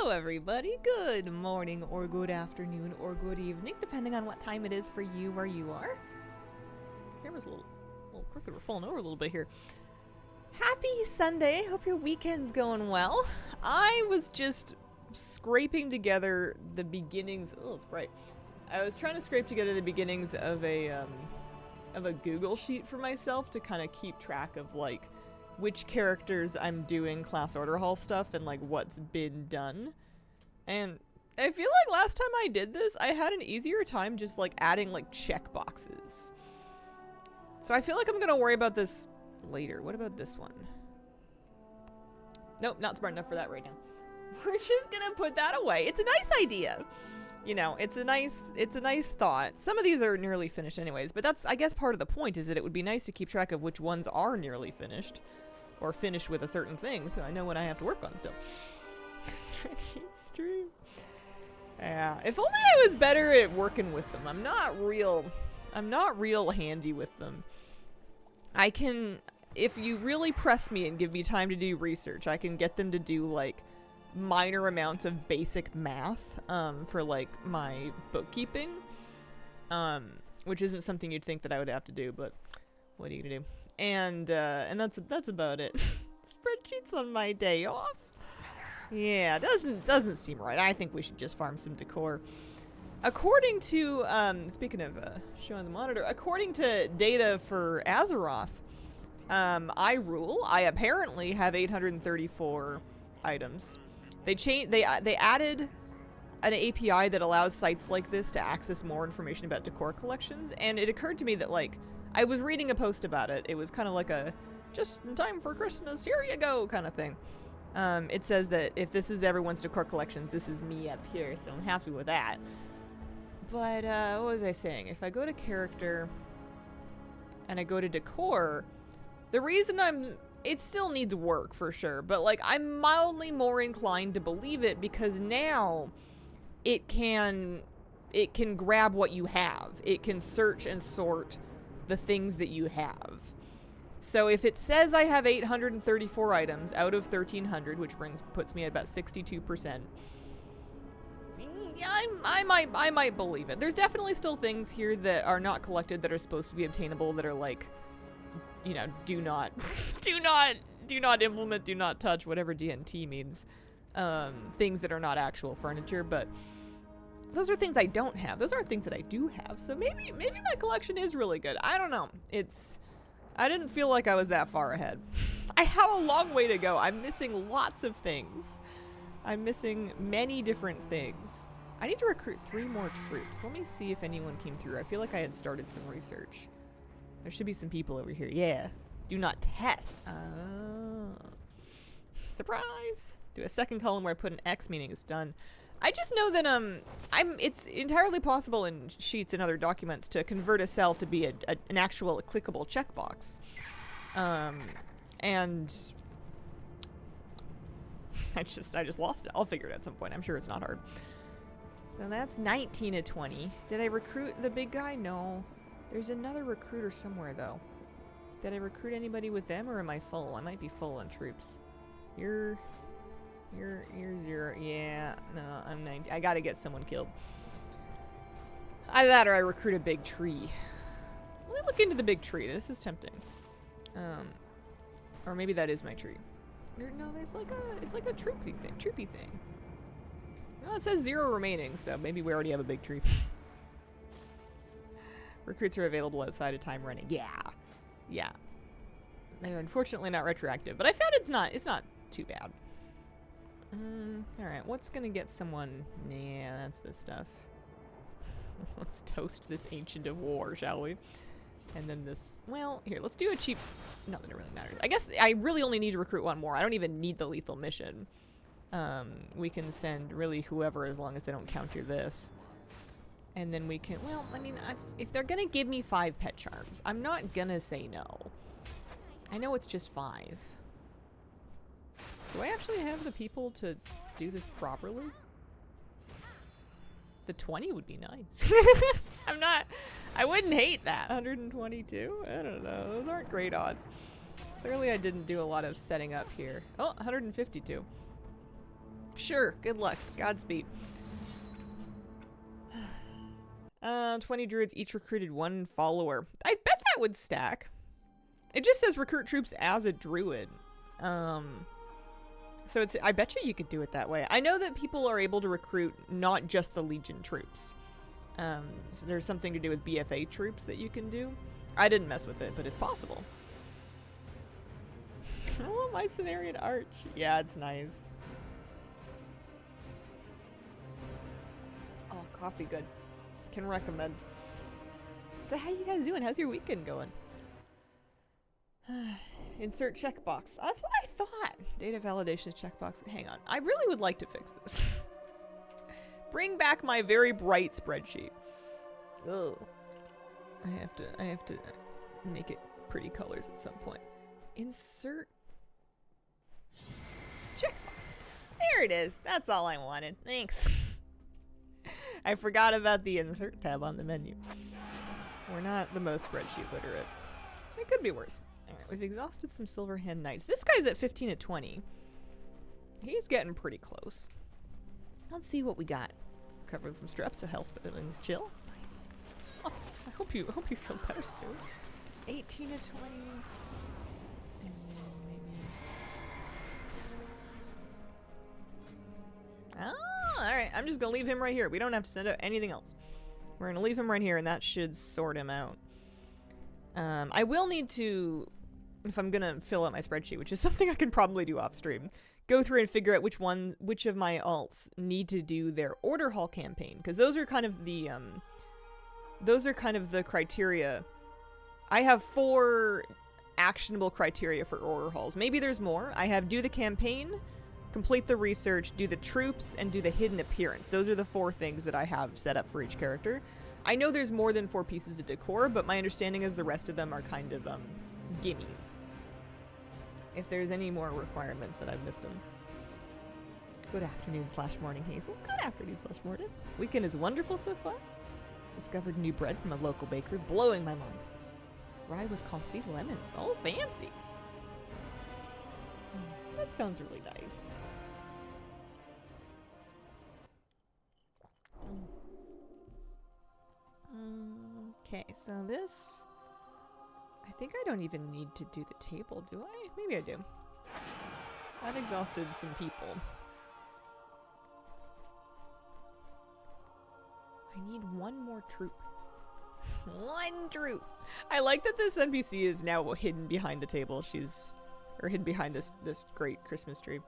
Hello everybody, good morning or good afternoon or good evening, depending on what time it is for you where you are. Camera's a little crooked, we're falling over a little bit here. Happy Sunday, hope your weekend's going well. I was just scraping together the beginnings, oh it's bright. I was trying to scrape together the beginnings of a Google sheet for myself to kind of keep track of like which characters I'm doing class order hall stuff and like what's been done. And I feel like last time I did this, I had an easier time just like adding like check boxes. So I feel like I'm gonna worry about this later. What about this one? Nope, not smart enough for that right now. We're just gonna put that away. It's a nice idea. You know, it's a nice thought. Some of these are nearly finished anyways, but that's, I guess, part of the point is that it would be nice to keep track of which ones are nearly finished. Or finished with a certain thing, so I know what I have to work on still. Spreadsheet stream. Yeah, if only I was better at working with them. I'm not real handy with them. I can, if you really press me and give me time to do research, I can get them to do like minor amounts of basic math for like my bookkeeping, which isn't something you'd think that I would have to do, but what are you gonna do? And that's about it. Spreadsheets on my day off. Yeah, doesn't seem right. I think we should just farm some decor. According to speaking of showing the monitor, according to data for Azeroth, I rule. I apparently have 834 items. They added an API that allows sites like this to access more information about decor collections, and it occurred to me that like I was reading a post about it. It was kind of like a just in time for Christmas, here you go kind of thing. It says that if this is everyone's decor collections, this is me up here, so I'm happy with that. But what was I saying? If I go to character and I go to decor, the reason it still needs work for sure, but like I'm mildly more inclined to believe it because now it can grab what you have. It can search and sort the things that you have. So if it says I have 834 items out of 1,300, which puts me at about 62%, I might believe it. There's definitely still things here that are not collected that are supposed to be obtainable that are like, you know, do not implement, do not touch, whatever DNT means. Things that are not actual furniture, but those are things I don't have. Those aren't things that I do have. So maybe my collection is really good. I don't know. I didn't feel like I was that far ahead. I have a long way to go. I'm missing lots of things. I'm missing many different things. I need to recruit 3 more troops. Let me see if anyone came through. I feel like I had started some research. There should be some people over here. Yeah. Do not test. Surprise. Do a second column where I put an X, meaning it's done. I just know that it's entirely possible in sheets and other documents to convert a cell to be an actual clickable checkbox. And I just lost it. I'll figure it out at some point. I'm sure it's not hard. So that's 19 of 20. Did I recruit the big guy? No. There's another recruiter somewhere though. Did I recruit anybody with them or am I full? I might be full on troops. You're 0. Yeah, no, I'm 90. I gotta get someone killed. Either that or I recruit a big tree. Let me look into the big tree. This is tempting. Or maybe that is my tree. There's like it's like a troopy thing. Well, it says 0 remaining, so maybe we already have a big tree. Recruits are available outside of time running. Yeah. They're unfortunately not retroactive, but I found it's not too bad. Alright, what's gonna get someone? Yeah, that's this stuff. Let's toast this Ancient of War, shall we? And then this, well, here, let's do a cheap, not that it really matters. I guess I really only need to recruit 1 more. I don't even need the lethal mission. We can send really whoever as long as they don't counter this. And then we can, well, I mean, if they're gonna give me 5 pet charms, I'm not gonna say no. I know it's just 5. Do I actually have the people to do this properly? The 20 would be nice. I wouldn't hate that. 122? I don't know. Those aren't great odds. Clearly I didn't do a lot of setting up here. Oh, 152. Sure, good luck. Godspeed. 20 druids each recruited 1 follower. I bet that would stack. It just says recruit troops as a druid. So it's, I bet you could do it that way. I know that people are able to recruit not just the Legion troops. So there's something to do with BFA troops that you can do. I didn't mess with it, but it's possible. Oh, my Cenarian Arch. Yeah, it's nice. Oh, coffee good. Can recommend. So how you guys doing? How's your weekend going? Insert checkbox. That's what I thought. Data validation checkbox. Hang on. I really would like to fix this. Bring back my very bright spreadsheet. Ugh. I have to make it pretty colors at some point. Insert checkbox. There it is. That's all I wanted. Thanks. I forgot about the insert tab on the menu. We're not the most spreadsheet literate. It could be worse. Alright, we've exhausted some Silverhand Knights. This guy's at 15 to 20. He's getting pretty close. Let's see what we got. Recovered from strep, so health is chill. Nice. Oops. I hope you feel better soon. 18 to 20. And then maybe. Oh, alright. I'm just gonna leave him right here. We don't have to send out anything else. We're gonna leave him right here, and that should sort him out. I will need to, if I'm gonna fill out my spreadsheet, which is something I can probably do off stream, go through and figure out which of my alts need to do their order hall campaign, because those are kind of the criteria. I have 4 actionable criteria for order halls. Maybe there's more. I have do the campaign, complete the research, do the troops, and do the hidden appearance. Those are the 4 things that I have set up for each character. I know there's more than 4 pieces of decor, but my understanding is the rest of them are kind of gimmies. If there's any more requirements that I've missed them. Good afternoon / morning, Hazel. Good afternoon / morning. Weekend is wonderful so far. Discovered new bread from a local bakery, blowing my mind. Rye with coffee, lemons. Oh, fancy. That sounds really nice. Okay, so this... I think I don't even need to do the table, do I? Maybe I do. I've exhausted some people. I need 1 more troop. 1 troop! I like that this NPC is now hidden behind the table. Or hidden behind this great Christmas tree.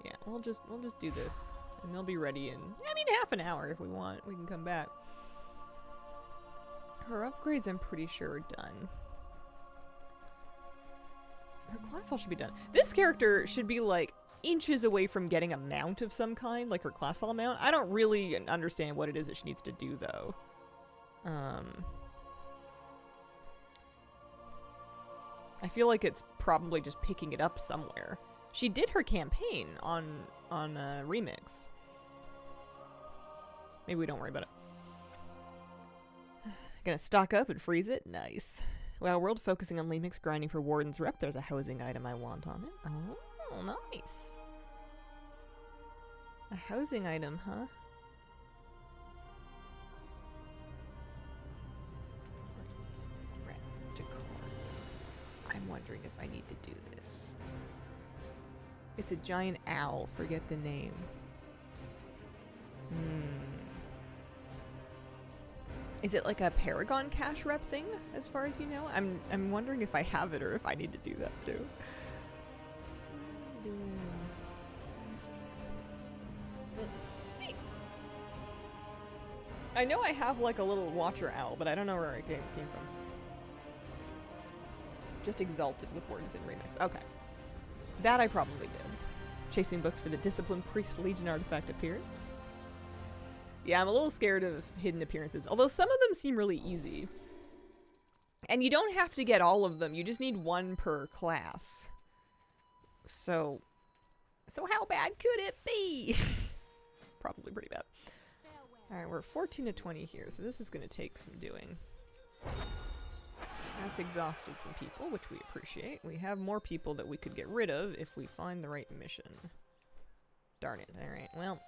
Yeah, we'll just do this. And they'll be ready in, I mean, half an hour if we want. We can come back. Her upgrades, I'm pretty sure, are done. Her class hall should be done. This character should be, like, inches away from getting a mount of some kind, like her class hall mount. I don't really understand what it is that she needs to do, though. I feel like it's probably just picking it up somewhere. She did her campaign on Remix. Maybe we don't worry about it. Gonna stock up and freeze it? Nice. While world focusing on Remix grinding for Warden's rep, there's a housing item I want on it. Oh, nice. A housing item, huh? Decor. I'm wondering if I need to do this. It's a giant owl. Forget the name. Is it like a Paragon cash rep thing, as far as you know? I'm wondering if I have it or if I need to do that too. I know I have like a little watcher owl, but I don't know where it came from. Just exalted with words in Remix. Okay. That I probably did. Chasing books for the Disciplined Priest Legion artifact appearance. Yeah, I'm a little scared of hidden appearances, although some of them seem really easy. And you don't have to get all of them, you just need 1 per class. So how bad could it be? Probably pretty bad. Alright, we're 14 to 20 here, so this is going to take some doing. That's exhausted some people, which we appreciate. We have more people that we could get rid of if we find the right mission. Darn it. Alright, well.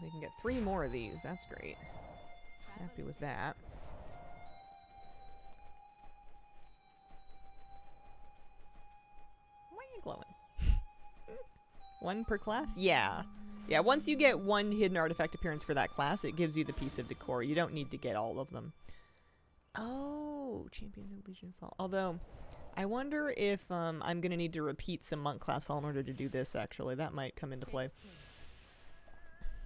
We can get 3 more of these. That's great. Happy with that. Why are you glowing? 1 per class? Yeah. Yeah, once you get 1 hidden artifact appearance for that class, it gives you the piece of decor. You don't need to get all of them. Oh, Champions of Legion Fall. Although, I wonder if I'm going to need to repeat some monk class hall in order to do this, actually. That might come into play.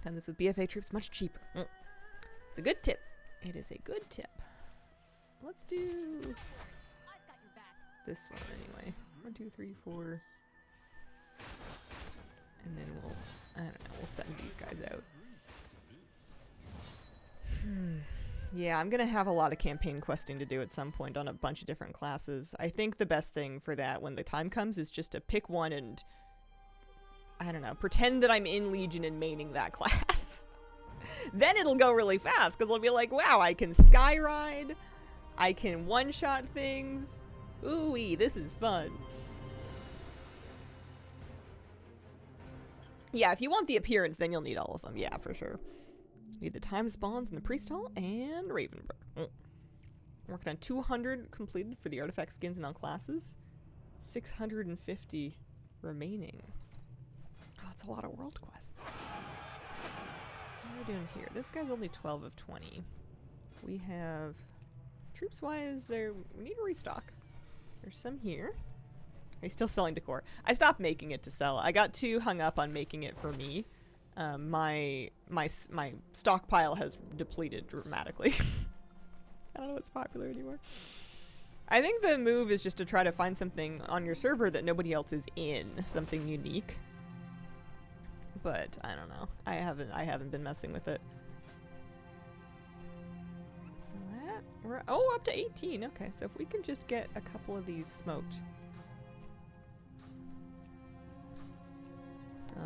And this with BFA troops, much cheaper. It's a good tip. It is a good tip. Let's do this one anyway. 1, 2, 3, 4. And then we'll, I don't know, we'll send these guys out. Yeah, I'm gonna have a lot of campaign questing to do at some point on a bunch of different classes. I think the best thing for that when the time comes is just to pick one and, I don't know, pretend that I'm in Legion and maining that class. Then it'll go really fast, because I'll be like, wow, I can skyride, I can one-shot things. Ooh-wee, this is fun. Yeah, if you want the appearance, then you'll need all of them. Yeah, for sure. Need the time spawns in the Priest Hall and Ravenbrook. Working on 200 completed for the artifact skins and all classes. 650 remaining. Oh, that's a lot of world quests. What are we doing here? This guy's only 12 of 20. We have... Troops-wise, there... We need to restock. There's some here. Are you still selling decor? I stopped making it to sell. I got too hung up on making it for me. My stockpile has depleted dramatically. I don't know what's popular anymore. I think the move is just to try to find something on your server that nobody else is in, something unique. But I don't know. I haven't been messing with it. So that we're up to 18. Okay, so if we can just get a couple of these smoked.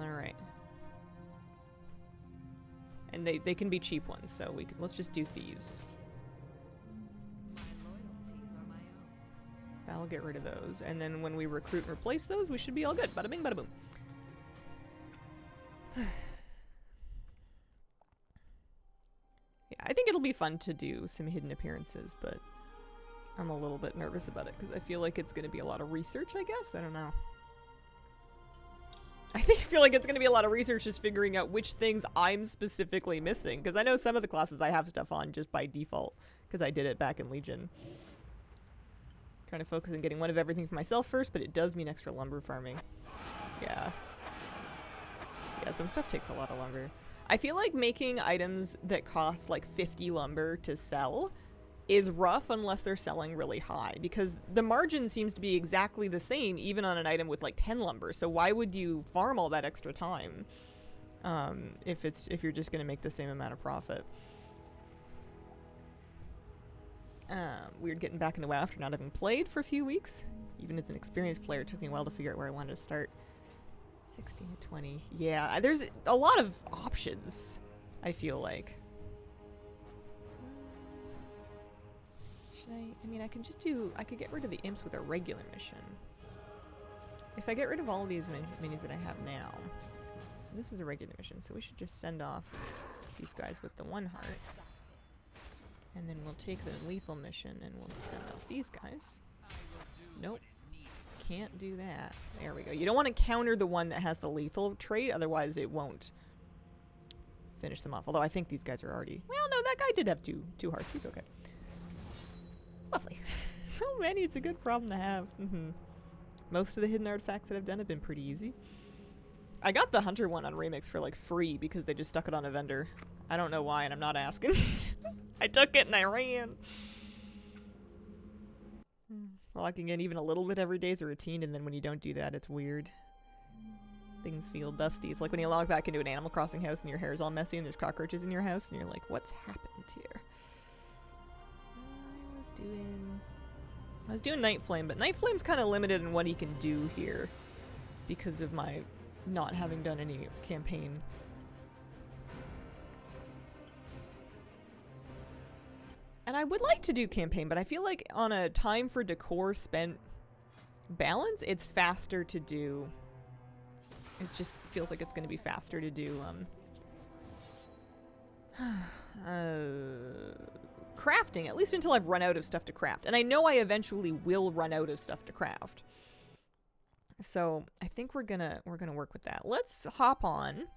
All right. And they can be cheap ones, so let's just do thieves. That'll get rid of those. And then when we recruit and replace those, we should be all good. Bada bing, bada boom. Yeah, I think it'll be fun to do some hidden appearances, but I'm a little bit nervous about it because I feel like it's going to be a lot of research, I guess. I don't know. I feel like it's going to be a lot of research just figuring out which things I'm specifically missing. Because I know some of the classes I have stuff on just by default. Because I did it back in Legion. Trying to focus on getting one of everything for myself first, but it does mean extra lumber farming. Yeah. Yeah, some stuff takes a lot of lumber. I feel like making items that cost like 50 lumber to sell is rough unless they're selling really high, because the margin seems to be exactly the same even on an item with like 10 lumber. So why would you farm all that extra time if you're just going to make the same amount of profit? Weird getting back into WoW after not having played for a few weeks. Even as an experienced player, it took me a while to figure out where I wanted to start. 16 to 20. Yeah, there's a lot of options, I feel like. I mean, I could get rid of the imps with a regular mission. If I get rid of all of these minis that I have now. So this is a regular mission, so we should just send off these guys with the 1 heart. And then we'll take the lethal mission and we'll send off these guys. Nope. Can't do that. There we go. You don't want to counter the one that has the lethal trait, otherwise it won't finish them off. Although I think these guys are already... Well, no, that guy did have two hearts. He's okay. Lovely. So many, it's a good problem to have. Most of the hidden artifacts that I've done have been pretty easy. I got the hunter one on Remix for like free because they just stuck it on a vendor. I don't know why, and I'm not asking. I took it and I ran. Locking in even a little bit every day is a routine, and then when you don't do that, it's weird. Things feel dusty. It's like when you log back into an Animal Crossing house and your hair is all messy and there's cockroaches in your house, and you're like, what's happened here? I was doing Night Flame, but Night Flame's kind of limited in what he can do here because of my not having done any campaign. And I would like to do campaign, but I feel like on a time for decor spent balance, it's faster to do. It just feels like it's going to be faster to do crafting, at least until I've run out of stuff to craft. And I know I eventually will run out of stuff to craft. So I think we're gonna work with that. Let's hop on.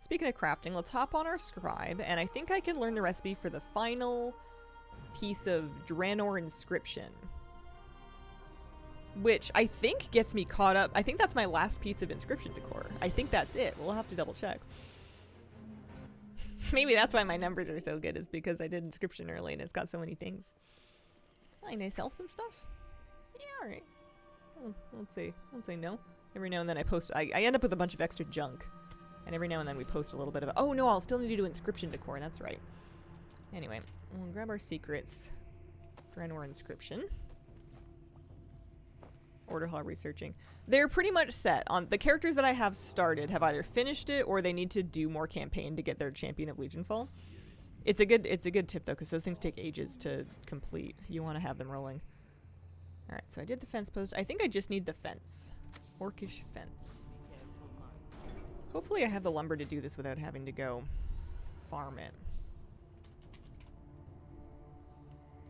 Speaking of crafting, let's hop on our scribe, and I think I can learn the recipe for the final piece of Draenor inscription, which I think gets me caught up. I think that's my last piece of inscription decor. I think that's it. We'll have to double check. Maybe that's why my numbers are so good, is because I did inscription early and it's got so many things. Can I sell some stuff? Yeah, all right. I'll say no. Every now and then I post. I end up with a bunch of extra junk, and every now and then we post a little bit of. Oh no, I'll still need to do inscription decor. That's right. Anyway, we'll grab our secrets. Draenor inscription. Order hall researching. They're pretty much set on the characters that I have started have either finished it or they need to do more campaign to get their Champion of Legionfall. It's a good tip though, because those things take ages to complete. You want to have them rolling. All right, so I did the fence post. I think I just need the fence. Orcish fence. Hopefully I have the lumber to do this without having to go farm it.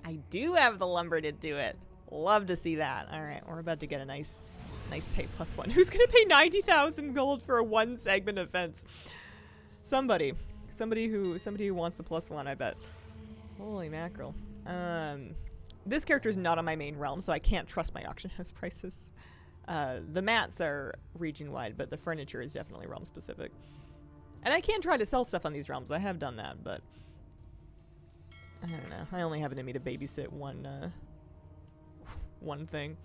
I do have the lumber to do it. Love to see that. All right, we're about to get a nice type +1. Who's gonna pay 90,000 gold for a 1 segment of fence? Somebody who wants the +1, I bet. Holy mackerel. This character is not on my main realm, so I can't trust my auction house prices. The mats are region-wide, but the furniture is definitely realm-specific. And I can try to sell stuff on these realms. I have done that, but I don't know. I only have it in me to babysit one thing.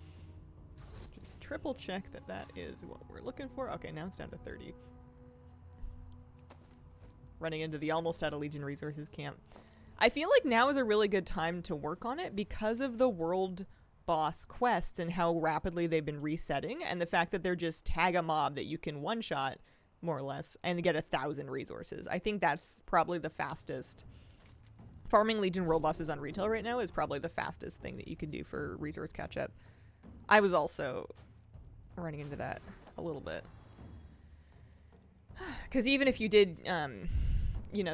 Just triple check that that is what we're looking for. Okay, now it's down to 30. Running into the almost out of Legion resources camp. I feel like now is a really good time to work on it because of the world boss quests and how rapidly they've been resetting, and the fact that they're just tag a mob that you can one-shot, more or less, and get 1,000 resources. I think that's probably the fastest. Farming Legion world bosses on retail right now is probably the fastest thing that you can do for resource catch-up. I was also running into that a little bit. Because even if you did, you know,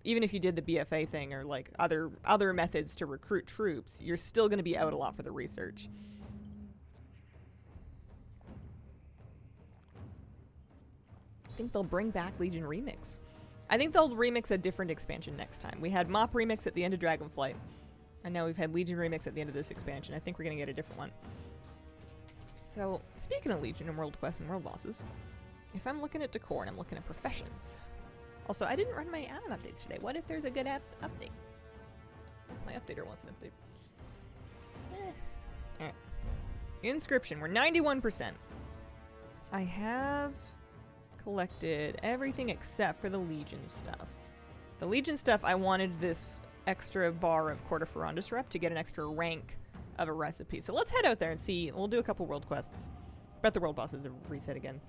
even if you did the BFA thing or like other methods to recruit troops, you're still going to be out a lot for the research. I think they'll bring back Legion Remix. I think they'll remix a different expansion next time. We had Mop Remix at the end of Dragonflight, and now we've had Legion Remix at the end of this expansion. I think we're going to get a different one. So, speaking of Legion and World Quests and World Bosses, if I'm looking at decor and I'm looking at professions. Also, I didn't run my add-on updates today. What if there's a good update? My updater wants an update. Alright. Inscription. We're 91%. I have collected everything except for the Legion stuff. The Legion stuff, I wanted this extra bar of Quarter Ferondus rep to get an extra rank of a recipe. So let's head out there and see. We'll do a couple world quests. Bet the world bosses have reset again.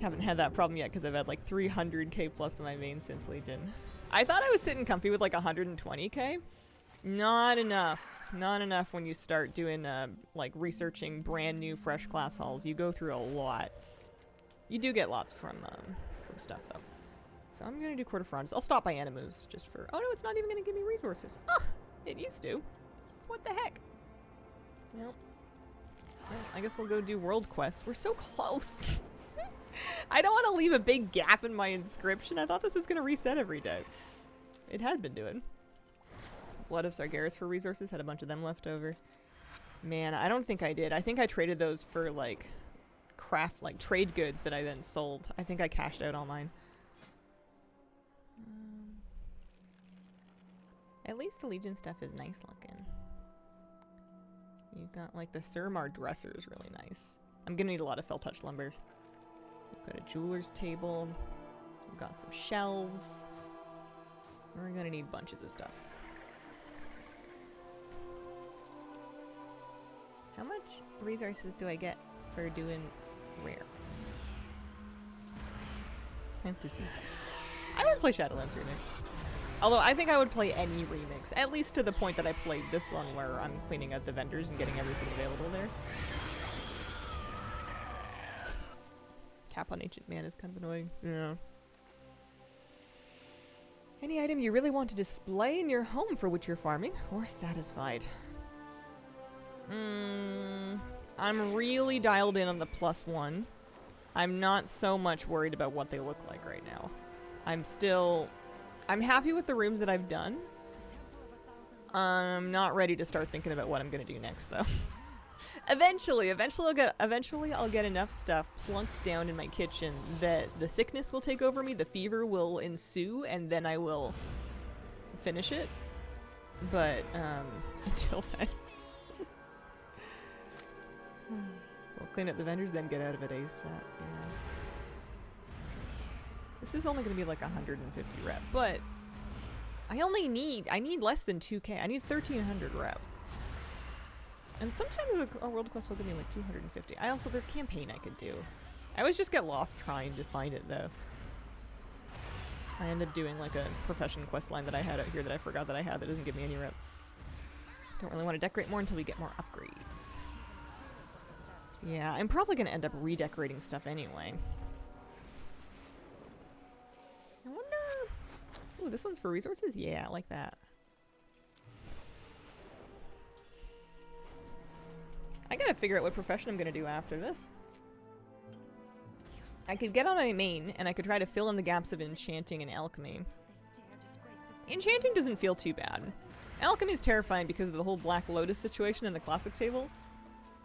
Haven't had that problem yet because I've had like 300k plus in my main since Legion. I thought I was sitting comfy with like 120k. Not enough. Not enough when you start doing like researching brand new fresh class halls. You go through a lot. You do get lots from stuff though. So I'm gonna do Quarter Ferondus. I'll stop by Animus just for. Oh no, it's not even gonna give me resources. Ugh, it used to. What the heck? Well, I guess we'll go do world quests. We're so close. I don't want to leave a big gap in my inscription. I thought this was going to reset every day. It had been doing. Blood of Sargeras for resources. Had a bunch of them left over. Man, I don't think I did. I think I traded those for, like, trade goods that I then sold. I think I cashed out all mine. At least the Legion stuff is nice looking. You've got, like, the Suramar dresser is really nice. I'm going to need a lot of fell touch lumber. We've got a jeweler's table. We've got some shelves. We're gonna need bunches of stuff. How much resources do I get for doing rare? I have to see. I want to play Shadowlands Remix. Although I think I would play any remix, at least to the point that I played this one where I'm cleaning out the vendors and getting everything available there. Cap on Ancient Man is kind of annoying. Yeah. Any item you really want to display in your home for which you're farming, or satisfied? I'm really dialed in on the +1. I'm not so much worried about what they look like right now. I'm happy with the rooms that I've done. I'm not ready to start thinking about what I'm gonna do next, though. Eventually I'll get enough stuff plunked down in my kitchen that the sickness will take over me, the fever will ensue, and then I will finish it. But until then, we'll clean up the vendors, then get out of it ASAP. Yeah. This is only going to be like 150 rep, but I need less than 2k. I need 1300 rep. And sometimes a world quest will give me like 250. There's campaign I could do. I always just get lost trying to find it though. I end up doing like a profession quest line that I had out here that I forgot that I had that doesn't give me any rep. Don't really want to decorate more until we get more upgrades. Yeah, I'm probably going to end up redecorating stuff anyway. I wonder... Ooh, this one's for resources? Yeah, I like that. I gotta figure out what profession I'm gonna do after this. I could get on my main, and I could try to fill in the gaps of enchanting and alchemy. Enchanting doesn't feel too bad. Alchemy is terrifying because of the whole Black Lotus situation in the classic table.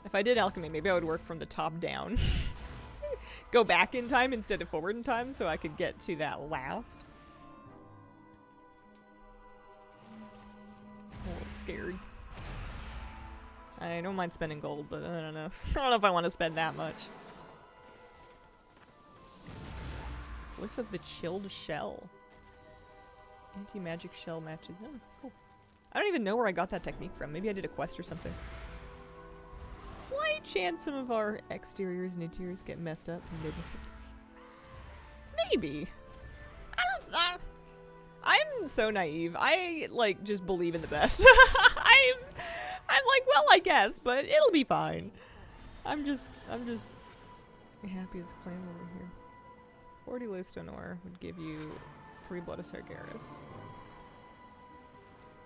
If I did alchemy, maybe I would work from the top down. Go back in time instead of forward in time so I could get to that last. I'm a little scared. I don't mind spending gold, but I don't know. I don't know if I want to spend that much. Whiff of the Chilled Shell. Anti-magic shell matches. Oh, cool. I don't even know where I got that technique from. Maybe I did a quest or something. Slight chance some of our exteriors and interiors get messed up. Maybe. I don't know. I'm so naive. I, like, just believe in the best. I'm like, well, I guess, but it'll be fine. I'm just happy as a clan over here. 40 lowstone ore would give you 3 blood of Sargeras.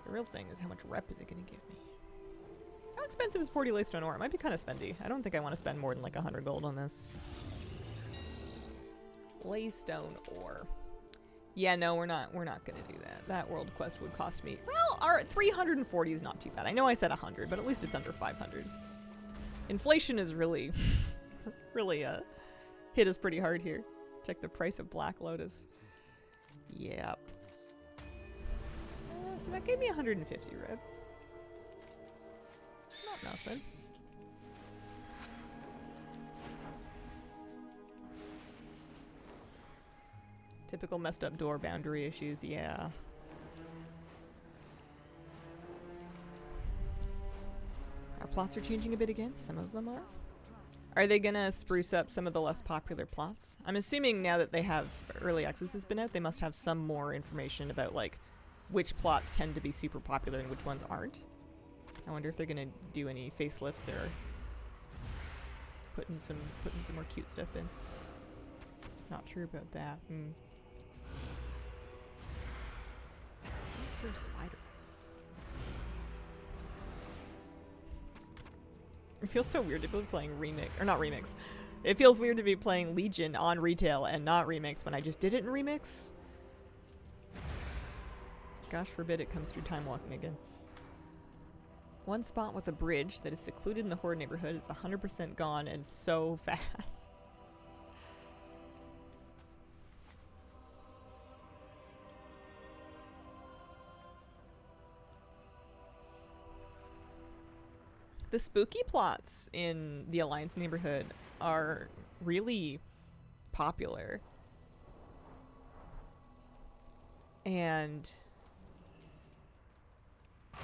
The real thing is how much rep is it going to give me? How expensive is 40 lowstone ore? It might be kind of spendy. I don't think I want to spend more than like 100 gold on this. Laystone ore. Yeah, no, we're not gonna do that. That world quest would cost me. Well, our 340 is not too bad. I know I said 100, but at least it's under 500. Inflation is really, really hit us pretty hard here. Check the price of Black Lotus. Yep. So that gave me 150 rep. Not nothing. Typical messed up door boundary issues, yeah. Our plots are changing a bit again. Some of them are. Are they gonna spruce up some of the less popular plots? I'm assuming now that they have early access has been out, they must have some more information about like which plots tend to be super popular and which ones aren't. I wonder if they're gonna do any facelifts or putting some more cute stuff in. Not sure about that. Spider eyes. It feels so weird to be playing remix, or not remix. It feels weird to be playing Legion on retail and not remix when I just did it in remix. Gosh forbid it comes through time walking again. One spot with a bridge that is secluded in the Horde neighborhood is 100% gone and so fast. The spooky plots in the Alliance neighborhood are really popular. And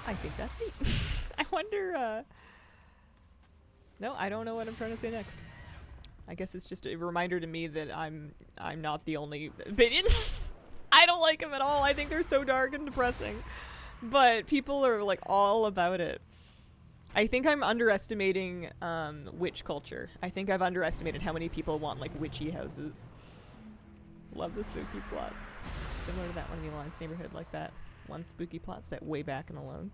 I think that's it. I wonder, no, I don't know what I'm trying to say next. I guess it's just a reminder to me that I'm not the only opinion. I don't don't like them at all. I think they're so dark and depressing. But people are like all about it. I think I'm underestimating witch culture. I think I've underestimated how many people want like witchy houses. Love the spooky plots. Similar to that one in the Alliance neighborhood, like that one spooky plot set way back in Alone.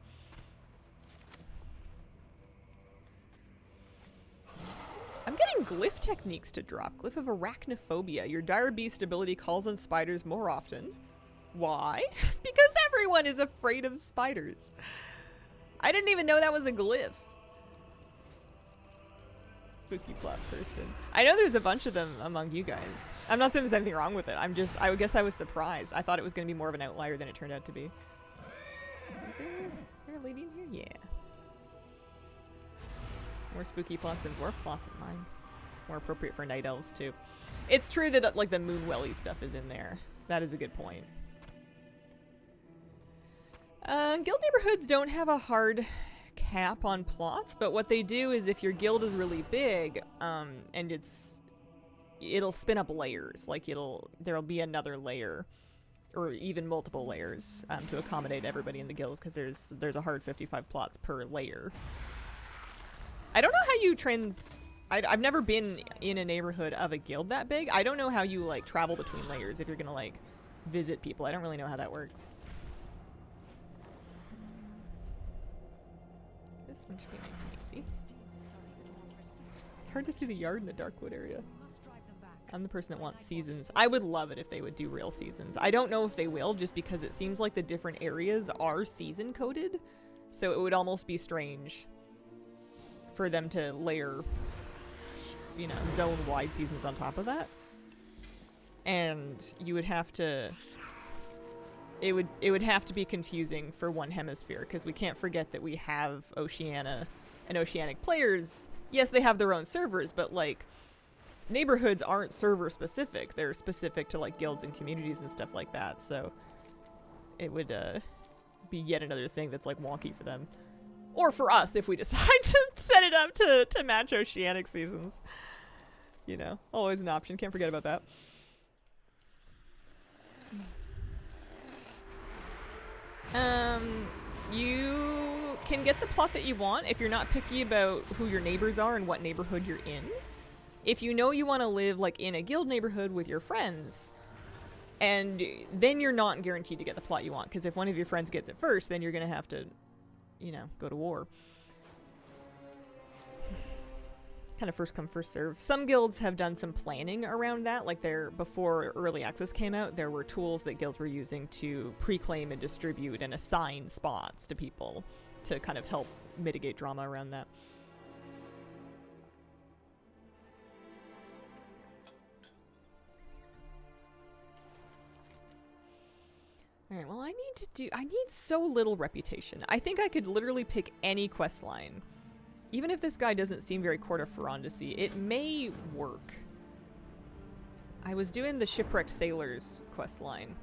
I'm getting glyph techniques to drop. Glyph of arachnophobia. Your dire beast ability calls on spiders more often. Why? Because everyone is afraid of spiders. I didn't even know that was a glyph. Spooky plot person. I know there's a bunch of them among you guys. I'm not saying there's anything wrong with it. I guess I was surprised. I thought it was going to be more of an outlier than it turned out to be. Is there a lady in here? Yeah. More spooky plots than dwarf plots in mine. More appropriate for night elves too. It's true that like the Moonwelly stuff is in there. That is a good point. Guild neighborhoods don't have a hard cap on plots, but what they do is if your guild is really big, and it'll spin up layers. Like there'll be another layer, or even multiple layers, to accommodate everybody in the guild, because there's a hard 55 plots per layer. I don't know how you I've never been in a neighborhood of a guild that big. I don't know how you like travel between layers if you're gonna like visit people. I don't really know how that works. This one should be nice and easy. It's hard to see the yard in the Darkwood area. I'm the person that wants seasons. I would love it if they would do real seasons. I don't know if they will, just because it seems like the different areas are season coded. So it would almost be strange for them to layer, you know, zone-wide seasons on top of that. And you would have to... It would have to be confusing for one hemisphere, because we can't forget that we have Oceania and Oceanic players. Yes, they have their own servers, but like neighborhoods aren't server specific. They're specific to like guilds and communities and stuff like that. So it would be yet another thing that's like wonky for them. Or for us if we decide to set it up to match Oceanic seasons. You know, always an option. Can't forget about that. You can get the plot that you want if you're not picky about who your neighbors are and what neighborhood you're in. If you know you want to live like in a guild neighborhood with your friends, and then you're not guaranteed to get the plot you want, because if one of your friends gets it first, then you're going to have to, you know, go to war. Kind of first come, first serve. Some guilds have done some planning around that. Like before early access came out, there were tools that guilds were using to pre-claim and distribute and assign spots to people to kind of help mitigate drama around that. Alright, well I need so little reputation. I think I could literally pick any quest line. Even if this guy doesn't seem very Court of Ferondesi, it may work. I was doing the Shipwrecked Sailors quest line,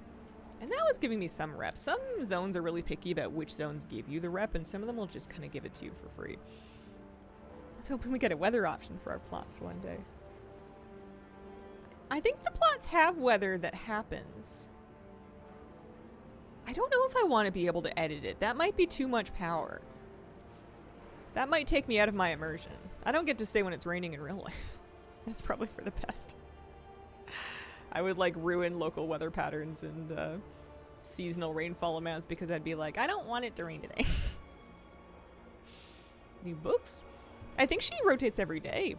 and that was giving me some rep. Some zones are really picky about which zones give you the rep, and some of them will just kind of give it to you for free. I was hoping we get a weather option for our plots one day. I think the plots have weather that happens. I don't know if I want to be able to edit it. That might be too much power. That might take me out of my immersion. I don't get to say when it's raining in real life. That's probably for the best. I would like ruin local weather patterns and seasonal rainfall amounts because I'd be like, I don't want it to rain today. New books? I think she rotates every day.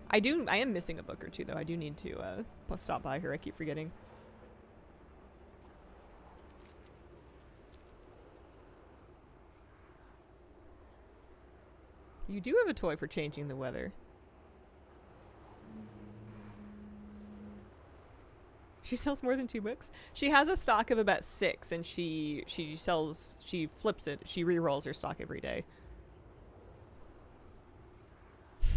I am missing a book or two though. I do need to stop by her. I keep forgetting. You do have a toy for changing the weather. She sells more than 2 books? She has a stock of about 6, and she flips it. She re-rolls her stock every day. I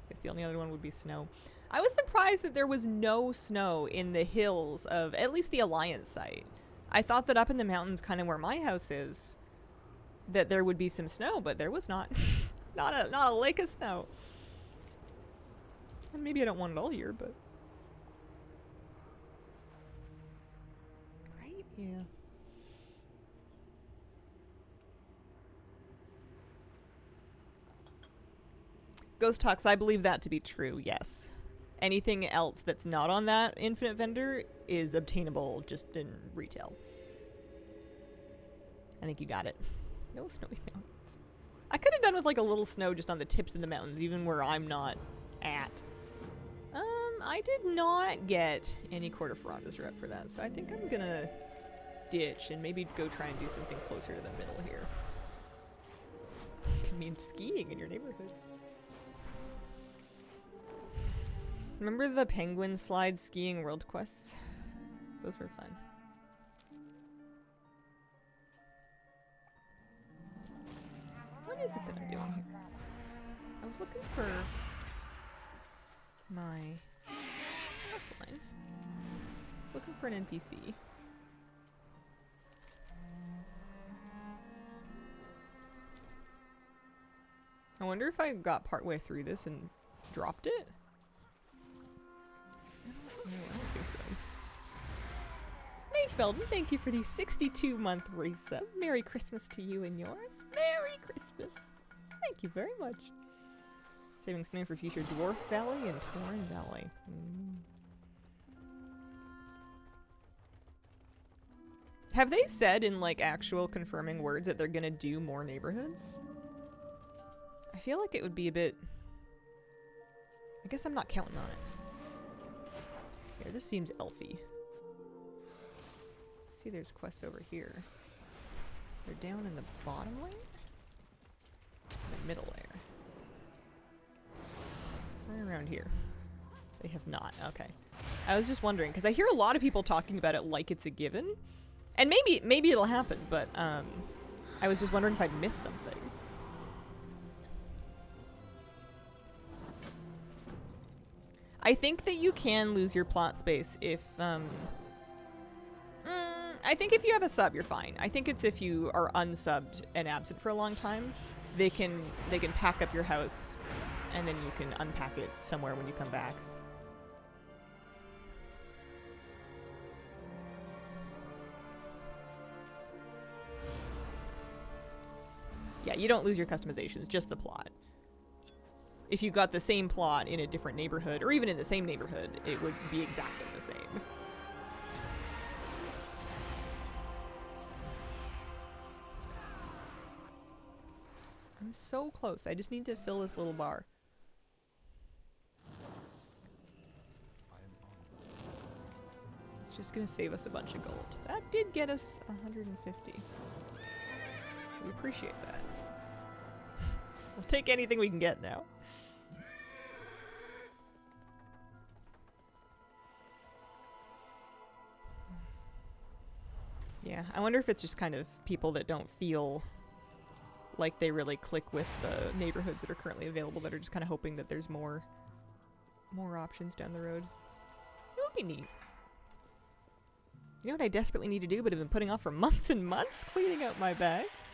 guess the only other one would be snow. I was surprised that there was no snow in the hills of at least the Alliance site. I thought that up in the mountains, kind of where my house is, that there would be some snow, but there was not. not a lake of snow. And maybe I don't want it all year, but Yeah. Ghost Talks, I believe that to be true, yes. Anything else that's not on that infinite vendor is obtainable just in retail. I think you got it. No snowy mountains. I could have done with like a little snow just on the tips of the mountains, even where I'm not at. I did not get any quarter ferrandas rep for that, so I think I'm gonna ditch and maybe go try and do something closer to the middle here. Could mean skiing in your neighborhood. Remember the penguin slide skiing world quests? Those were fun. What is it that I'm doing here? I was looking for my house line. I was looking for an NPC. I wonder if I got partway through this and dropped it? No, I don't think so. Mage Belden, thank you for the 62-month resub. Merry Christmas to you and yours. Merry Christmas. Thank you very much. Saving name for future Dwarf Valley and Torn Valley. Have they said in like actual confirming words that they're gonna do more neighborhoods? I feel like it would be a bit... I guess I'm not counting on it. Here, this seems elfy. See, there's quests over here. They're down in the bottom layer? The middle layer. Right around here. They have not. Okay. I was just wondering, because I hear a lot of people talking about it like it's a given. And maybe it'll happen, but I was just wondering if I'd missed something. I think that you can lose your plot space if I think if you have a sub, you're fine. I think it's if you are unsubbed and absent for a long time, they can pack up your house and then you can unpack it somewhere when you come back. Yeah, you don't lose your customizations, just the plot. If you got the same plot in a different neighborhood, or even in the same neighborhood, it would be exactly the same. I'm so close. I just need to fill this little bar. It's just gonna save us a bunch of gold. That did get us 150. We appreciate that. We'll take anything we can get now. Yeah, I wonder if it's just kind of people that don't feel like they really click with the neighborhoods that are currently available that are just kind of hoping that there's more options down the road. It would be neat. You know what I desperately need to do but have been putting off for months and months? Cleaning out my bags.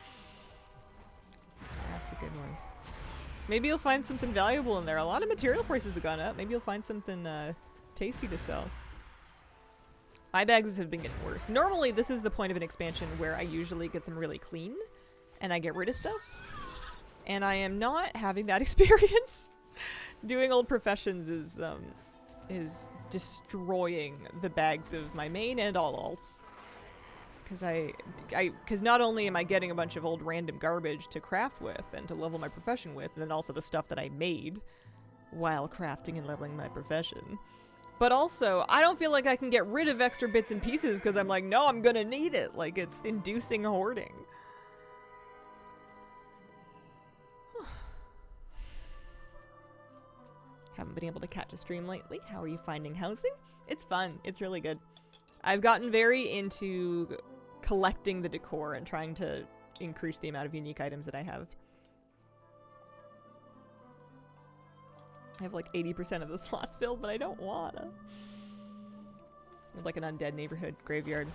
That's a good one. Maybe you'll find something valuable in there. A lot of material prices have gone up. Maybe you'll find something tasty to sell. My bags have been getting worse. Normally, this is the point of an expansion where I usually get them really clean and I get rid of stuff. And I am not having that experience. Doing old professions is destroying the bags of my main and all alts. Because not only am I getting a bunch of old random garbage to craft with and to level my profession with, and then also the stuff that I made while crafting and leveling my profession. But also, I don't feel like I can get rid of extra bits and pieces because I'm like, no, I'm gonna need it. Like, it's inducing hoarding. Haven't been able to catch a stream lately. How are you finding housing? It's fun. It's really good. I've gotten very into collecting the decor and trying to increase the amount of unique items that I have. I have like 80% of the slots filled, but I don't wanna. Like an undead neighborhood graveyard.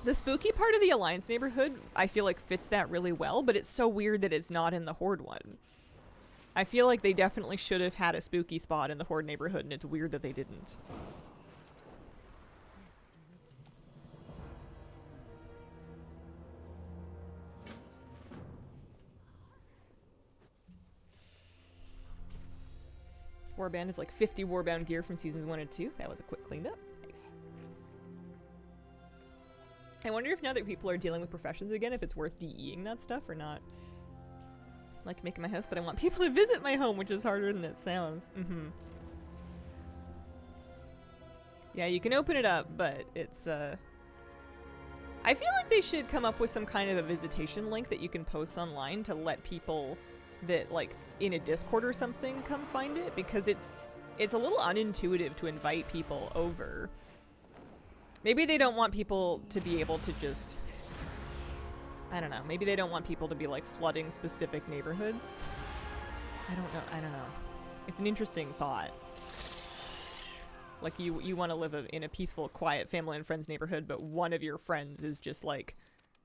The spooky part of the Alliance neighborhood, I feel like fits that really well, but it's so weird that it's not in the Horde one. I feel like they definitely should have had a spooky spot in the Horde neighborhood, and it's weird that they didn't. Warband is like 50 Warbound gear from seasons 1 and 2. That was a quick cleanup. Nice. I wonder if now that people are dealing with professions again, if it's worth DEing that stuff or not. Like making my house, but I want people to visit my home, which is harder than it sounds. Mm-hmm. Yeah, you can open it up, but it's, I feel like they should come up with some kind of a visitation link that you can post online to let people that, like, in a Discord or something come find it, because it's a little unintuitive to invite people over. Maybe they don't want people to be able to just, I don't know, maybe they don't want people to be, like, flooding specific neighborhoods. I don't know. It's an interesting thought. Like, you want to live in a peaceful, quiet family and friends neighborhood, but one of your friends is just, like,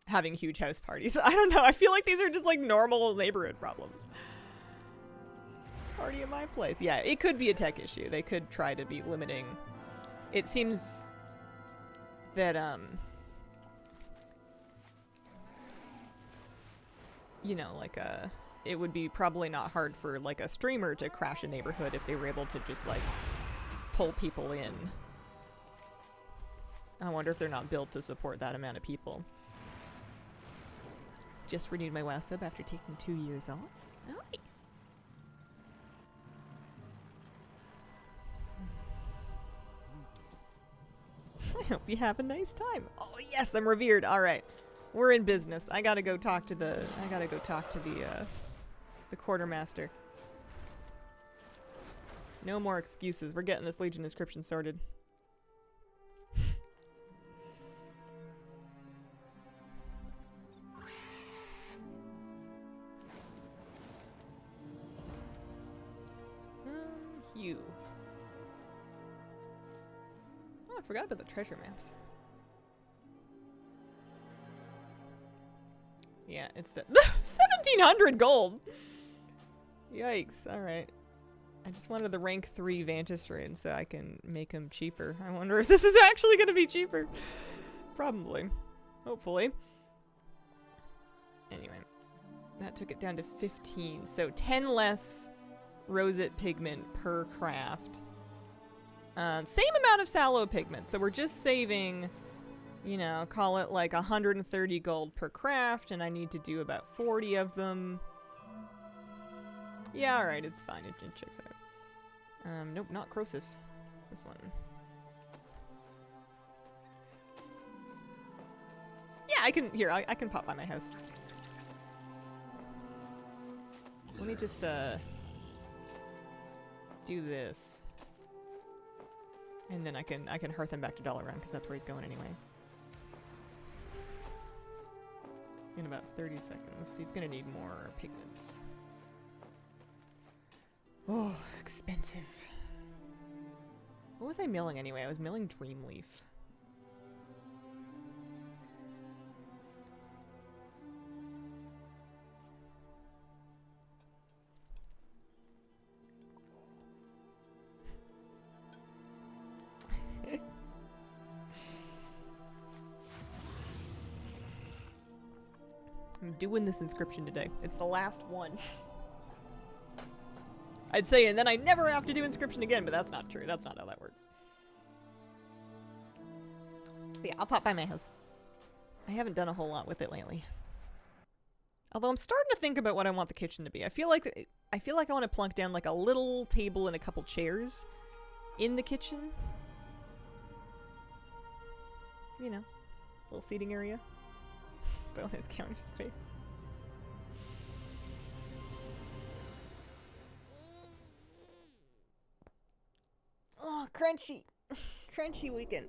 having huge house parties. I don't know. I feel like these are just, like, normal neighborhood problems. Party at my place. Yeah, it could be a tech issue. They could try to be limiting. It seems that, you know, like, it would be probably not hard for, like, a streamer to crash a neighborhood if they were able to just, like, pull people in. I wonder if they're not built to support that amount of people. Just renewed my WoW sub after taking 2 years off. Nice. I hope you have a nice time. Oh yes, I'm revered. All right, we're in business. I gotta go talk to the quartermaster. No more excuses. We're getting this Legion inscription sorted. Hugh. Oh, I forgot about the treasure maps. Yeah, it's the 1700 gold. Yikes! All right. I just wanted the rank 3 Vantis Raid so I can make them cheaper. I wonder if this is actually going to be cheaper. Probably. Hopefully. Anyway. That took it down to 15. So 10 less rosette pigment per craft. Same amount of sallow pigment. So we're just saving, you know, call it like 130 gold per craft. And I need to do about 40 of them. Yeah, alright, it's fine. It checks out. Nope, not Croesus. This one. Yeah, I can, here, I can pop by my house. Let me just, do this. And then I can hearth him back to Dalaran, because that's where he's going anyway. In about 30 seconds. He's gonna need more pigments. Oh, expensive. What was I milling anyway? I was milling Dreamleaf. I'm doing this inscription today. It's the last one. I'd say, and then I never have to do inscription again, but that's not true. That's not how that works. So yeah, I'll pop by my house. I haven't done a whole lot with it lately. Although I'm starting to think about what I want the kitchen to be. I feel like I want to plunk down like a little table and a couple chairs in the kitchen. You know, little seating area. Bonus counter space. Oh, crunchy. Crunchy weekend.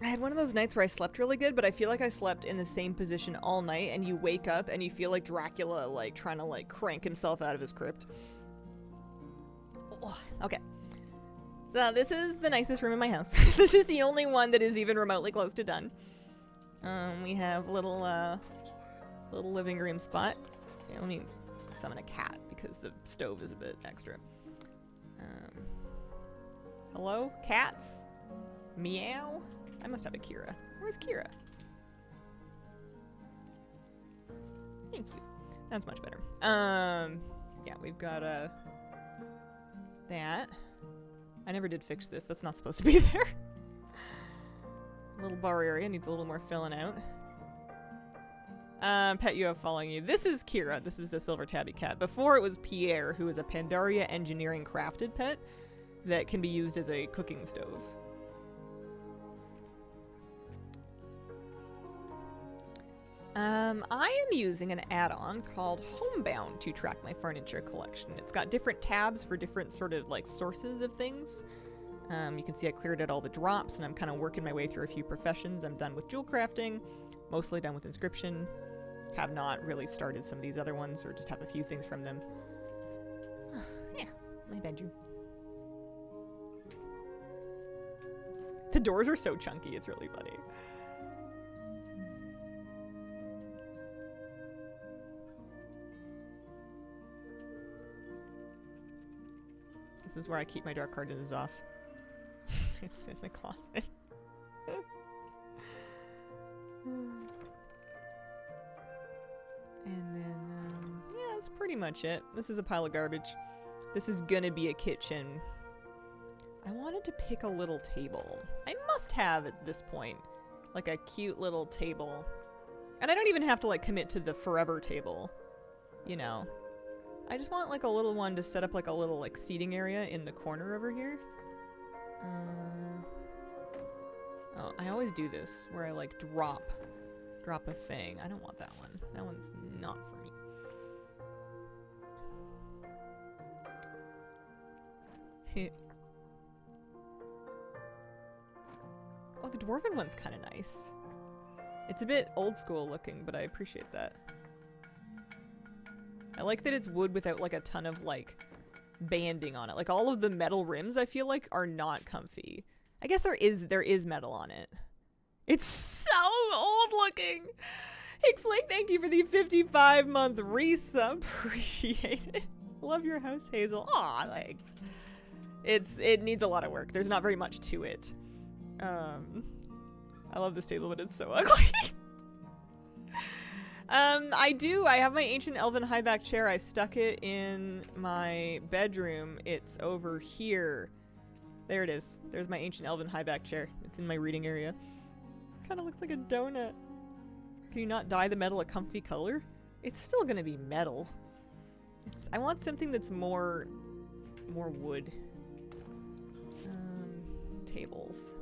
I had one of those nights where I slept really good, but I feel like I slept in the same position all night, and you wake up and you feel like Dracula, like, trying to, like, crank himself out of his crypt. Oh, okay. So this is the nicest room in my house. This is the only one that is even remotely close to done. We have little living room spot. Okay, let me summon a cat because the stove is a bit extra. Hello? Cats? Meow? I must have a Kira. Where's Kira? Thank you. That's much better. Yeah, we've got That. I never did fix this. That's not supposed to be there. Little bar area needs a little more filling out. Pet you have following you. This is Kira. This is the silver tabby cat. Before it was Pierre, who is a Pandaria engineering crafted pet that can be used as a cooking stove. I am using an add-on called Homebound to track my furniture collection. It's got different tabs for different sort of like sources of things. You can see I cleared out all the drops and I'm kind of working my way through a few professions. I'm done with jewel crafting, mostly done with inscription. Have not really started some of these other ones or just have a few things from them. Yeah, my bedroom. The doors are so chunky, it's really funny. This is where I keep my dark cartons off. It's in the closet. And then, yeah, that's pretty much it. This is a pile of garbage. This is gonna be a kitchen. I wanted to pick a little table. I must have at this point, like a cute little table. And I don't even have to like commit to the forever table, you know. I just want like a little one to set up like a little like seating area in the corner over here. Oh, I always do this where I like drop a thing. I don't want that one. That one's not for me. Oh, the dwarven one's kind of nice. It's a bit old school looking, but I appreciate that. I like that it's wood without like a ton of like banding on it. Like all of the metal rims I feel like are not comfy. I guess there is metal on it. It's so old looking. Hey Flake, thank you for the 55-month resub. Appreciate it. Love your house, Hazel. Aw, thanks. It needs a lot of work. There's not very much to it. I love this table, but it's so ugly. I have my ancient elven high back chair. I stuck it in my bedroom. It's over here. There it is. There's my ancient elven high back chair. It's in my reading area. Kind of looks like a donut. Can you not dye the metal a comfy color? It's still gonna be metal. I want something that's more wood. Tables.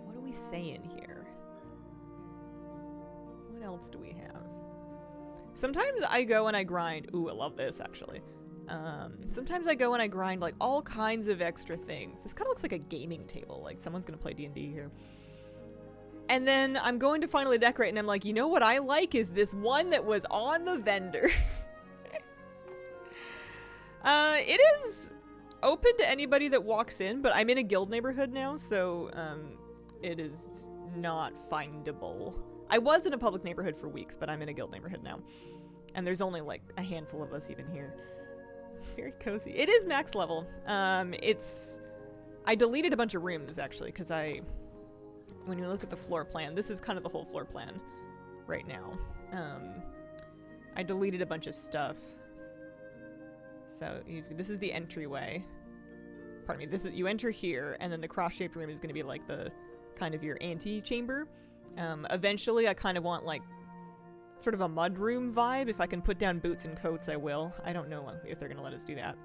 What are we saying here? What else do we have? Sometimes I go and I grind. Ooh, I love this actually. Sometimes I go and I grind like all kinds of extra things. This kind of looks like a gaming table. Like someone's gonna play D&D here. And then I'm going to finally decorate and I'm like, you know what I like is this one that was on the vendor. It is open to anybody that walks in, but I'm in a guild neighborhood now, so it is not findable. I was in a public neighborhood for weeks, but I'm in a guild neighborhood now. And there's only like a handful of us even here. Very cozy. It is max level. I deleted a bunch of rooms actually, because when you look at the floor plan, this is kind of the whole floor plan right now. I deleted a bunch of stuff. So this is the entryway. Pardon me. You enter here, and then the cross-shaped room is going to be like the kind of your ante-chamber. Eventually, I kind of want like sort of a mudroom vibe. If I can put down boots and coats, I will. I don't know if they're going to let us do that,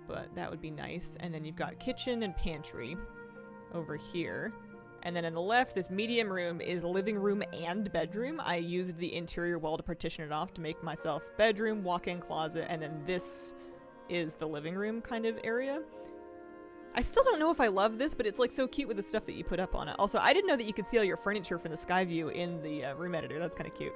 but that would be nice. And then you've got kitchen and pantry over here. And then on the left, this medium room is living room and bedroom. I used the interior wall to partition it off to make myself bedroom, walk-in closet, and then this is the living room kind of area. I still don't know if I love this, but it's like so cute with the stuff that you put up on it. Also, I didn't know that you could see all your furniture from the sky view in the room editor. That's kind of cute.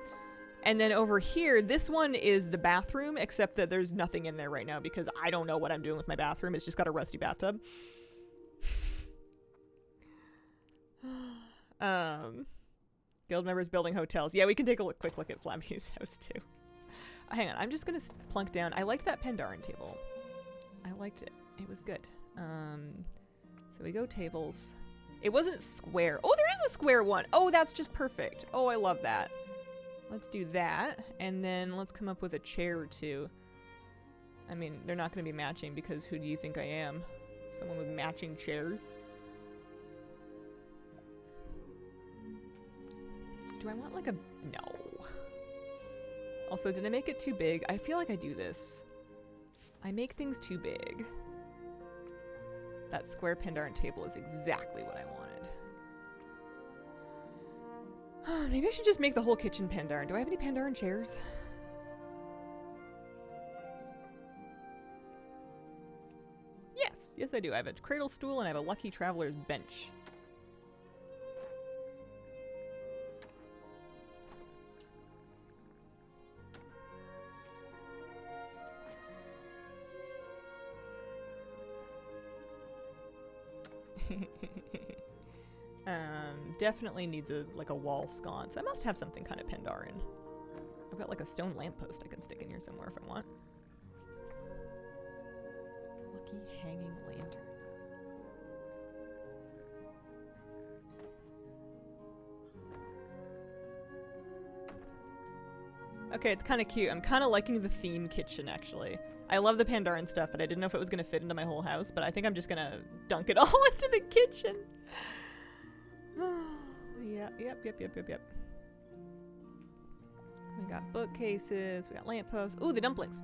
And then over here, this one is the bathroom, except that there's nothing in there right now because I don't know what I'm doing with my bathroom. It's just got a rusty bathtub. Guild members building hotels. Yeah, we can take a quick look at Flabby's house too. Hang on, I'm just gonna plunk down. I liked that Pandaren table. I liked it. It was good. So we go tables. It wasn't square. Oh, there is a square one. Oh, that's just perfect. Oh, I love that. Let's do that. And then let's come up with a chair or two. I mean, they're not going to be matching because who do you think I am? Someone with matching chairs? Do I want like a... No. Also, did I make it too big? I feel like I do this. I make things too big. That square Pandaren table is exactly what I wanted. Maybe I should just make the whole kitchen Pandaren. Do I have any Pandaren chairs? Yes, yes I do. I have a cradle stool and I have a lucky traveler's bench. Definitely needs a like a wall sconce. I must have something kind of Pandaren. I've got like a stone lamppost I can stick in here somewhere if I want. Lucky hanging lantern. Okay, it's kind of cute. I'm kind of liking the theme kitchen actually. I love the Pandaren stuff, but I didn't know if it was going to fit into my whole house, but I think I'm just going to dunk it all into the kitchen. Yep. We got bookcases, we got lampposts. Ooh, the dumplings.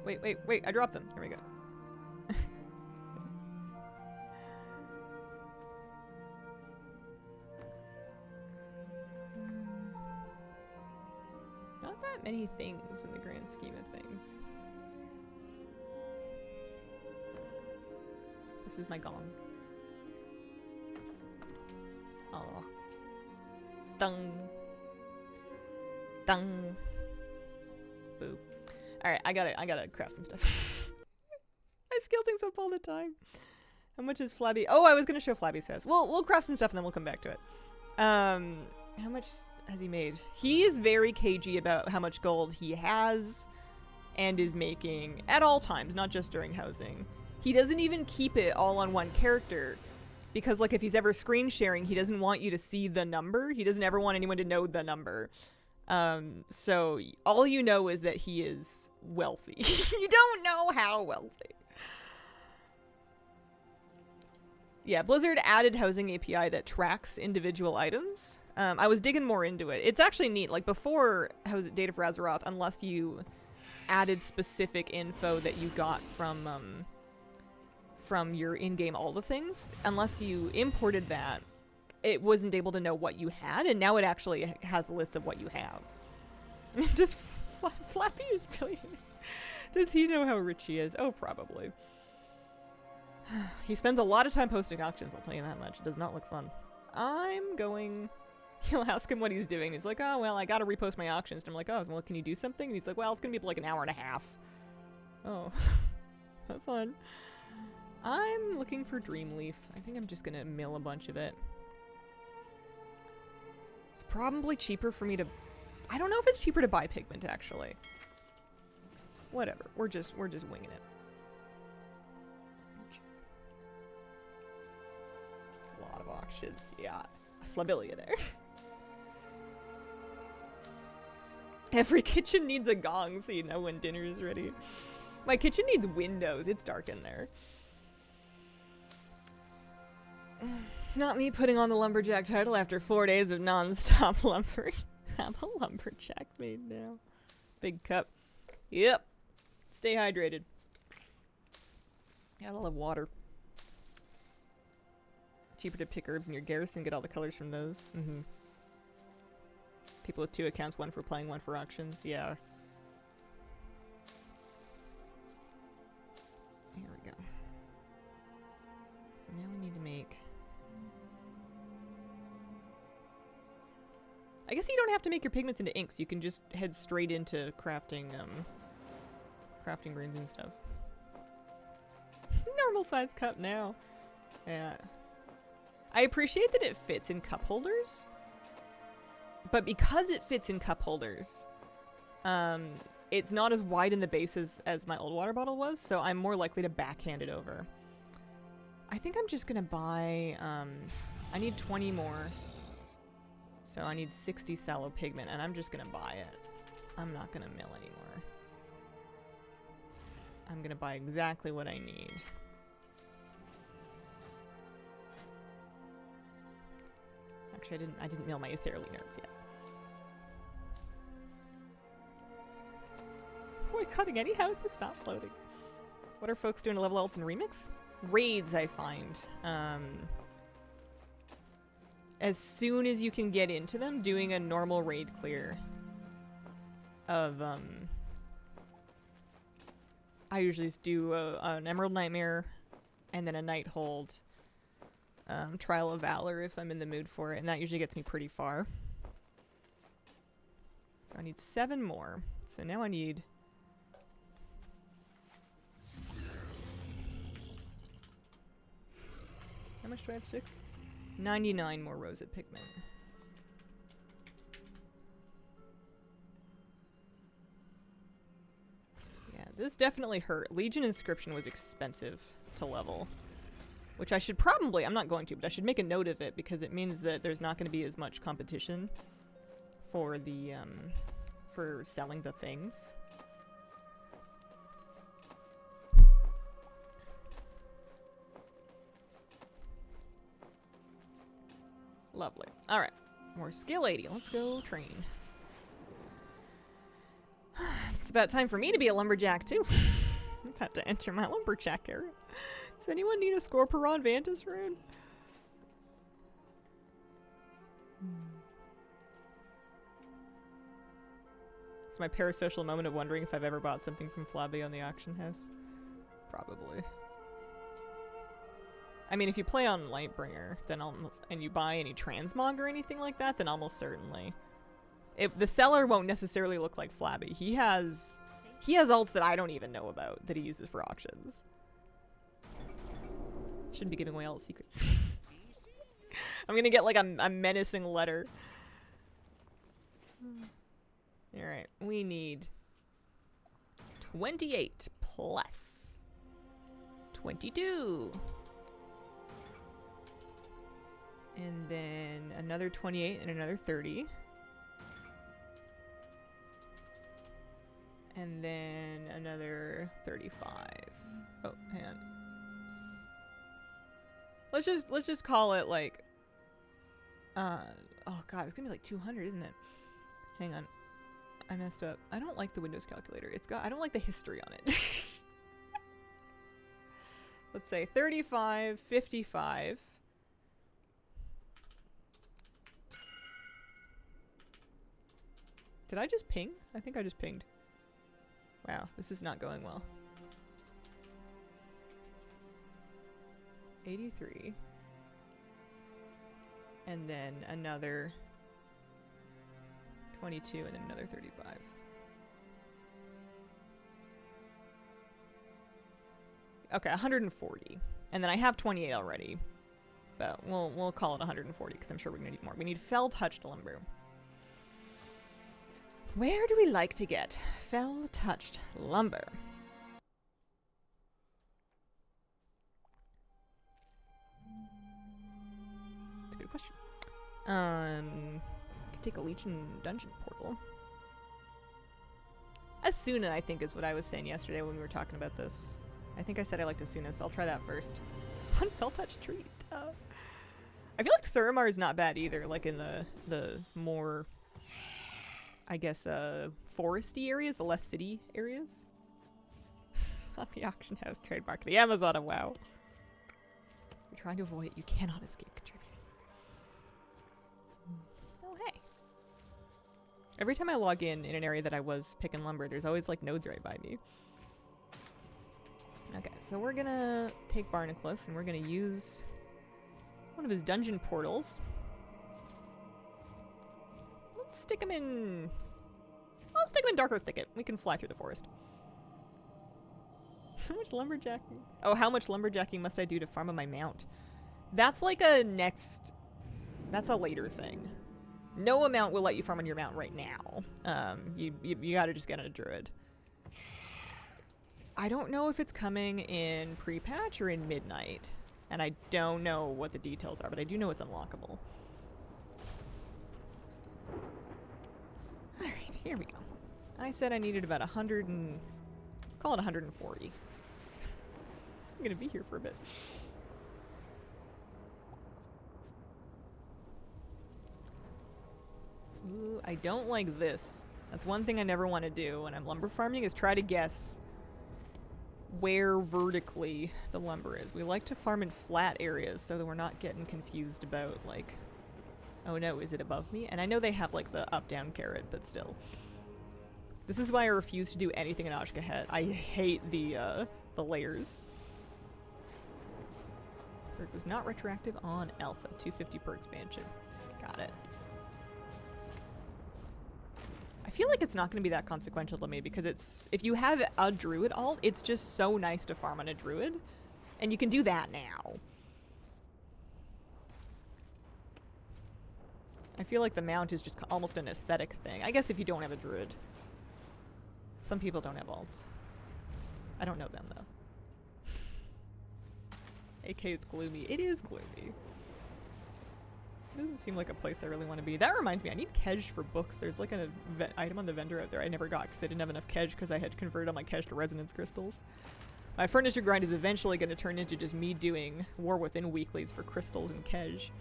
Wait, I dropped them. Here we go. Not that many things in the grand scheme of things. This is my gong. Oh. Dung. Dung. Boo. Alright, I gotta craft some stuff. I scale things up all the time. How much is Flabby? Oh, I was gonna show Flabby's house. We'll craft some stuff and then we'll come back to it. How much has he made? He is very cagey about how much gold he has and is making at all times, not just during housing. He doesn't even keep it all on one character. Because, like, if he's ever screen sharing, he doesn't want you to see the number. He doesn't ever want anyone to know the number. So all you know is that he is wealthy. You don't know how wealthy. Yeah, Blizzard added housing API that tracks individual items. I was digging more into it. It's actually neat. Like, before Data for Azeroth, unless you added specific info that you got from your in-game all the things, unless you imported that, it wasn't able to know what you had, and now it actually has a list of what you have. Just Flappy is billionaire. Does he know how rich he is? Oh, probably. He spends a lot of time posting auctions, I'll tell you that much. It does not look fun. I'm going... He'll ask him what he's doing. He's like, oh, well, I gotta repost my auctions. And I'm like, oh, well, can you do something? And he's like, well, it's gonna be like an hour and a half. Oh. Have fun. I'm looking for Dreamleaf. I think I'm just gonna mill a bunch of it. It's probably cheaper for me to... I don't know if it's cheaper to buy pigment, actually. Whatever. We're just winging it. A lot of auctions. Yeah. Flabilia there. Every kitchen needs a gong so you know when dinner is ready. My kitchen needs windows. It's dark in there. Not me putting on the lumberjack title after 4 days of non-stop lumbering. I'm a lumberjack maid now. Big cup. Yep. Stay hydrated. Gotta love water. Cheaper to pick herbs in your garrison, get all the colors from those. Mm-hmm. People with 2 accounts, one for playing, one for auctions. Yeah. Here we go. So now we need to make... I guess you don't have to make your pigments into inks. You can just head straight into crafting, crafting greens and stuff. Normal size cup now. Yeah. I appreciate that it fits in cup holders. But because it fits in cup holders, it's not as wide in the base as my old water bottle was, so I'm more likely to backhand it over. I think I'm just gonna buy, I need 20 more. So I need 60 sallow pigment, and I'm just gonna buy it. I'm not gonna mill anymore. I'm gonna buy exactly what I need. Actually, I didn't mail my Acerely notes yet. Boycotting any house that's not floating. What are folks doing to level Alts and Remix? Raids, I find. As soon as you can get into them, doing a normal raid clear of, I usually just do an Emerald Nightmare and then a Night Hold. Trial of Valor if I'm in the mood for it, and that usually gets me pretty far. So I need 7 more. So now I need... How much do I have? 6? 99 more Rosette pigment. Yeah, this definitely hurt. Legion Inscription was expensive to level. Which I should probably, I'm not going to, but I should make a note of it because it means that there's not going to be as much competition for the, for selling the things. Lovely. Alright. More skill 80. Let's go train. It's about time for me to be a lumberjack too. I'm about to enter my lumberjack area. Does anyone need a Scorpion Vantus rune? It's my parasocial moment of wondering if I've ever bought something from Flabby on the auction house. Probably. I mean, if you play on Lightbringer, then almost, and you buy any transmog or anything like that, then almost certainly. If the seller won't necessarily look like Flabby. He has alts that I don't even know about that he uses for auctions. Shouldn't be giving away all the secrets. I'm gonna get like a menacing letter. Alright, we need 28 plus 22. And then another 28 and another 30. And then another 35. Oh, hang on. Let's just call it like oh god, it's gonna be like 200, isn't it? Hang on. I messed up. I don't like the Windows calculator. I don't like the history on it. Let's say 35, 55. Did I just ping? I think I just pinged. Wow, this is not going well. 83. And then another 22 and then another 35. Okay, 140. And then I have 28 already. But we'll call it 140 because I'm sure we're gonna need more. We need fell-touched lumber. Where do we like to get fell-touched lumber? That's a good question. Could take a Legion dungeon portal. Asuna, I think, is what I was saying yesterday when we were talking about this. I think I said I liked Asuna, so I'll try that first. One fell-touched trees. I feel like Suramar is not bad either, like in the more, I guess, foresty areas, the less city areas. Not the auction house trademark, the Amazon of WoW. You're trying to avoid it, you cannot escape contributing. Oh, hey. Every time I log in an area that I was picking lumber, there's always like nodes right by me. Okay, so we're gonna take Barnacles and we're gonna use one of his dungeon portals. Let's stick him in... I'll stick him in Dark Earth Thicket. We can fly through the forest. So much lumberjacking. Oh, how much lumberjacking must I do to farm on my mount? That's like a next... That's a later thing. No amount will let you farm on your mount right now. You gotta just get on a druid. I don't know if it's coming in pre-patch or in midnight. And I don't know what the details are, but I do know it's unlockable. Alright, here we go. I said I needed about 100 and Call it 140. I'm gonna be here for a bit. Ooh, I don't like this. That's one thing I never want to do when I'm lumber farming, is try to guess where vertically the lumber is. We like to farm in flat areas so that we're not getting confused about, like, oh no, is it above me? And I know they have, like, the up-down carrot, but still. This is why I refuse to do anything in Ashkahet. I hate the layers. Perk was not retroactive on Alpha. 250 per expansion. Got it. I feel like it's not going to be that consequential to me because it's, if you have a druid alt, it's just so nice to farm on a druid. And you can do that now. I feel like the mount is just almost an aesthetic thing. I guess if you don't have a druid. Some people don't have alts. I don't know them though. AK is gloomy. It is gloomy. It doesn't seem like a place I really want to be. That reminds me, I need Kedge for books. There's like an item on the vendor out there I never got because I didn't have enough Kedge because I had converted all my Kedge to resonance crystals. My furniture grind is eventually going to turn into just me doing War Within weeklies for crystals and Kedge.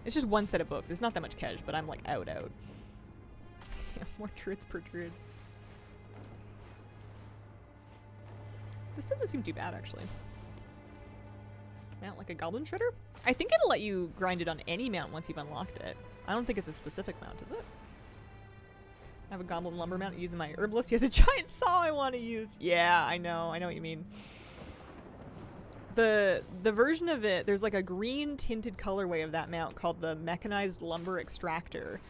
It's just one set of books. It's not that much Kedge, but I'm like out. Yeah, more druids per druid. This doesn't seem too bad, actually. Mount like a goblin shredder? I think it'll let you grind it on any mount once you've unlocked it. I don't think it's a specific mount, is it? I have a goblin lumber mount using my herbalist. He has a giant saw I want to use. Yeah, I know what you mean. The version of it, there's like a green tinted colorway of that mount called the Mechanized Lumber Extractor.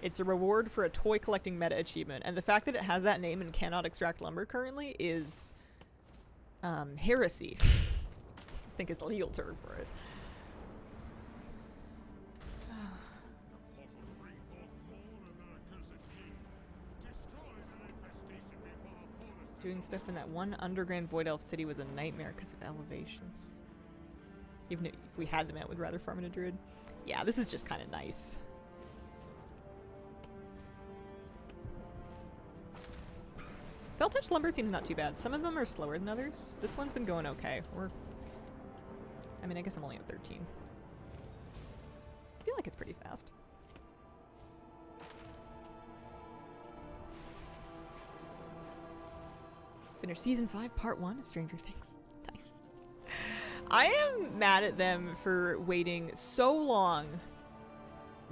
It's a reward for a toy collecting meta achievement, and the fact that it has that name and cannot extract lumber currently is heresy. I think is the legal term for it. Doing stuff in that one underground Void Elf city was a nightmare because of elevations. Even if we had them out, we'd rather farm in a druid. Yeah, this is just kind of nice. Feltouch lumber seems not too bad. Some of them are slower than others. This one's been going okay. I mean, I guess I'm only at 13. I feel like it's pretty fast. Finished season 5, part 1 of Stranger Things. Nice. I am mad at them for waiting so long.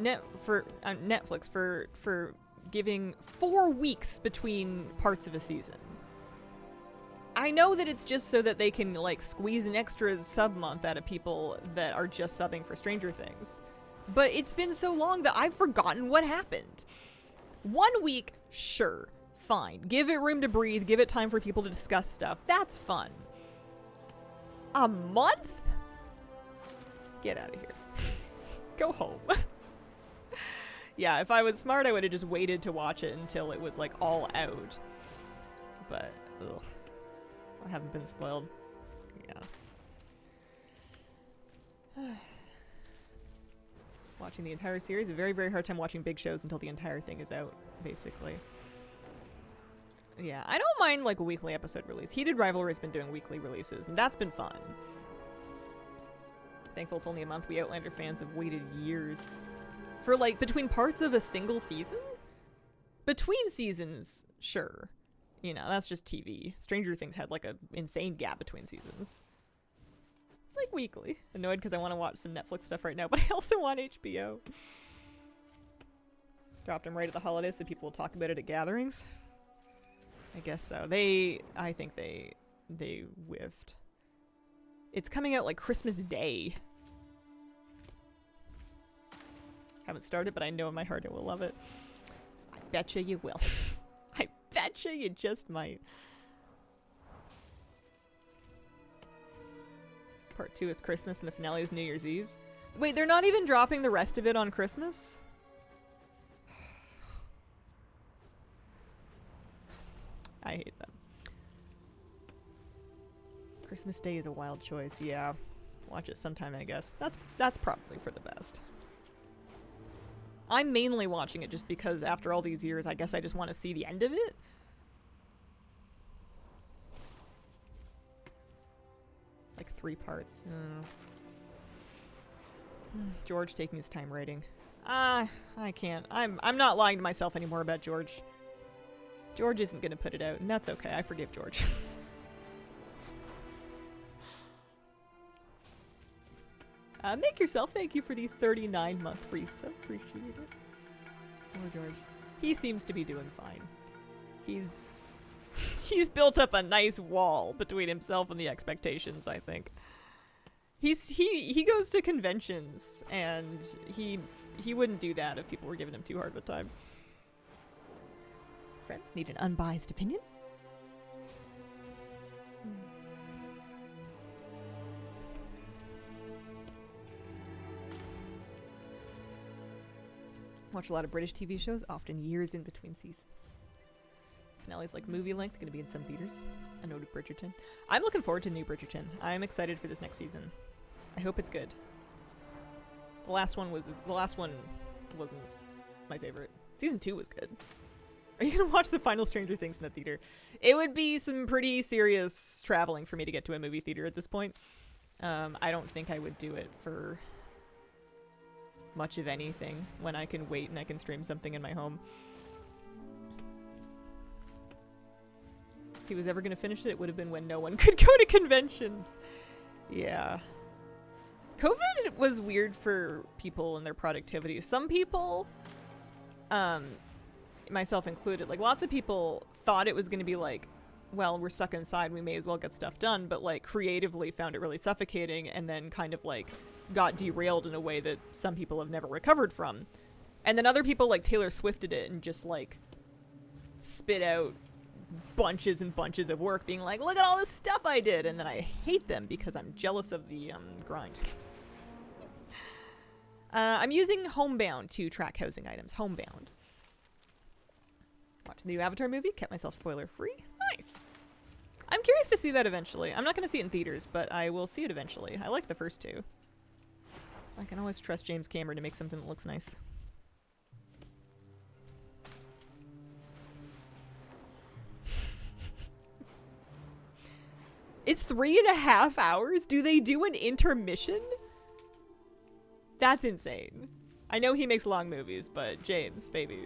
Netflix for giving 4 weeks between parts of a season. I know that it's just so that they can like squeeze an extra sub month out of people that are just subbing for Stranger Things. But it's been so long that I've forgotten what happened. 1 week, sure, fine. Give it room to breathe, give it time for people to discuss stuff. That's fun. A month? Get out of here. Go home. Yeah, if I was smart, I would have just waited to watch it until it was like all out. But, ugh. I haven't been spoiled. Yeah. Watching the entire series, a very, very hard time watching big shows until the entire thing is out, basically. Yeah, I don't mind like a weekly episode release. Heated Rivalry's been doing weekly releases, and that's been fun. Thankful it's only a month. We Outlander fans have waited years. For like, between parts of a single season? Between seasons, sure. You know, that's just TV. Stranger Things had like an insane gap between seasons. Like weekly. Annoyed because I want to watch some Netflix stuff right now, but I also want HBO. Dropped them right at the holidays so people will talk about it at gatherings. I guess so. I think they whiffed. It's coming out like Christmas Day. Haven't started, but I know in my heart I will love it. I betcha you will. I betcha you just might. Part 2 is Christmas and the finale is New Year's Eve. Wait, they're not even dropping the rest of it on Christmas? I hate them. Christmas Day is a wild choice, yeah. Watch it sometime, I guess. That's probably for the best. I'm mainly watching it just because after all these years, I guess I just want to see the end of it. Like 3 parts. George taking his time writing. I can't. I'm not lying to myself anymore about George. George isn't gonna put it out, and that's okay. I forgive George. Make yourself. Thank you for the 39-month resub. Appreciate it. Oh, George. He seems to be doing fine. He's built up a nice wall between himself and the expectations, I think. He goes to conventions, and he wouldn't do that if people were giving him too hard of a time. Friends need an unbiased opinion. Watch a lot of British TV shows, often years in between seasons. Finale's like movie length, gonna be in some theaters. A note of Bridgerton. I'm looking forward to new Bridgerton. I'm excited for this next season. I hope it's good. The last one wasn't my favorite. Season 2 was good. Are you gonna watch the final Stranger Things in the theater? It would be some pretty serious traveling for me to get to a movie theater at this point. I don't think I would do it for much of anything when I can wait and I can stream something in my home. If he was ever going to finish it, it would have been when no one could go to conventions. Yeah. COVID was weird for people and their productivity. Some people, myself included, like lots of people thought it was going to be like, well, we're stuck inside, we may as well get stuff done, but like creatively found it really suffocating and then kind of like got derailed in a way that some people have never recovered from. And then other people like Taylor Swifted it and just like spit out bunches and bunches of work being like, look at all this stuff I did, and then I hate them because I'm jealous of the grind. I'm using Homebound to track housing items. Homebound. Watching the new Avatar movie, kept myself spoiler free. Nice. I'm curious to see that eventually. I'm not going to see it in theaters, but I will see it eventually. I liked the first 2. I can always trust James Cameron to make something that looks nice. It's 3.5 hours? Do they do an intermission? That's insane. I know he makes long movies, but James, baby.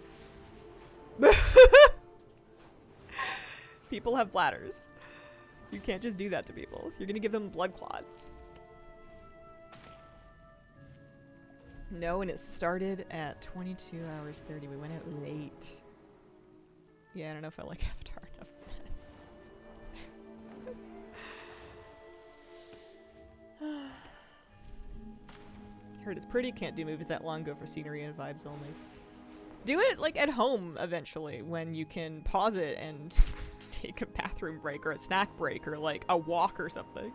People have bladders. You can't just do that to people. You're gonna give them blood clots. No, and it started at 22 hours 30. We went out late. Yeah, I don't know if I like Avatar enough. Heard it's pretty. Can't do movies that long. Go for scenery and vibes only. Do it like at home eventually when you can pause it and take a bathroom break or a snack break or like a walk or something.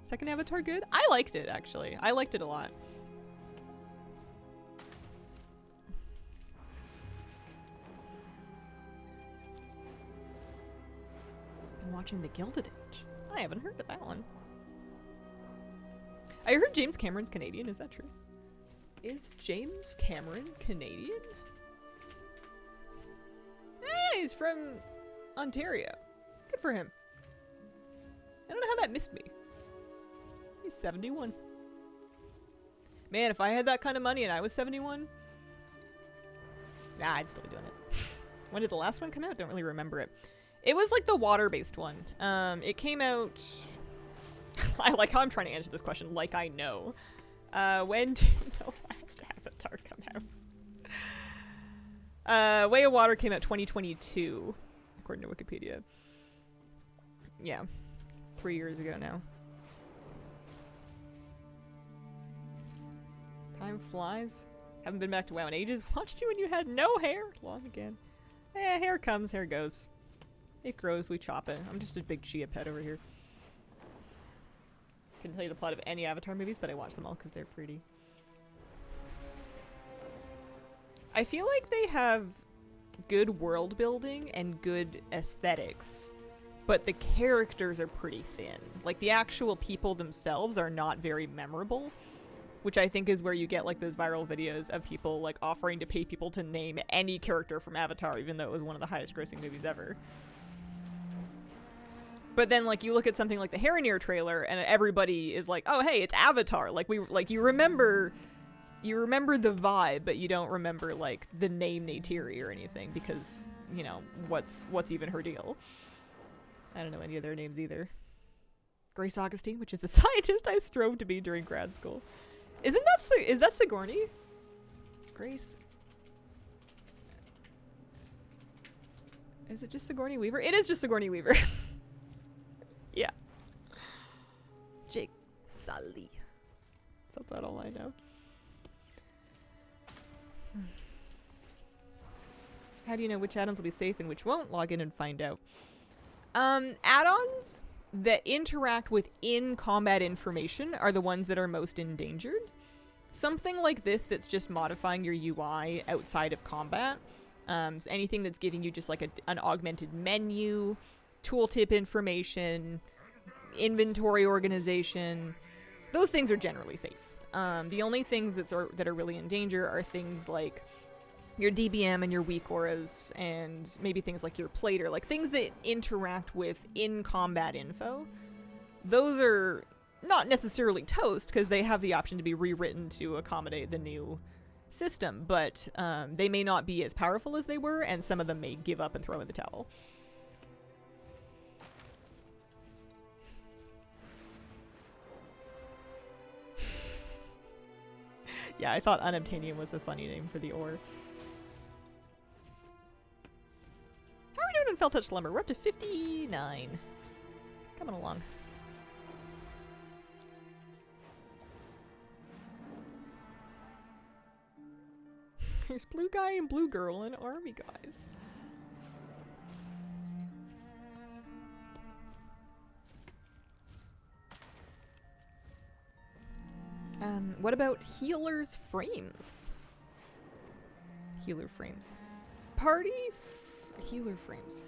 Second Avatar good? I liked it actually. I liked it a lot. Been watching The Gilded Age. I haven't heard of that one. I heard James Cameron's Canadian. Is that true? Is James Cameron Canadian? Yeah, he's from Ontario. Good for him. I don't know how that missed me. He's 71. Man, if I had that kind of money and I was 71, nah, I'd still be doing it. When did the last one come out? Don't really remember it. It was like the water-based one. It came out... I like how I'm trying to answer this question like I know. When did the last Avatar come out? Way of Water came out 2022, according to Wikipedia. Yeah. 3 years ago now. Time flies. Haven't been back to WoW in ages. Watched you when you had no hair. Long again. Eh, hair comes, hair goes. It grows, we chop it. I'm just a big chia pet over here. Couldn't tell you the plot of any Avatar movies, but I watch them all because they're pretty. I feel like they have good world building and good aesthetics, but the characters are pretty thin. Like, the actual people themselves are not very memorable, which I think is where you get, like, those viral videos of people, like, offering to pay people to name any character from Avatar, even though it was one of the highest grossing movies ever. But then, like, you look at something like the Heronir trailer, and everybody is like, "Oh, hey, it's Avatar." Like, you remember the vibe, but you don't remember like the name Neytiri or anything because, you know, what's even her deal? I don't know any of their names either. Grace Augustine, which is the scientist I strove to be during grad school. Is that Sigourney? Grace. Is it just Sigourney Weaver? It is just Sigourney Weaver. Yeah. Jake Sully. That's about all I know. How do you know which add-ons will be safe and which won't? Log in and find out. Add-ons that interact with in-combat information are the ones that are most endangered. Something like this that's just modifying your UI outside of combat. So anything that's giving you just like an augmented menu, tooltip information, inventory organization, those things are generally safe. The only things that are really in danger are things like your DBM and your weak auras, and maybe things like your plater, like things that interact with in-combat info. Those are not necessarily toast because they have the option to be rewritten to accommodate the new system, but they may not be as powerful as they were, and some of them may give up and throw in the towel. Yeah, I thought Unobtainium was a funny name for the ore. How are we doing in Fell-Touched Lumber? We're up to 59. Coming along. There's blue guy and blue girl and army guys. What about healer's frames? Healer frames. Healer frames.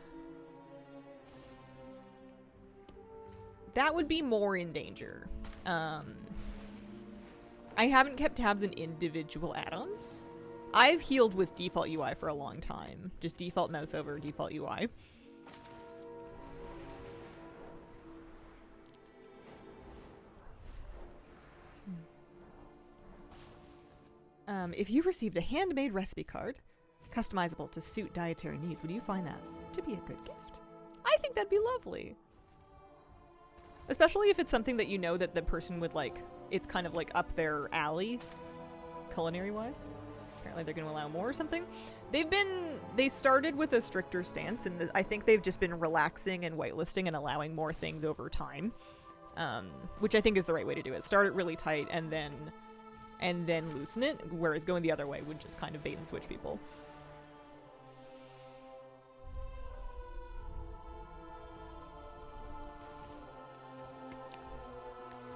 That would be more in danger. I haven't kept tabs on individual add-ons. I've healed with default UI for a long time. Just default mouse over default UI. If you received a handmade recipe card, customizable to suit dietary needs, would you find that to be a good gift? I think that'd be lovely. Especially if it's something that you know that the person would like, it's kind of like up their alley, culinary-wise. Apparently they're going to allow more or something. They started with a stricter stance, and I think they've just been relaxing and whitelisting and allowing more things over time. Which I think is the right way to do it. Start it really tight and then loosen it, whereas going the other way would just kind of bait and switch people.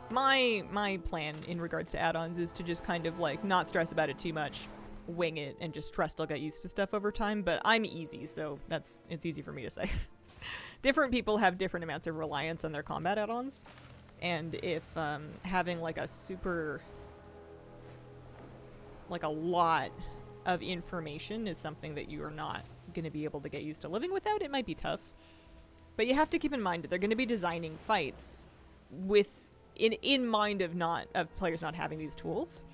My plan in regards to add-ons is to just kind of like not stress about it too much, wing it, and just trust I'll get used to stuff over time, but I'm easy, so it's easy for me to say. Different people have different amounts of reliance on their combat add-ons, and if having like a super, like a lot of information is something that you are not going to be able to get used to living without, it might be tough. But you have to keep in mind that they're going to be designing fights with in mind of players not having these tools.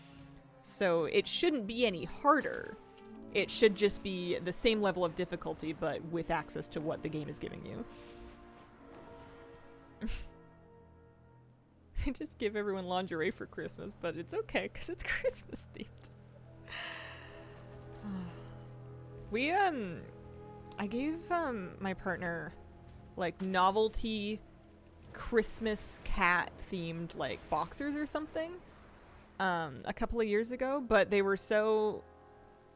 So it shouldn't be any harder. It should just be the same level of difficulty, but with access to what the game is giving you. I just give everyone lingerie for Christmas, but it's okay because it's Christmas themed. I gave my partner like novelty Christmas cat themed like boxers or something a couple of years ago, but they were so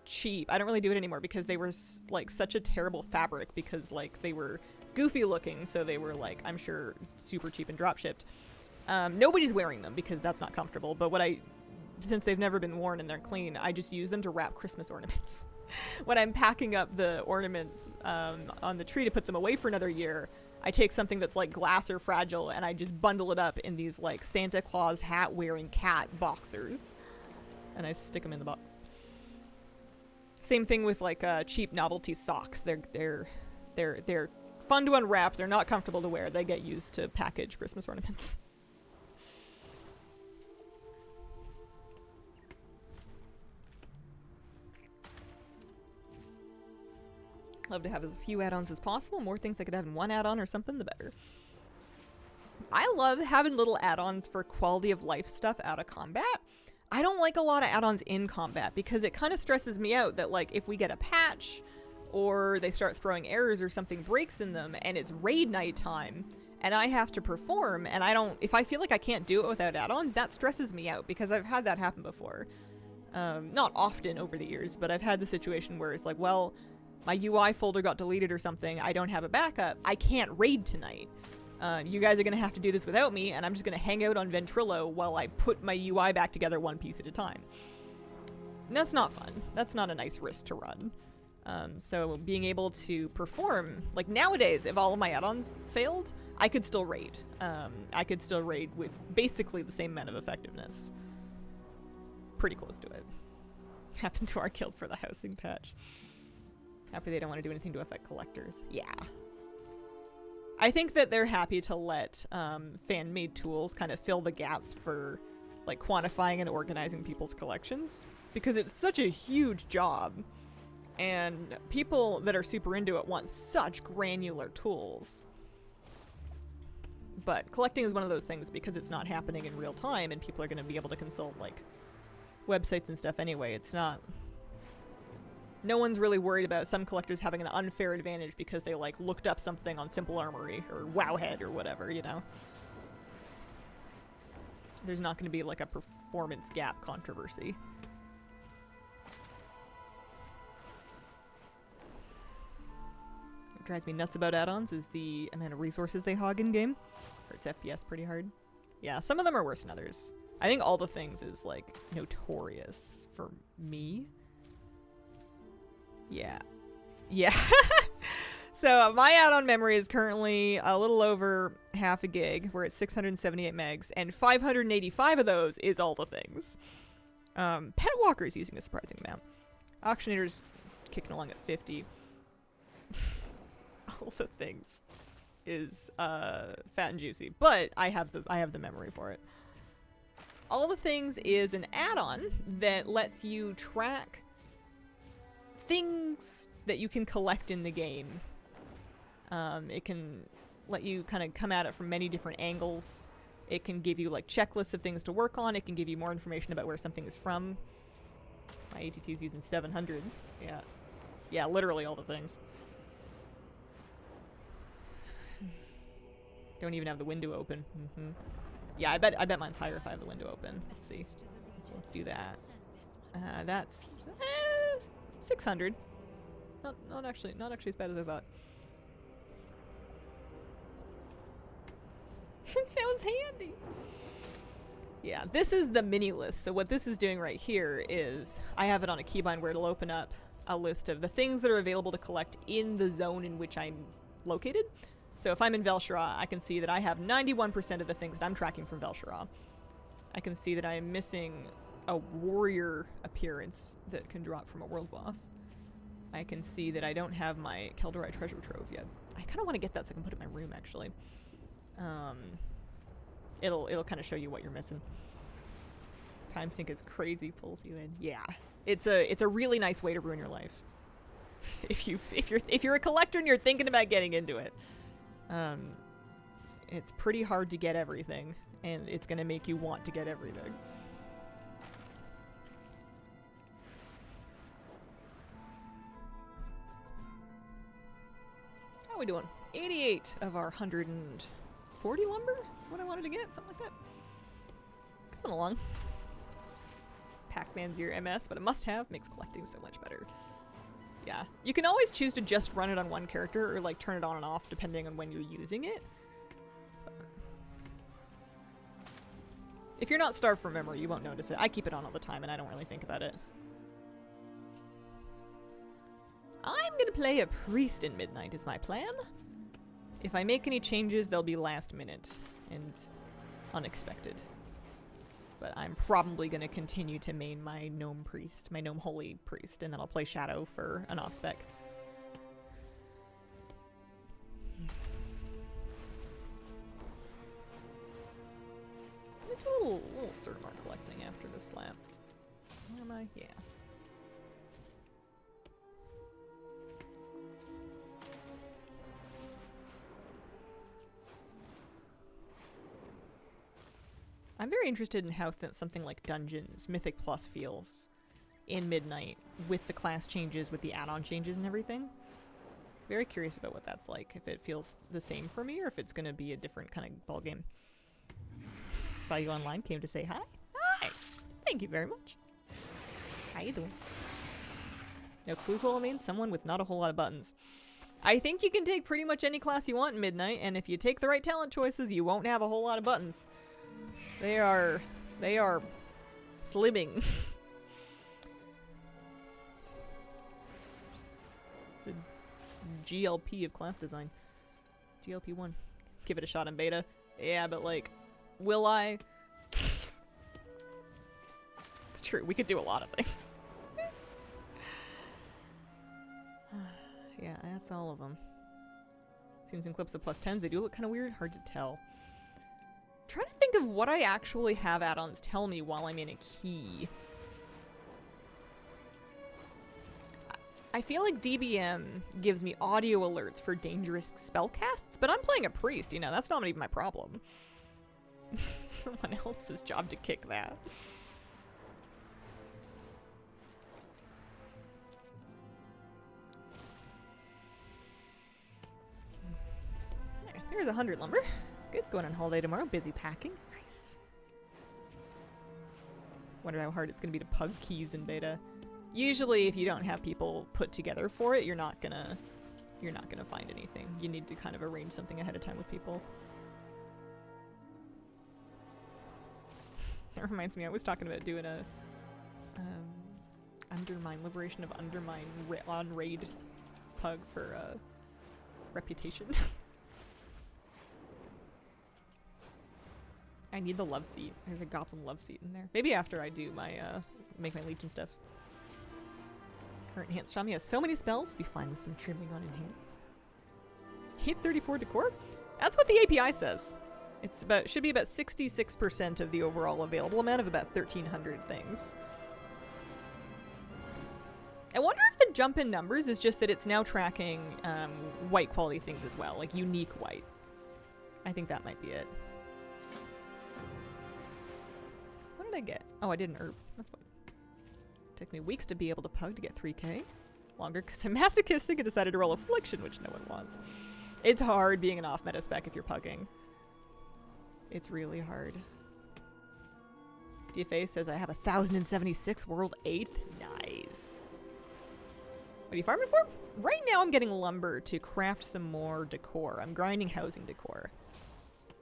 cheap. I don't really do it anymore because they were like such a terrible fabric, because like they were goofy looking, so they were like, I'm sure, super cheap and drop shipped. Nobody's wearing them because that's not comfortable, but since they've never been worn and they're clean, I just use them to wrap Christmas ornaments. When I'm packing up the ornaments on the tree to put them away for another year, I take something that's like glass or fragile and I just bundle it up in these like Santa Claus hat wearing cat boxers, and I stick them in the box. Same thing with like cheap novelty socks. They're fun to unwrap. They're not comfortable to wear. They get used to package Christmas ornaments. Love to have as few add-ons as possible. More things I could have in one add-on or something, the better. I love having little add-ons for quality of life stuff out of combat. I don't like a lot of add-ons in combat because it kind of stresses me out that, like, if we get a patch or they start throwing errors or something breaks in them and it's raid night time and I have to perform and if I feel like I can't do it without add-ons, that stresses me out because I've had that happen before. Not often over the years, but I've had the situation where it's like, well, my UI folder got deleted or something, I don't have a backup, I can't raid tonight. You guys are going to have to do this without me, and I'm just going to hang out on Ventrilo while I put my UI back together one piece at a time. And that's not fun. That's not a nice risk to run. So being able to perform, like nowadays, if all of my add-ons failed, I could still raid. I could still raid with basically the same amount of effectiveness. Pretty close to it. Happened to our guild for the housing patch. Happy they don't want to do anything to affect collectors. Yeah. I think that they're happy to let fan-made tools kind of fill the gaps for like quantifying and organizing people's collections because it's such a huge job and people that are super into it want such granular tools. But collecting is one of those things because it's not happening in real time and people are going to be able to consult like websites and stuff anyway. It's not... No one's really worried about some collectors having an unfair advantage because they, like, looked up something on Simple Armory or Wowhead or whatever, you know? There's not going to be, like, a performance gap controversy. What drives me nuts about add-ons is the amount of resources they hog in-game. Hurts FPS pretty hard. Yeah, some of them are worse than others. I think All the Things is, like, notorious for me. Yeah. Yeah. So my add-on memory is currently a little over half a gig. We're at 678 megs, and 585 of those is All the Things. Pet Walker's using a surprising amount. Auctioneer's kicking along at 50. All the Things is fat and juicy, but I have the memory for it. All the Things is an add-on that lets you track things that you can collect in the game. It can let you kind of come at it from many different angles. It can give you like checklists of things to work on. It can give you more information about where something is from. My ATT is using 700. Yeah. Yeah, literally all the things. Don't even have the window open. Mm-hmm. Yeah, I bet mine's higher if I have the window open. Let's see. Let's do that. That's 600. Not actually as bad as I thought. It sounds handy. Yeah, this is the mini list. So what this is doing right here is I have it on a keybind where it'll open up a list of the things that are available to collect in the zone in which I'm located. So if I'm in Velshira, I can see that I have 91% of the things that I'm tracking from Velshira. I can see that I am missing a warrior appearance that can drop from a world boss. I can see that I don't have my Kelderai treasure trove yet. I kind of want to get that so I can put it in my room, actually. It'll kind of show you what you're missing. Time sync is crazy, pulls you in. Yeah, it's a really nice way to ruin your life. if you're a collector and you're thinking about getting into it, it's pretty hard to get everything, and it's gonna make you want to get everything. How are we doing? 88 of our 140 lumber is what I wanted to get, something like that. Coming along. Pac-Man's your MS, but a must-have makes collecting so much better. Yeah, you can always choose to just run it on one character or like turn it on and off depending on when you're using it. But if you're not starved for memory, you won't notice it. I keep it on all the time and I don't really think about it. I'm gonna play a priest in Midnight is my plan. If I make any changes, they'll be last minute and unexpected. But I'm probably going to continue to main my gnome priest, my gnome holy priest, and then I'll play shadow for an off-spec. do a little Surmar collecting after this lap. Where am I? Yeah. I'm very interested in how something like Dungeons, Mythic Plus feels in Midnight with the class changes, with the add-on changes and everything. Very curious about what that's like, if it feels the same for me or if it's going to be a different kind of ballgame. Saw you online, came to say hi. Hi! Thank you very much. How you doing? No clue what means? Someone with not a whole lot of buttons. I think you can take pretty much any class you want in Midnight, and if you take the right talent choices, you won't have a whole lot of buttons. They are slimming. The GLP of class design. GLP-1. Give it a shot in beta. Yeah, but like, will I? It's true, we could do a lot of things. Yeah, that's all of them. Seen some clips of plus 10s, they do look kind of weird, hard to tell. Trying to think of what I actually have add-ons tell me while I'm in a key. I feel like DBM gives me audio alerts for dangerous spellcasts, but I'm playing a priest, you know, that's not even my problem. Someone else's job to kick that. There's 100 lumber. Good, going on holiday tomorrow. Busy packing. Nice. Wonder how hard it's gonna be to pug keys in beta. Usually, if you don't have people put together for it, you're not gonna find anything. You need to kind of arrange something ahead of time with people. That reminds me, I was talking about doing a Undermine, Liberation of Undermine on raid pug for reputation. I need the love seat. There's a goblin love seat in there. Maybe after I do my make my legion stuff. Current enhanced Shami has so many spells. Be fine with some trimming on enhance. 834 decor? That's what the API says. It's about should be about 66% of the overall available amount of about 1,300 things. I wonder if the jump in numbers is just that it's now tracking white quality things as well, like unique whites. I think that might be it. What did I get? Oh, I did an herb. That's fine. Took me weeks to be able to pug to get 3k. Longer because I'm masochistic and decided to roll Affliction, which no one wants. It's hard being an off-meta spec if you're pugging. It's really hard. DFA says I have 1,076 world 8th. Nice. What are you farming for? Right now I'm getting lumber to craft some more decor. I'm grinding housing decor.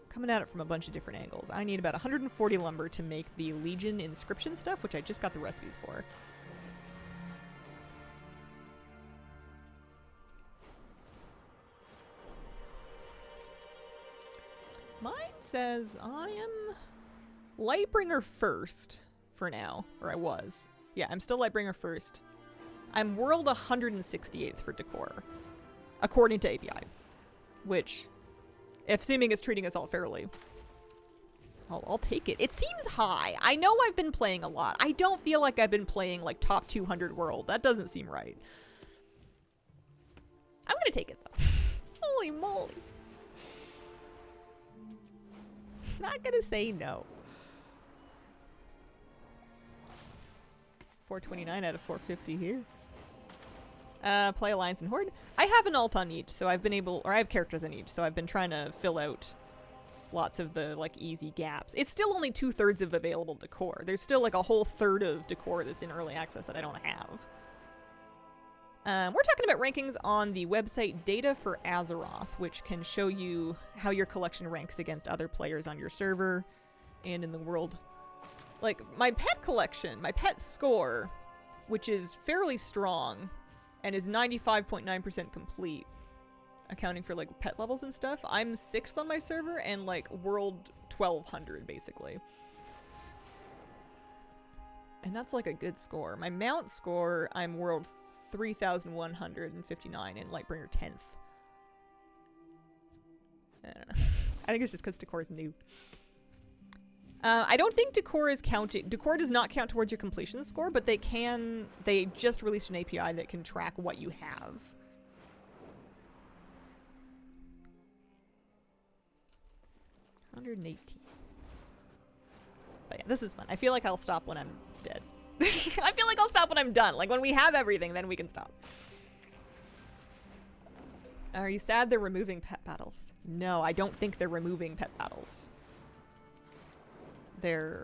Coming at it from a bunch of different angles. I need about 140 lumber to make the Legion inscription stuff, which I just got the recipes for. Mine says I am Lightbringer first for now, or I was. Yeah, I'm still Lightbringer first. I'm world 168th for decor, according to API, which, assuming it's treating us all fairly, I'll take it. It seems high. I know I've been playing a lot. I don't feel like I've been playing like top 200 world. That doesn't seem right. I'm gonna take it though. Holy moly. Not gonna say no. 429 out of 450 here. Play Alliance and Horde. I have an alt on each, so I've been able, or I have characters on each, so I've been trying to fill out lots of the like easy gaps. It's still only 2/3 of available decor. There's still like a whole third of decor that's in early access that I don't have. We're talking about rankings on the website Data for Azeroth, which can show you how your collection ranks against other players on your server and in the world. Like, my pet collection, my pet score, which is fairly strong and is 95.9% complete, accounting for, like, pet levels and stuff, I'm 6th on my server and, like, world 1200, basically. And that's, like, a good score. My mount score, I'm world 3,159 and Lightbringer 10th. I don't know. I think it's just because decor is new. I don't think decor is counting. Decor does not count towards your completion score, but they can. They just released an API that can track what you have. $118. But yeah, this is fun. I feel like I'll stop when I'm dead. I feel like I'll stop when I'm done. Like when we have everything, then we can stop. Are you sad they're removing pet battles? No, I don't think they're removing pet battles. I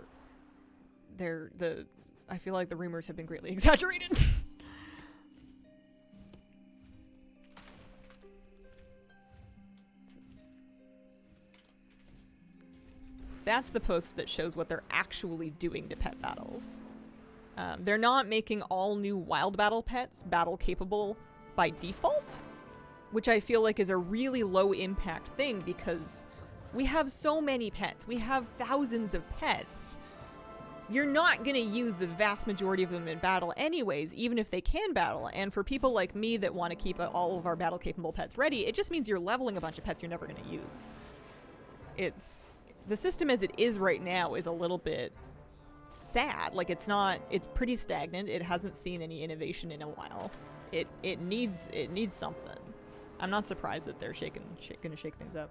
feel like the rumors have been greatly exaggerated. That's the post that shows what they're actually doing to pet battles. They're not making all new wild battle pets battle capable by default, which I feel like is a really low impact thing because we have so many pets. We have thousands of pets. You're not going to use the vast majority of them in battle anyways, even if they can battle. And for people like me that want to keep all of our battle capable pets ready, it just means you're leveling a bunch of pets you're never going to use. The system as it is right now is a little bit sad. Like it's pretty stagnant. It hasn't seen any innovation in a while. It needs something. I'm not surprised that they're gonna shake things up.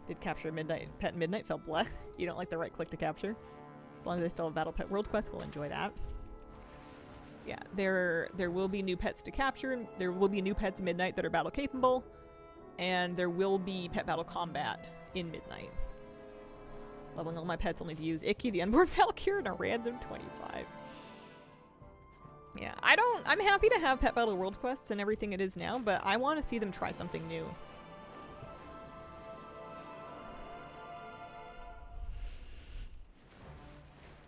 Did capture pet midnight felt bleh. You don't like the right click to capture. As long as they still have battle pet world quest, we'll enjoy that. Yeah, there will be new pets to capture. There will be new pets in midnight that are battle capable, and there will be pet battle combat in midnight. Leveling all my pets only to use Icky, the Unborn Valkyr, and a random 25. Yeah, I'm happy to have Pet Battle World Quests and everything it is now, but I want to see them try something new.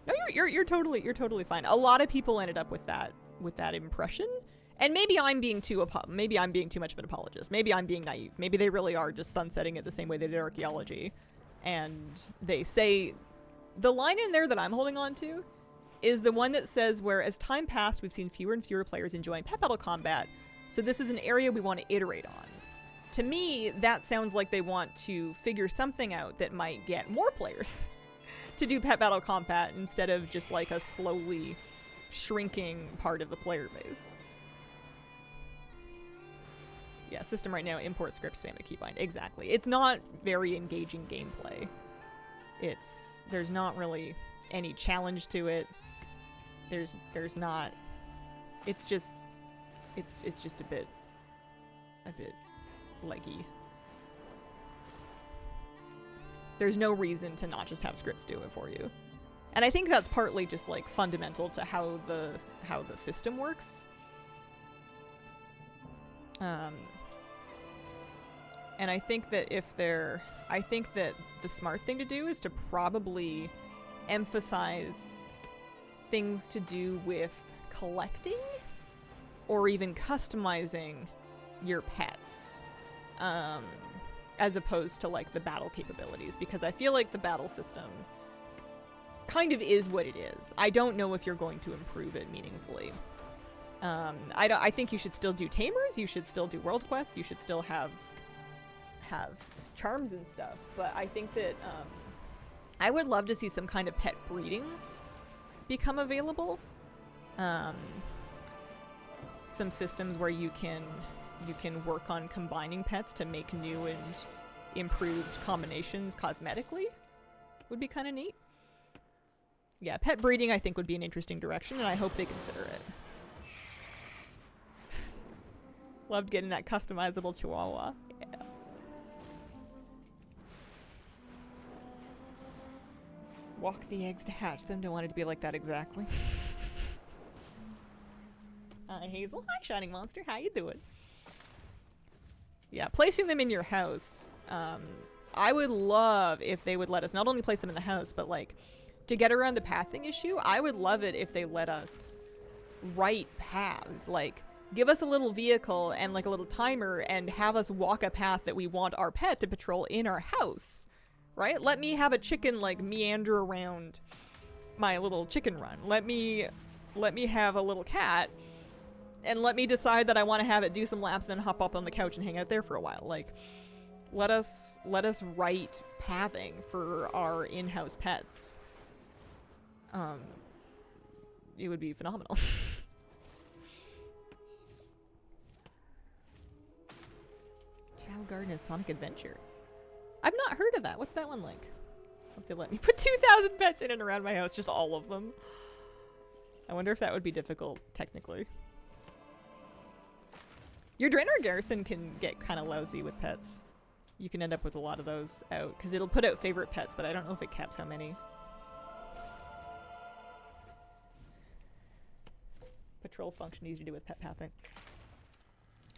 No, you're totally fine. A lot of people ended up with that impression, and maybe I'm being too much of an apologist. Maybe I'm being naive. Maybe they really are just sunsetting it the same way they did archaeology. And they say, the line in there that I'm holding on to is the one that says, where as time passed, we've seen fewer and fewer players enjoying pet battle combat, so this is an area we want to iterate on. To me, that sounds like they want to figure something out that might get more players to do pet battle combat instead of just like a slowly shrinking part of the player base. Yeah, system right now, import script, spam a keybind. Exactly. It's not very engaging gameplay. There's not really any challenge to it. There's not. It's just a bit leggy. There's no reason to not just have scripts do it for you. And I think that's partly just like fundamental to how the system works. And I think that the smart thing to do is to probably emphasize things to do with collecting or even customizing your pets, as opposed to like the battle capabilities, because I feel like the battle system kind of is what it is. I don't know if you're going to improve it meaningfully. I think you should still do tamers, you should still do world quests, you should still have charms and stuff, but I think that I would love to see some kind of pet breeding become available. Some systems where you can work on combining pets to make new and improved combinations cosmetically would be kind of neat. Yeah, pet breeding I think would be an interesting direction, and I hope they consider it. Loved getting that customizable chihuahua. Yeah. Walk the eggs to hatch them. Don't want it to be like that exactly. Hi, Hazel. Hi, Shining Monster. How you doing? Yeah, placing them in your house. I would love if they would let us not only place them in the house, but like to get around the pathing issue, I would love it if they let us write paths. Like, give us a little vehicle and like a little timer and have us walk a path that we want our pet to patrol in our house. Right? Let me have a chicken like meander around my little chicken run. Let me have a little cat and let me decide that I want to have it do some laps, then hop up on the couch and hang out there for a while. Like, Let us write pathing for our in-house pets. It would be phenomenal. Chow Garden and Sonic Adventure. I've not heard of that. What's that one like? Hope they let me put 2,000 pets in and around my house, just all of them. I wonder if that would be difficult, technically. Your Draenor Garrison can get kind of lousy with pets. You can end up with a lot of those out, because it'll put out favorite pets, but I don't know if it caps how many. Patrol function easy to do with pet pathing.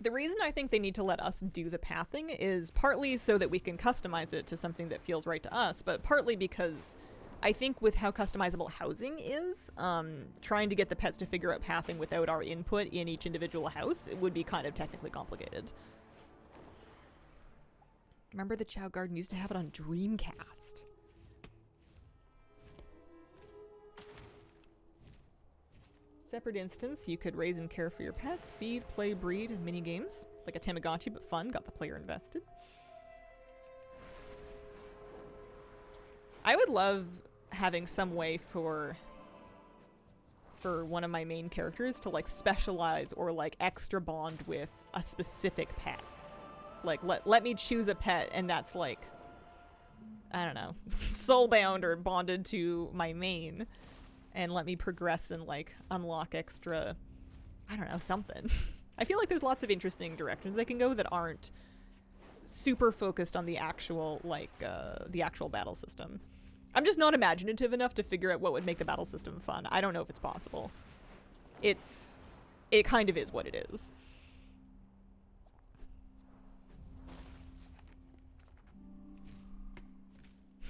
The reason I think they need to let us do the pathing is partly so that we can customize it to something that feels right to us, but partly because I think with how customizable housing is, trying to get the pets to figure out pathing without our input in each individual house, it would be kind of technically complicated. Remember the Chow Garden used to have it on Dreamcast. Separate instance, you could raise and care for your pets, feed, play, breed, mini games. Like a Tamagotchi, but fun, got the player invested. I would love having some way for one of my main characters to like specialize or like extra bond with a specific pet. Like let me choose a pet and that's like, I don't know, soulbound or bonded to my main, and let me progress and like unlock extra, I don't know, something. I feel like there's lots of interesting directions they can go that aren't super focused on the actual the actual battle system. I'm just not imaginative enough to figure out what would make the battle system fun. I don't know if it's possible. It kind of is what it is.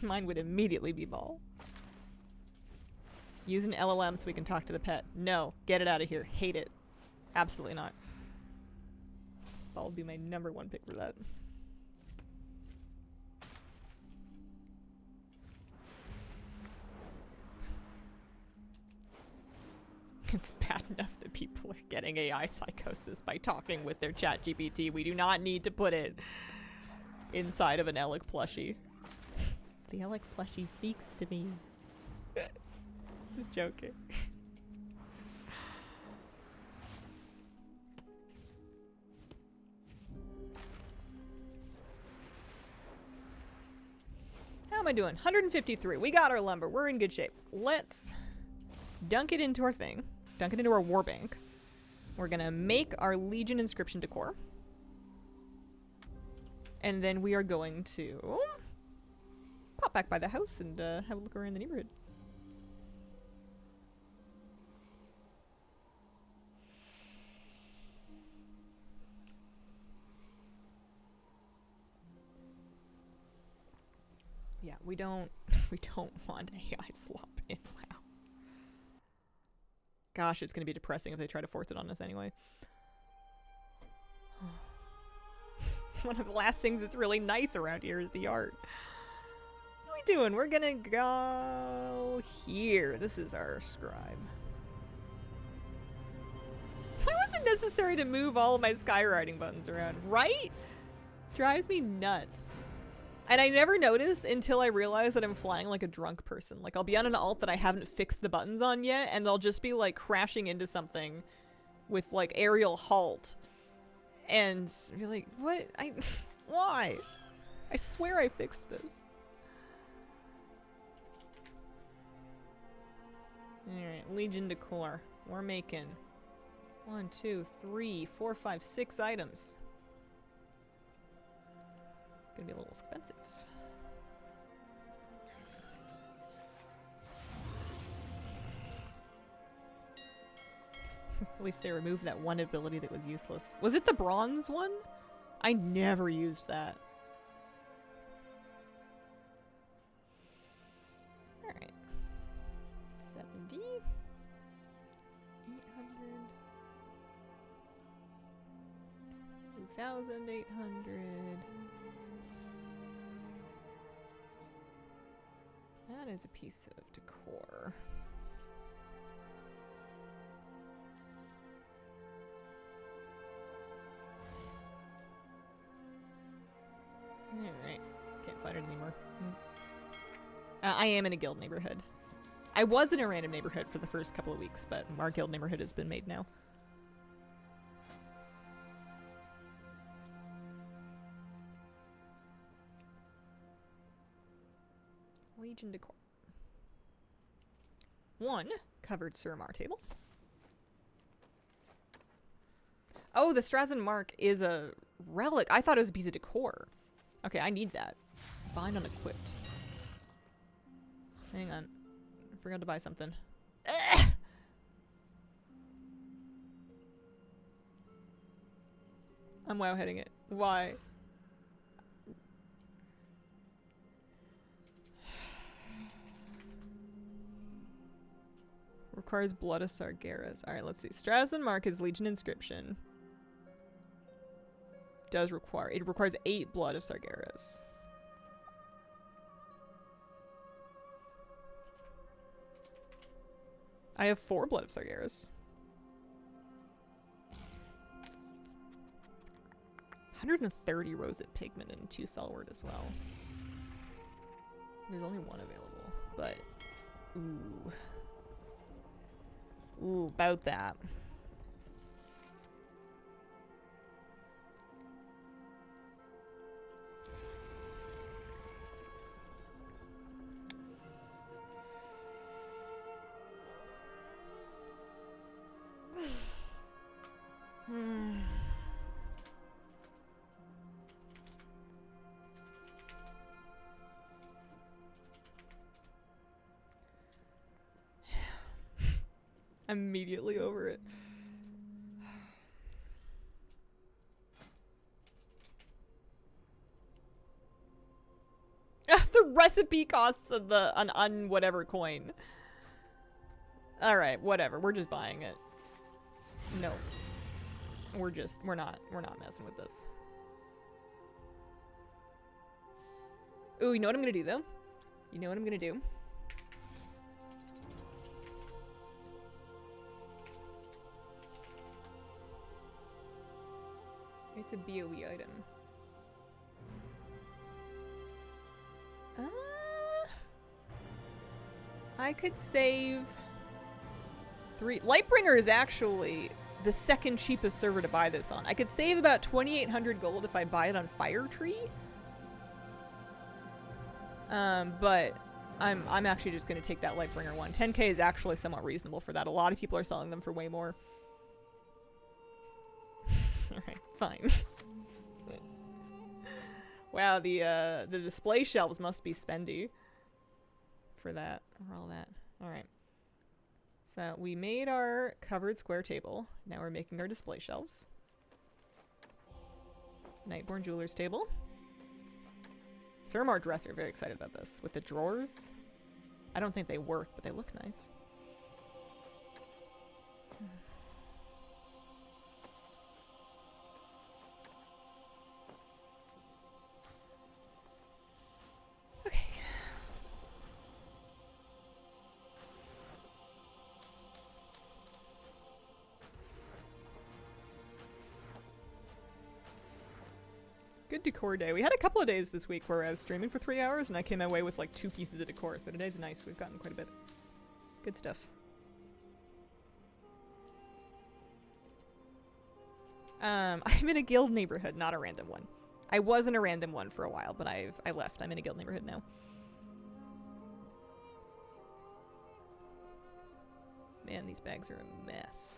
Mine would immediately be Ball. Use an LLM so we can talk to the pet. No, get it out of here. Hate it. Absolutely not. Ball would be my #1 pick for that. It's bad enough that people are getting AI psychosis by talking with their chat GPT. We do not need to put it inside of an Alec plushie. The Alec plushie speaks to me. Just joking. How am I doing? 153. We got our lumber. We're in good shape. Let's dunk it into our thing. Dunk it into our war bank. We're gonna make our Legion inscription decor. And then we are going to pop back by the house and have a look around the neighborhood. Yeah, we don't want AI slop in. Wow. Gosh, it's gonna be depressing if they try to force it on us anyway. One of the last things that's really nice around here is the art. What are we doing? We're gonna go here. This is our scribe. Why was it necessary to move all of my skywriting buttons around? Right? Drives me nuts. And I never notice until I realize that I'm flying like a drunk person. Like, I'll be on an alt that I haven't fixed the buttons on yet, and I'll just be, like, crashing into something with, like, aerial halt. And be like, what? Why? I swear I fixed this. Alright, Legion decor. We're making 1, 2, 3, 4, 5, 6 items. Gonna be a little expensive. At least they removed that one ability that was useless. Was it the bronze one? I never used that. Alright. 70. 800. 2,800. That is a piece of decor. I am in a guild neighborhood. I was in a random neighborhood for the first couple of weeks, but our guild neighborhood has been made now. Legion decor. 1 covered Suramar table. Oh, the Strazen mark is a relic. I thought it was a piece of decor. Okay, I need that. Bind unequipped. Hang on. I forgot to buy something. I'm wow hitting it. Why? Requires blood of Sargeras. Alright, let's see. Strazen mark is Legion inscription. It requires 8 blood of Sargeras. I have 4 blood of Sargeras. 130 roseate pigment and 2 fellwort as well. There's only 1 available, but ooh. Ooh, about that. I'm immediately over it. The recipe costs an whatever coin. Alright, whatever. We're just buying it. No. We're not messing with this. Ooh, you know what I'm gonna do though? You know what I'm gonna do? It's a BOE item. I could save 3. Lightbringer is actually the second cheapest server to buy this on. I could save about 2,800 gold if I buy it on Firetree. But I'm actually just gonna take that Lightbringer one. 10k is actually somewhat reasonable for that. A lot of people are selling them for way more. Alright, fine. Wow, the display shelves must be spendy for that, or all that. Alright. So we made our covered square table. Now we're making our display shelves. Nightborn Jeweler's table. Suramar dresser, very excited about this. With the drawers. I don't think they work, but they look nice. Good decor day. We had a couple of days this week where I was streaming for 3 hours and I came away with like 2 pieces of decor. So today's nice. We've gotten quite a bit. Good stuff. I'm in a guild neighborhood, not a random one. I was in a random one for a while, but I left. I'm in a guild neighborhood now. Man, these bags are a mess.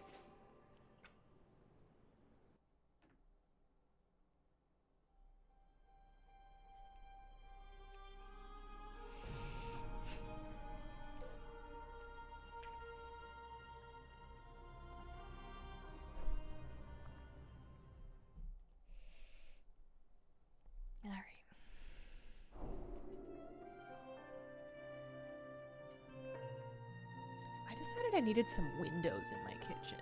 I needed some windows in my kitchen.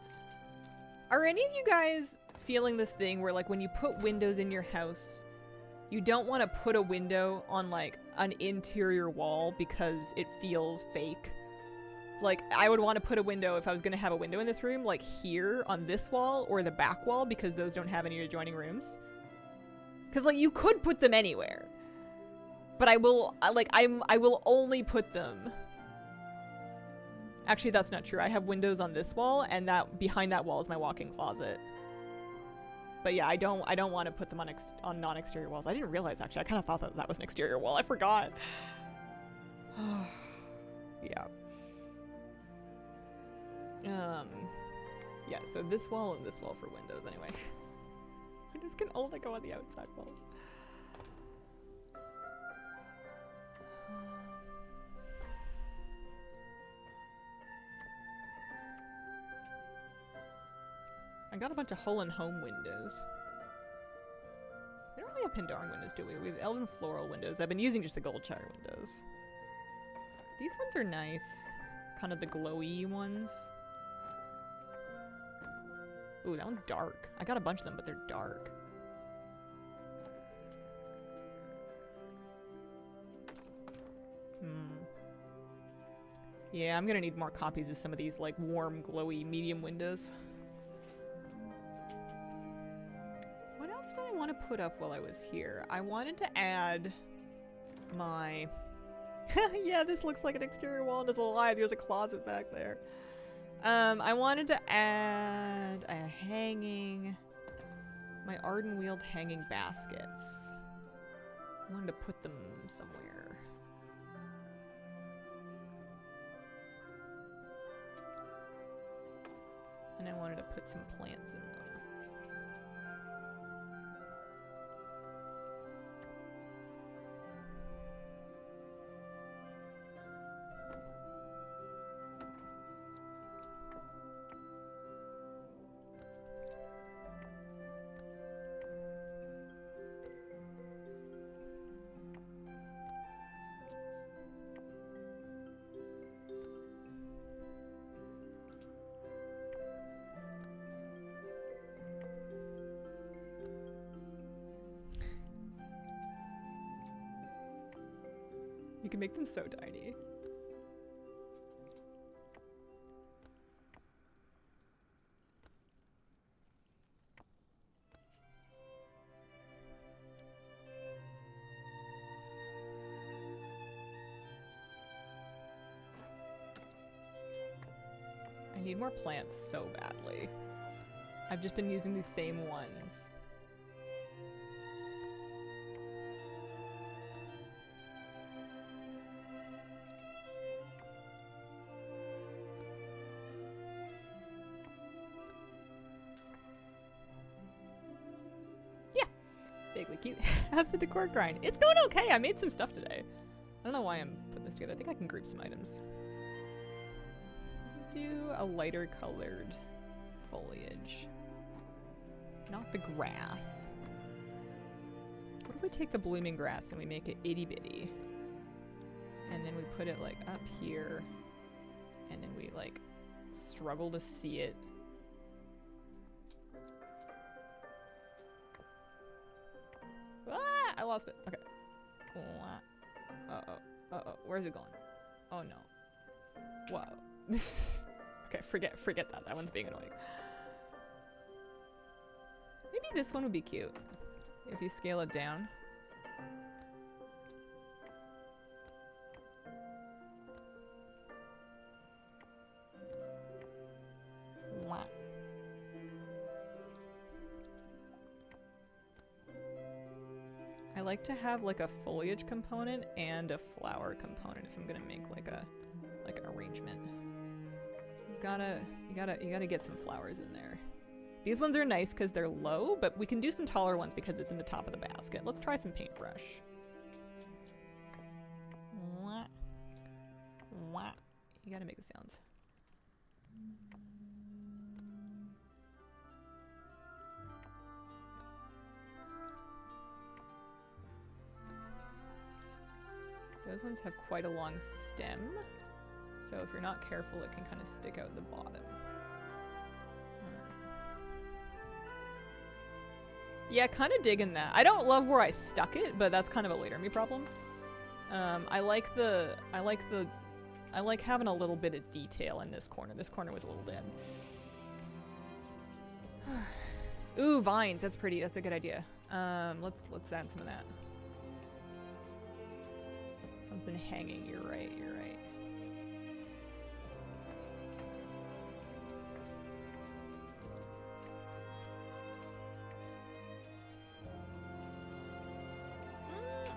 Are any of you guys feeling this thing where like when you put windows in your house, you don't want to put a window on like an interior wall because it feels fake? Like I would want to put a window if I was going to have a window in this room, like here on this wall or the back wall, because those don't have any adjoining rooms. Because like you could put them anywhere. But I will, I will only put them. Actually, that's not true. I have windows on this wall, and that behind that wall is my walk-in closet. But yeah, I don't want to put them on non-exterior walls. I didn't realize, actually. I kind of thought that was an exterior wall. I forgot. Yeah. Yeah, so this wall and this wall for windows, anyway. Windows can only go on the outside walls. I got a bunch of Hull and Home windows. We don't really have Pendarn windows, do we? We have Elven Floral windows. I've been using just the Goldshire windows. These ones are nice. Kind of the glowy ones. Ooh, that one's dark. I got a bunch of them, but they're dark. Yeah, I'm gonna need more copies of some of these, like, warm, glowy, medium windows. What else did I want to put up while I was here? I wanted to add my... Yeah, this looks like an exterior wall and it's alive. There's a closet back there. I wanted to add a hanging... My Arden-wheeled hanging baskets. I wanted to put them somewhere. And I wanted to put some plants in them. You can make them so tiny. I need more plants so badly. I've just been using these same ones. Vaguely cute. How's the decor grind? It's going okay. I made some stuff today. I don't know why I'm putting this together. I think I can group some items. Let's do a lighter colored foliage. Not the grass. What if we take the blooming grass and we make it itty bitty? And then we put it like up here. And then we like struggle to see it. Ah, I lost it. Okay. Uh-oh. Uh-oh. Where's it going? Oh no. Whoa. Okay, forget that. That one's being annoying. Maybe this one would be cute. If you scale it down. Mwah. I like to have like a foliage component and a flower component if I'm gonna make like an arrangement. You gotta get some flowers in there. These ones are nice because they're low, but we can do some taller ones because it's in the top of the basket. Let's try some paintbrush. Wah. Wah. You gotta make the sounds. Those ones have quite a long stem, so if you're not careful, it can kind of stick out the bottom. Yeah, kind of digging that. I don't love where I stuck it, but that's kind of a later me problem. I like having a little bit of detail in this corner. This corner was a little dead. Ooh, vines. That's pretty. That's a good idea. Let's add some of that. Something hanging. You're right. You're right.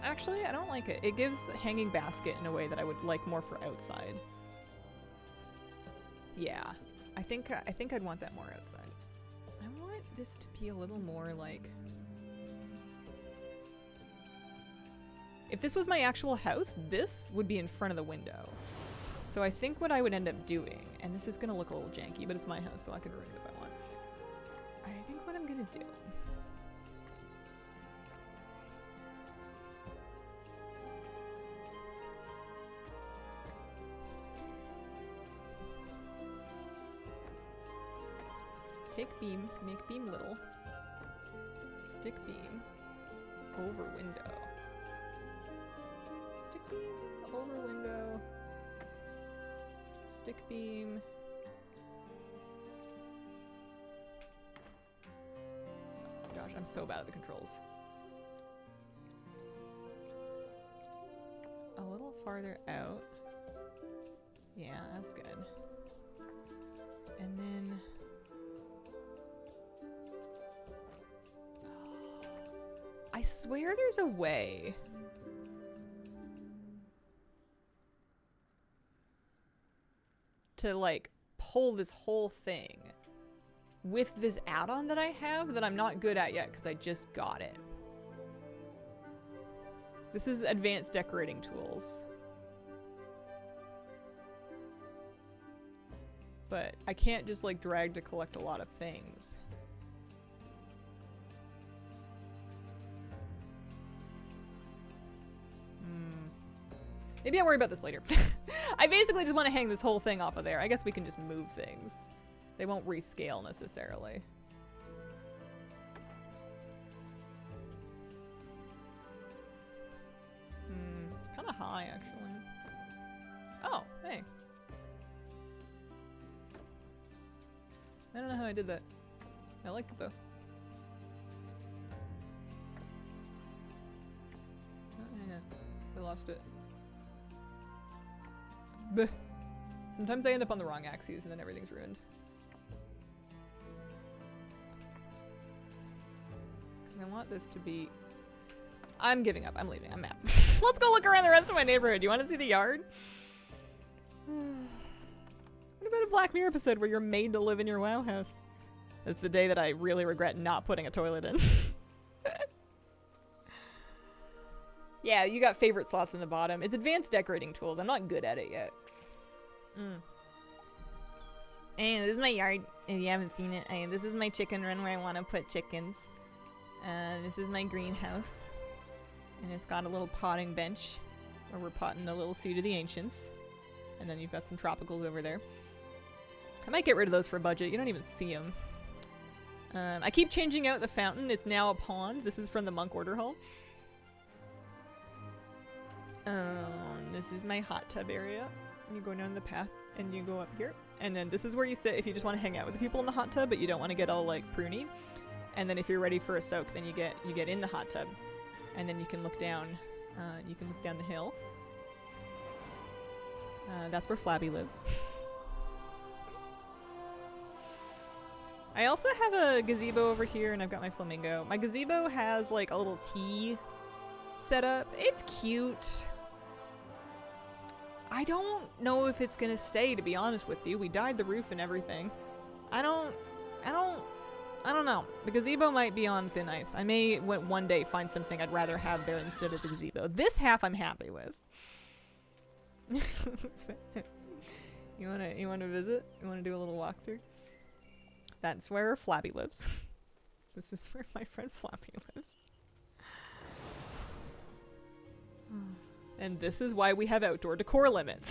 Actually, I don't like it. It gives hanging basket in a way that I would like more for outside. Yeah, I think I'd want that more outside. I want this to be a little more like... If this was my actual house, this would be in front of the window. So I think what I would end up doing, and this is gonna look a little janky, but it's my house, so I can ruin it if I want. I think what I'm gonna do... Take beam, make beam little. Stick beam over window. Stick beam over window. Stick beam. Oh gosh, I'm so bad at the controls. A little farther out. Yeah, that's good. And then... I swear there's a way to like pull this whole thing with this add-on that I have that I'm not good at yet because I just got it. This is advanced decorating tools. But I can't just like drag to collect a lot of things. Maybe I'll worry about this later. I basically just want to hang this whole thing off of there. I guess we can just move things. They won't rescale necessarily. It's kind of high, actually. Oh, hey. I don't know how I did that. I like it, though. Oh, yeah. I lost it. Blech. Sometimes I end up on the wrong axes and then everything's ruined. I want this to be... I'm giving up. I'm leaving. I'm mad. Let's go look around the rest of my neighborhood. Do you want to see the yard? What about a Black Mirror episode where you're made to live in your WoW house? That's the day that I really regret not putting a toilet in. Yeah, you got favorite slots in the bottom. It's advanced decorating tools. I'm not good at it yet. And this is my yard, if you haven't seen it. And this is my chicken run where I want to put chickens. This is my greenhouse. And it's got a little potting bench where we're potting a little Suit of the Ancients. And then you've got some tropicals over there. I might get rid of those for a budget. You don't even see them. I keep changing out the fountain. It's now a pond. This is from the Monk Order Hall. This is my hot tub area. You go down the path and you go up here. And then this is where you sit if you just want to hang out with the people in the hot tub, but you don't want to get all like pruny. And then if you're ready for a soak, then you get in the hot tub. And then you can look down the hill. That's where Flabby lives. I also have a gazebo over here and I've got my flamingo. My gazebo has like a little tea set up. It's cute. I don't know if it's gonna stay, to be honest with you. We dyed the roof and everything. I don't know. The gazebo might be on thin ice. I may one day find something I'd rather have there instead of the gazebo. This half I'm happy with. You wanna visit? You wanna do a little walkthrough? That's where Flabby lives. This is where my friend Flabby lives. And this is why we have outdoor decor limits.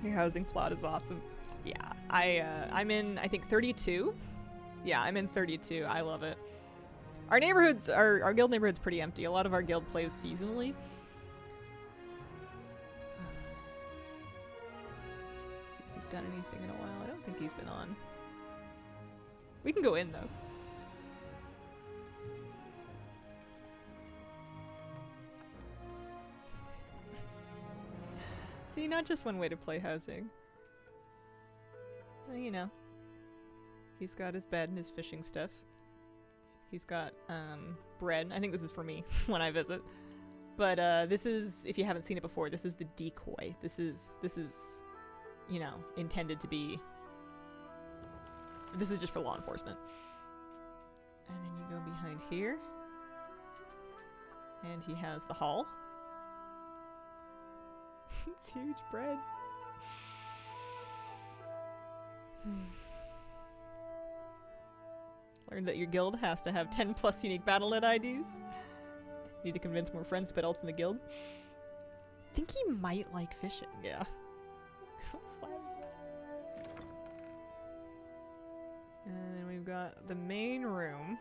Your housing plot is awesome. Yeah, I'm in, I think 32. Yeah, I'm in 32. I love it. Our neighborhoods, our guild neighborhood's pretty empty. A lot of our guild plays seasonally. See if he's done anything in a while. I don't think he's been on. We can go in though. See, not just one way to play housing. Well, you know. He's got his bed and his fishing stuff. He's got, bread. I think this is for me when I visit. But, this is, if you haven't seen it before, this is the decoy. This is, you know, intended to be... This is just for law enforcement. And then you go behind here. And he has the hall. It's huge bread. Learned that your guild has to have 10 plus unique Battle.net IDs. Need to convince more friends to put alts in the guild. Think he might like fishing, yeah. And then we've got the main room.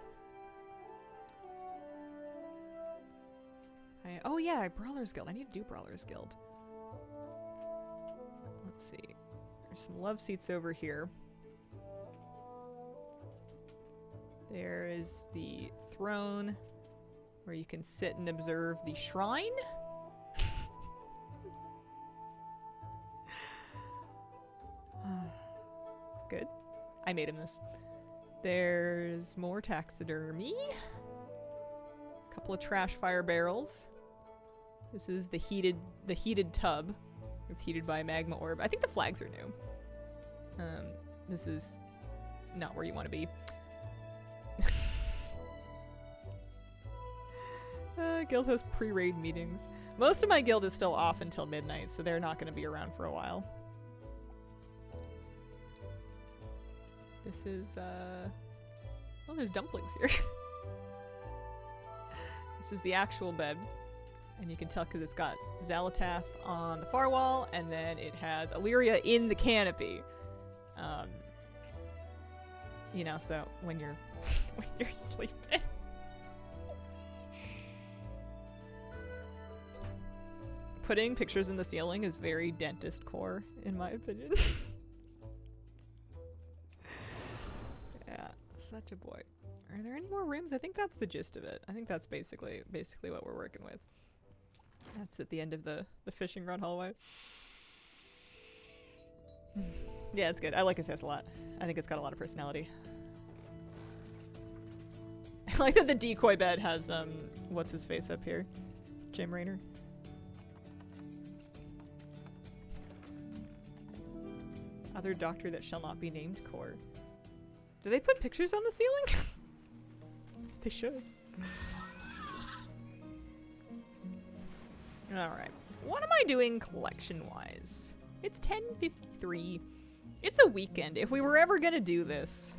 Oh yeah, Brawler's Guild. I need to do Brawler's Guild. Let's see. There's some love seats over here. There is the throne where you can sit and observe the shrine. Good. I made him this. There's more taxidermy. A couple of trash fire barrels. This is the heated tub. It's heated by a magma orb. I think the flags are new. This is not where you want to be. Guild hosts pre-raid meetings. Most of my guild is still off until midnight, so they're not going to be around for a while. This is, oh, there's dumplings here. This is the actual bed. And you can tell because it's got Xalatath on the far wall, and then it has Illyria in the canopy. You know, so when you're when you're sleeping. Putting pictures in the ceiling is very dentist core, in my opinion. Yeah, such a boy. Are there any more rooms? I think that's the gist of it. I think that's basically what we're working with. That's at the end of the fishing rod hallway. Yeah, it's good. I like his house a lot. I think it's got a lot of personality. I like that the decoy bed has, what's his face up here? Jim Raynor. Other doctor that shall not be named core. Do they put pictures on the ceiling? They should. Alright. What am I doing collection-wise? It's 10:53. It's a weekend. If we were ever gonna do this,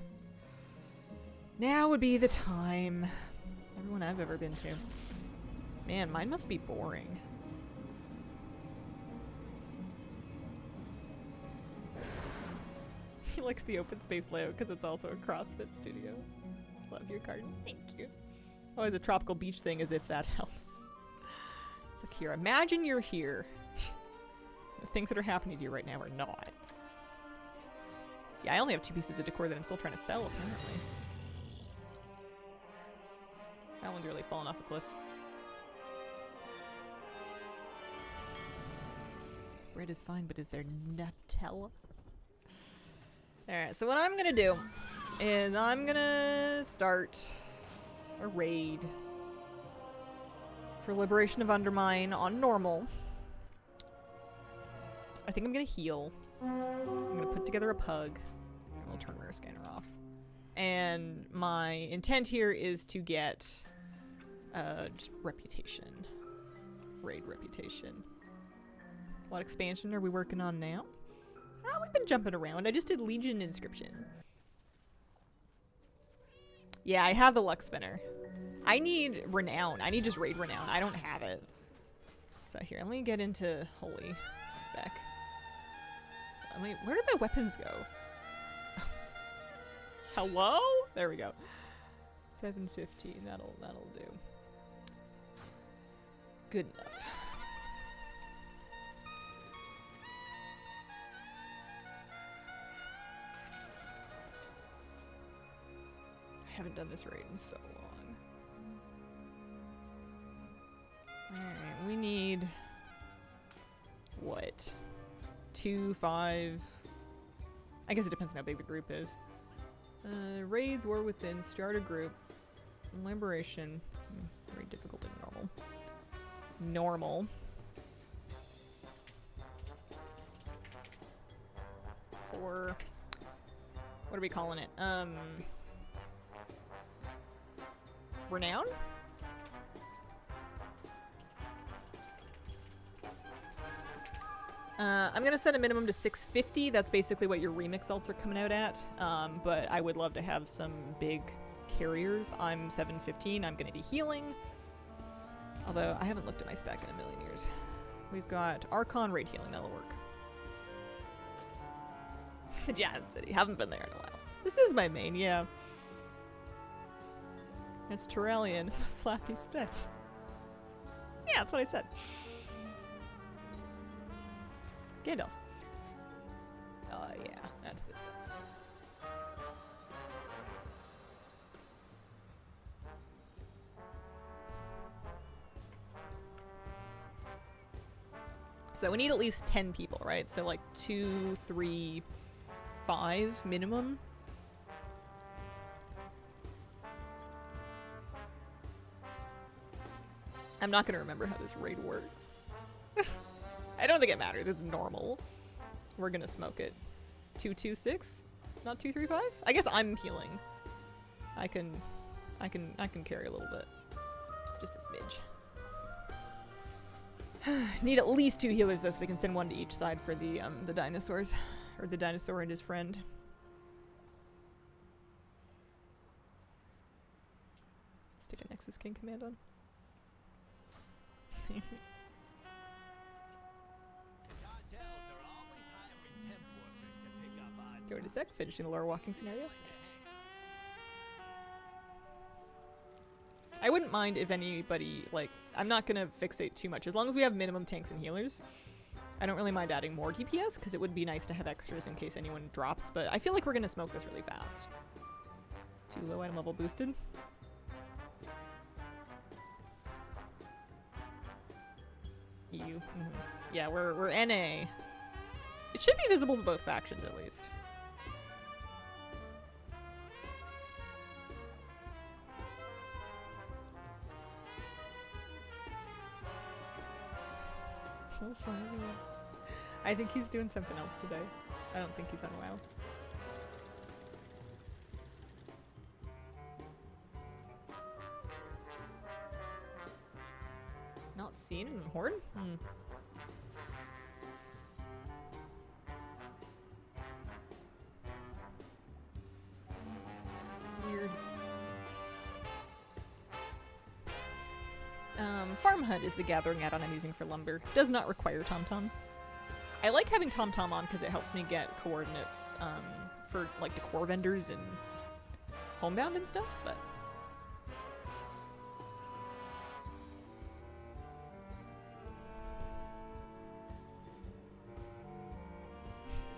now would be the time. Everyone I've ever been to. Man, mine must be boring. He likes the open space layout because it's also a CrossFit studio. Love your garden. Thank you. Always a tropical beach thing, as if that helps. It's like, here, imagine you're here. The things that are happening to you right now are not. Yeah, I only have 2 pieces of decor that I'm still trying to sell, apparently. That one's really falling off a cliff. Bread is fine, but is there Nutella? Alright, so what I'm gonna do is I'm gonna start a raid for Liberation of Undermine on normal. I think I'm gonna heal. I'm gonna put together a pug. I'll turn rare scanner off. And my intent here is to get just reputation. Raid reputation. What expansion are we working on now? Oh, we've been jumping around. I just did Legion Inscription. Yeah, I have the luck spinner. I need Renown. I need just raid Renown. I don't have it. So here, let me get into Holy spec. Where did my weapons go? Hello? There we go. 715. That'll do. Good enough. I haven't done this raid in so long. Alright, we need... what? 2, 5. I guess it depends on how big the group is. Raids, war within, start a group. Liberation. Very difficult and normal. Normal. 4. What are we calling it? Renown? I'm gonna set a minimum to 650. That's basically what your remix alts are coming out at. But I would love to have some big carriers. I'm 715. I'm gonna be healing. Although I haven't looked at my spec in a million years. We've got Archon raid healing. That'll work. Jazz City. Haven't been there in a while. This is my main, yeah. It's Turelian. Flappy spec. Yeah, that's what I said. Gandalf. Oh yeah, that's the stuff. So we need at least 10 people, right? So like 2, 3, 5 minimum. I'm not gonna remember how this raid works. I don't think it matters. It's normal. We're gonna smoke it. 226, not 235. I guess I'm healing. I can carry a little bit, just a smidge. Need at least 2 healers though, so we can send one to each side for the dinosaurs, or the dinosaur and his friend. Stick a Nexus King command on. Go to sec, finishing the lore walking scenario. Nice. I wouldn't mind if anybody, like, I'm not gonna fixate too much. As long as we have minimum tanks and healers, I don't really mind adding more DPS, because it would be nice to have extras in case anyone drops, but I feel like we're gonna smoke this really fast. 2 low item level boosted. You. Yeah, we're NA. It should be visible to both factions at least. So funny. I think he's doing something else today. I don't think he's on WoW. Not seen in Horde? Weird. Farm Hunt is the gathering add-on I'm using for lumber. Does not require TomTom. I like having TomTom on because it helps me get coordinates for like decor vendors and homebound and stuff, but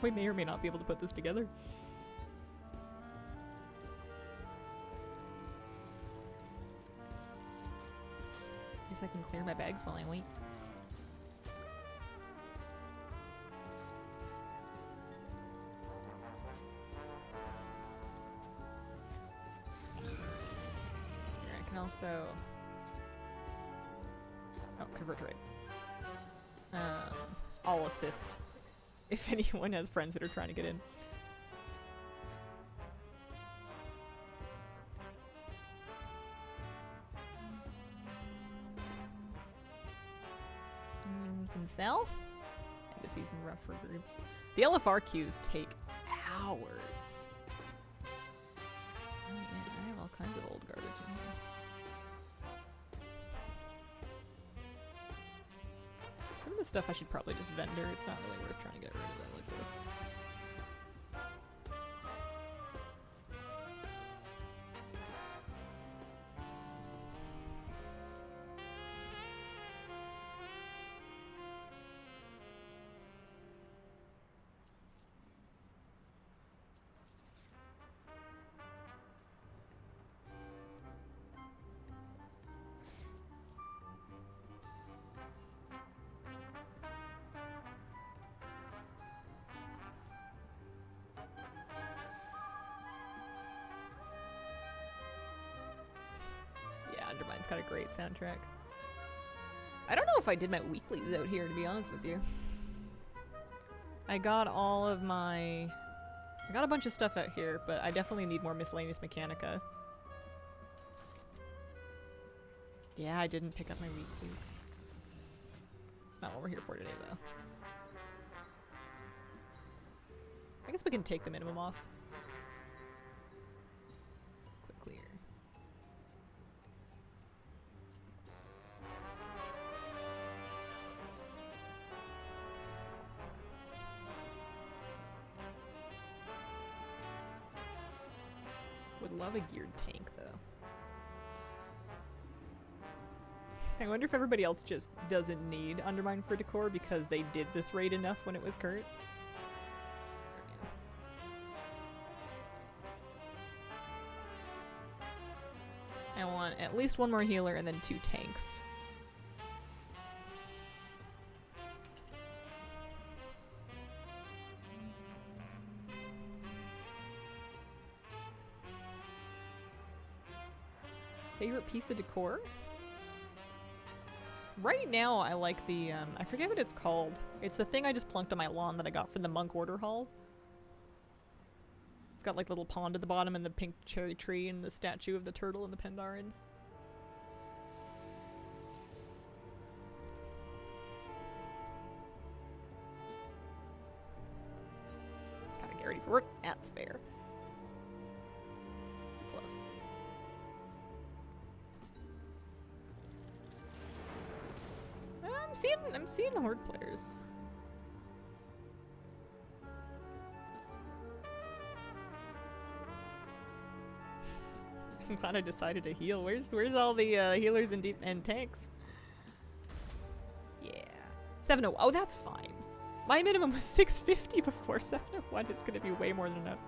we may or may not be able to put this together. Guess I can clear my bags while I wait. Here, I can also... Oh, convert to raid. I'll assist if anyone has friends that are trying to get in. Can sell? End of season rough for groups. The LFR queues take hours. Oh yeah, I have all kinds of old garbage in here. Some of the stuff I should probably just vendor. It's not really worth trying to get rid of it like this. Undermine's got a great soundtrack. I don't know if I did my weeklies out here, to be honest with you. I got all of my... I got a bunch of stuff out here, but I definitely need more miscellaneous Mechanica. Yeah, I didn't pick up my weeklies. It's not what we're here for today, though. I guess we can take the minimum off. Quick clear. Would love a geared tank, though. I wonder if everybody else just doesn't need Undermine for decor because they did this raid enough when it was current. I want at least one more healer and then 2 tanks. Favorite piece of decor? Right now, I like the, I forget what it's called. It's the thing I just plunked on my lawn that I got from the Monk Order Hall. It's got like a little pond at the bottom and the pink cherry tree and the statue of the turtle and the Pendarin. Gotta get ready for work. That's fair. Close. I'm seeing the Horde players. I'm glad I decided to heal. Where's all the healers and tanks? Yeah. 701. Oh, that's fine. My minimum was 650 before. 701 is going to be way more than enough.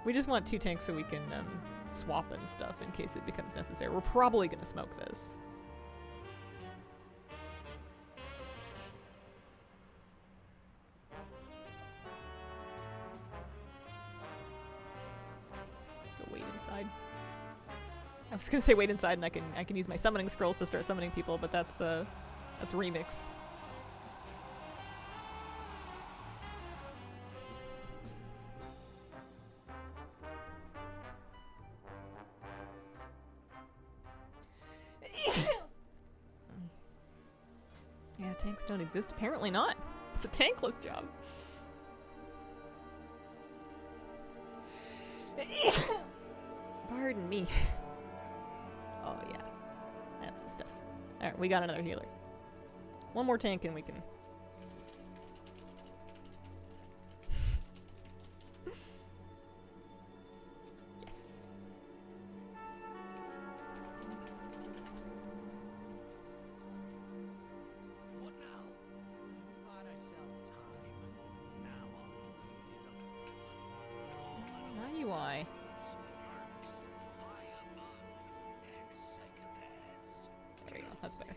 We just want 2 tanks so we can swap and stuff in case it becomes necessary. We're probably going to smoke this. I was gonna say wait inside and I can use my summoning scrolls to start summoning people, but that's remix. Yeah, tanks don't exist. Apparently not. It's a tankless job. Pardon me. Oh yeah, that's the stuff. Alright, we got another healer. One more tank and we can... Yes! What now? Bought ourselves time. Now all we do is My UI. There you go, that's better.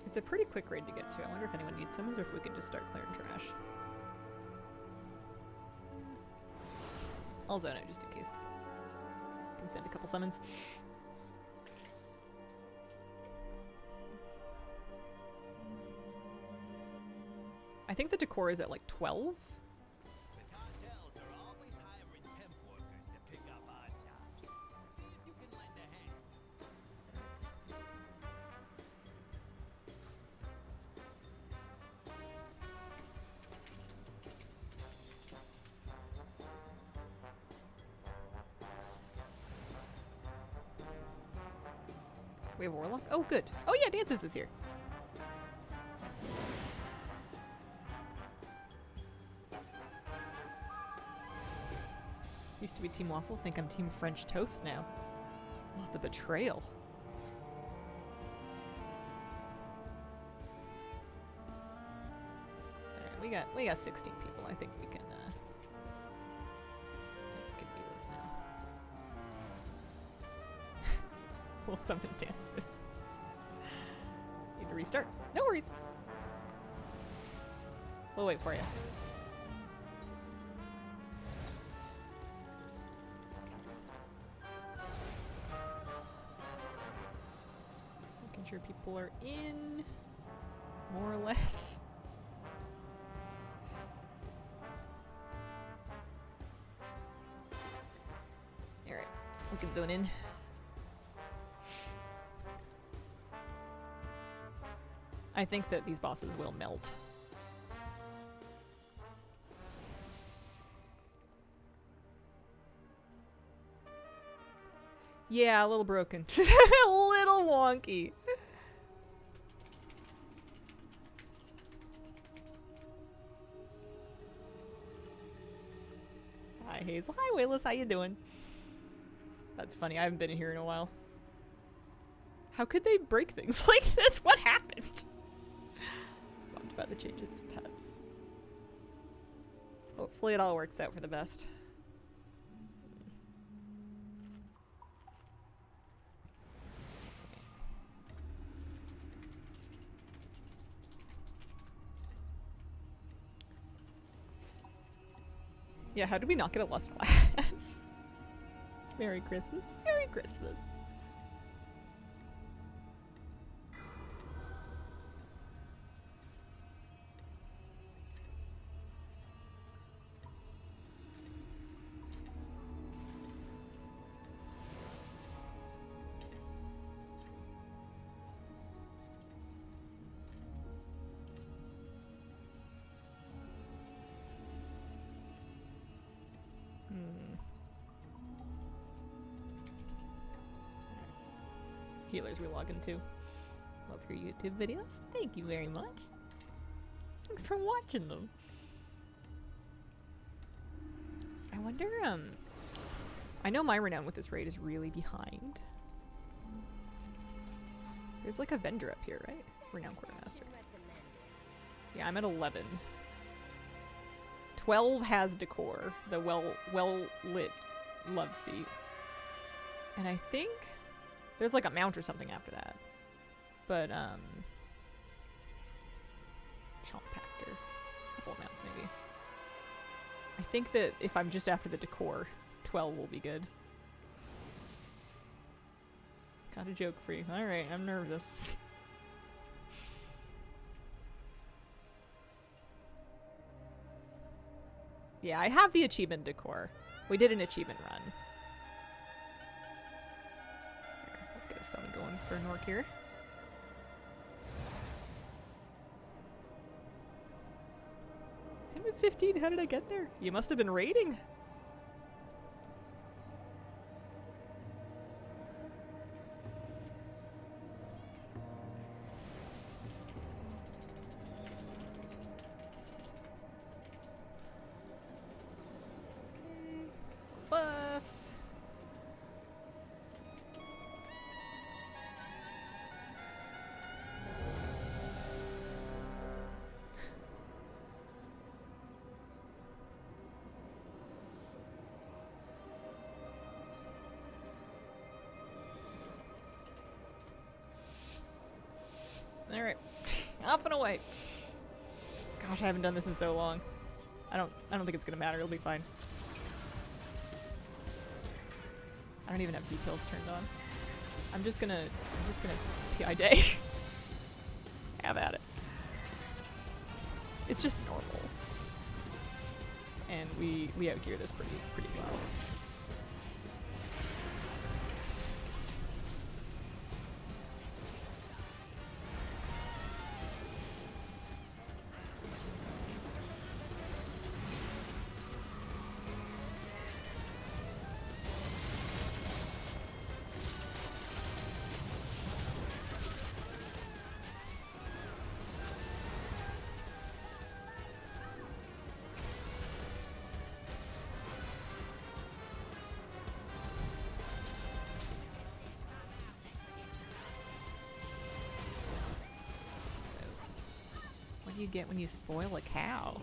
It's a pretty quick raid to get to. I wonder if anyone needs summons or if we can just start clearing trash. I'll zone it just in case. Can send a couple summons. I think the decor is at like 12. The cartels are always hiring temp workers to pick up odd jobs. See if you can lend a hand. We have a warlock? Oh, good. Oh yeah, Dances is here. Used to be Team Waffle, think I'm Team French Toast now. Oh, the betrayal. we got 16 people. I think we can do this now. We'll summon dancers. Need to restart. No worries. We'll wait for you. Making sure people are in, more or less. Alright, we can zone in. I think that these bosses will melt. Yeah, a little broken. A little wonky. Hi, Hazel. Hi, Willis. How you doing? That's funny. I haven't been in here in a while. How could they break things like this? What happened? Bummed about the changes to pets. Hopefully it all works out for the best. Yeah, how did we not get a lust class? Merry Christmas. Merry Christmas. Healers we log into. Love your YouTube videos. Thank you very much. Thanks for watching them. I wonder, I know my renown with this raid is really behind. There's like a vendor up here, right? Renown Quartermaster. Yeah, I'm at 11. 12 has decor, the well-lit love seat. And I think there's like a mount or something after that. But, Chompactor. A couple of mounts, maybe. I think that if I'm just after the decor, 12 will be good. Got a joke for you. Alright, I'm nervous. Yeah, I have the achievement decor. We did an achievement run. Let's get a summon going for Nork here. I'm at 15. How did I get there? You must have been raiding. Buffs. All right, off and away. Gosh, I haven't done this in so long. I don't think it's gonna matter. It'll be fine. I don't even have details turned on. I'm just gonna PI day. Have at it. It's just normal. And we outgear this pretty well. do you get when you spoil a cow?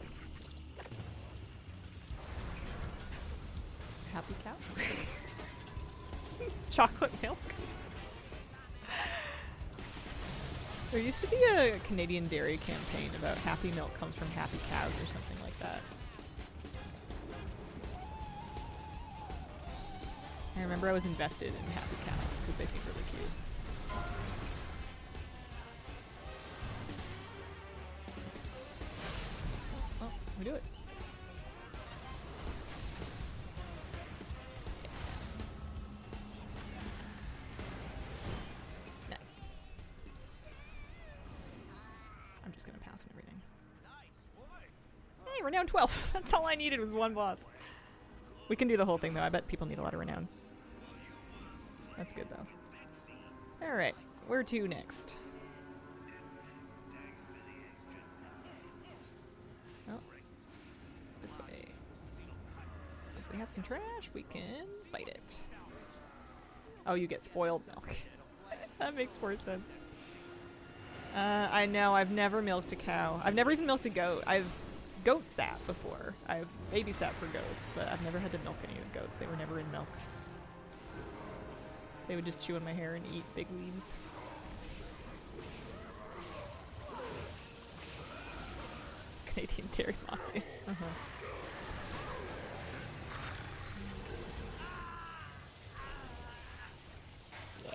Happy cow? Chocolate milk? There used to be a Canadian dairy campaign about happy milk comes from happy cows or something like that. I remember I was invested in happy cows because they seemed really cute. Oh, we do it. Nice. I'm just gonna pass and everything. Hey, renown 12. That's all I needed was one boss. We can do the whole thing though. I bet people need a lot of renown. That's good though. Alright, where to next? Oh. This way. If we have some trash, we can fight it. Oh, you get spoiled milk. That makes more sense. I know, I've never milked a cow. I've never even milked a goat. I've goat sat before. I've babysat for goats, but I've never had to milk any of the goats. They were never in milk. They would just chew on my hair and eat big leaves. Canadian dairy mafia. Yeah.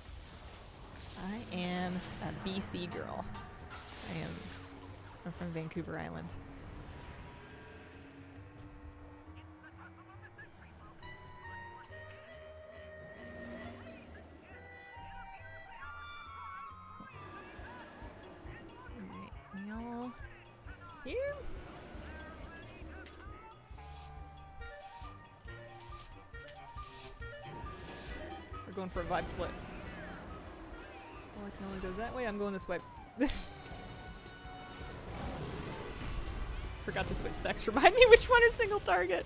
I am a BC girl. I'm from Vancouver Island. Here? We're going for a vibe split. Well, I can only go that way. I'm going this way. This. Forgot to switch specs. Remind me which one is single target.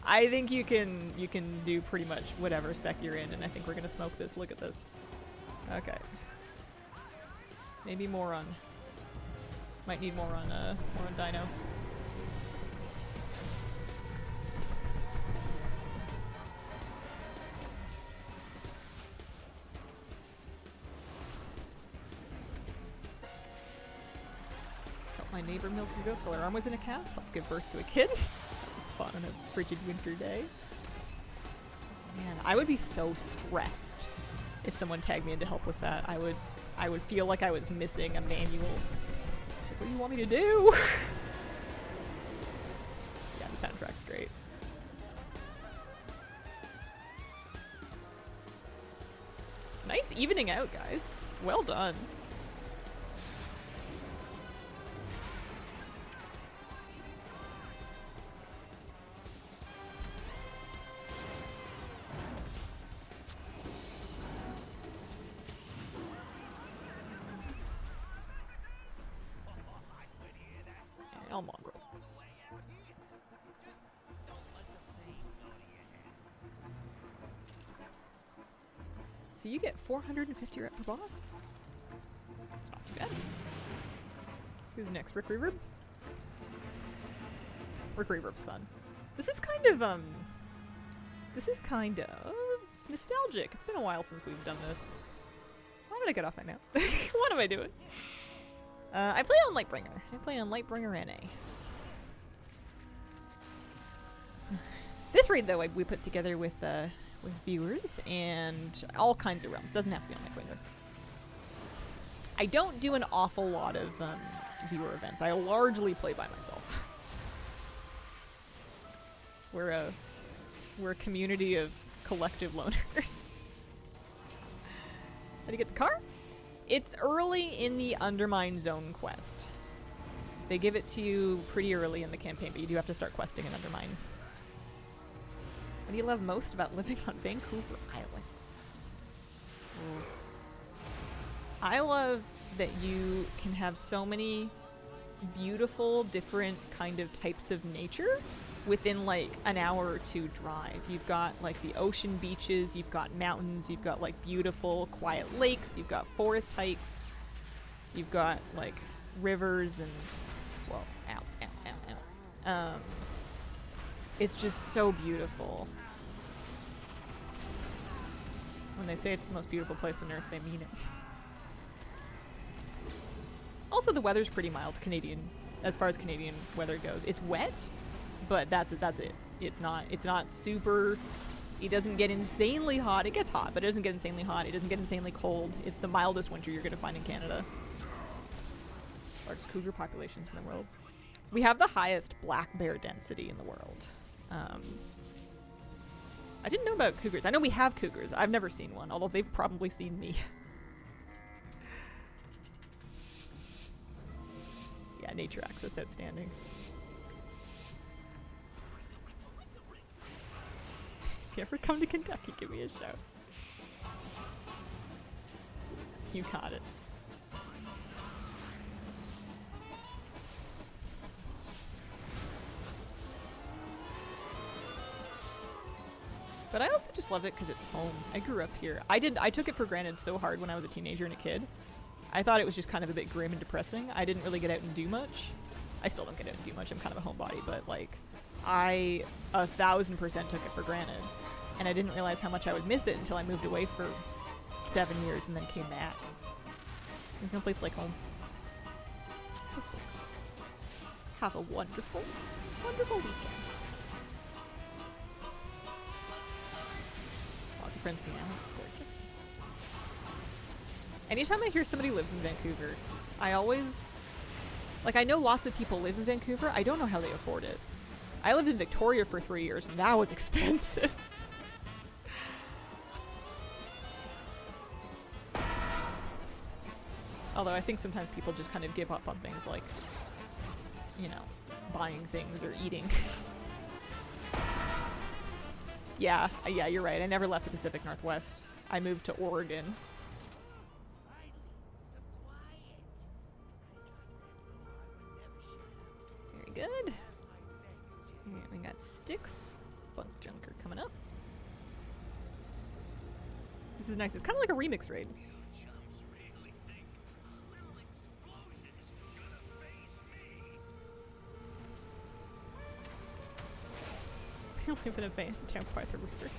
I think you can do pretty much whatever spec you're in, and I think we're gonna smoke this. Look at this. Okay. Maybe more on. Might need more on Dino. Help my neighbor milk the goats while her arm was in a cast. Help give birth to a kid. That was fun on a frigid winter day. Man, I would be so stressed if someone tagged me in to help with that. I would feel like I was missing a manual. What do you want me to do? Yeah, the soundtrack's great. Nice evening out, guys. Well done. Mongrel. So you get 450 rep per boss? It's not too bad. Who's next? Rick Reverb? Rick Reverb's fun. This is kind of nostalgic. It's been a while since we've done this. Why did I get off my mount? What am I doing? I play on Lightbringer. I play on Lightbringer NA. This raid, though, we put together with viewers and all kinds of realms. Doesn't have to be on Lightbringer. I don't do an awful lot of viewer events. I largely play by myself. We're a community of collective loners. How do you get the car? It's early in the Undermine Zone quest. They give it to you pretty early in the campaign, but you do have to start questing in Undermine. What do you love most about living on Vancouver Island? Ooh. I love that you can have so many beautiful, different kind of types of nature within like an hour or two drive. You've got like the ocean beaches, you've got mountains, you've got like beautiful quiet lakes, you've got forest hikes, you've got like rivers and Whoa, ow, ow, ow, ow. It's just so beautiful. When they say it's the most beautiful place on earth, they mean it. Also, the weather's pretty mild, as far as Canadian weather goes. It's wet, but that's it. It's not super. It doesn't get insanely hot. It gets hot, but it doesn't get insanely hot. It doesn't get insanely cold. It's the mildest winter you're gonna find in Canada. Largest cougar populations in the world. We have the highest black bear density in the world. I didn't know about cougars. I know we have cougars. I've never seen one, although they've probably seen me. Yeah, nature access outstanding. If you ever come to Kentucky, give me a shout. You got it. But I also just love it because it's home. I grew up here. I took it for granted so hard when I was a teenager and a kid. I thought it was just kind of a bit grim and depressing. I didn't really get out and do much. I still don't get out and do much. I'm kind of a homebody, but like, I 1000% took it for granted. And I didn't realize how much I would miss it until I moved away for 7 years and then came back. There's no place like home. Have a wonderful, wonderful weekend. Lots of friends now. It's gorgeous. Anytime I hear somebody lives in Vancouver, I always... Like, I know lots of people live in Vancouver. I don't know how they afford it. I lived in Victoria for 3 years, and that was expensive. Although I think sometimes people just kind of give up on things like, you know, buying things or eating. Yeah, you're right. I never left the Pacific Northwest. I moved to Oregon. Very good. Yeah, we got sticks. Bunk junker coming up. This is nice. It's kind of like a remix raid. I live in a van down by the river.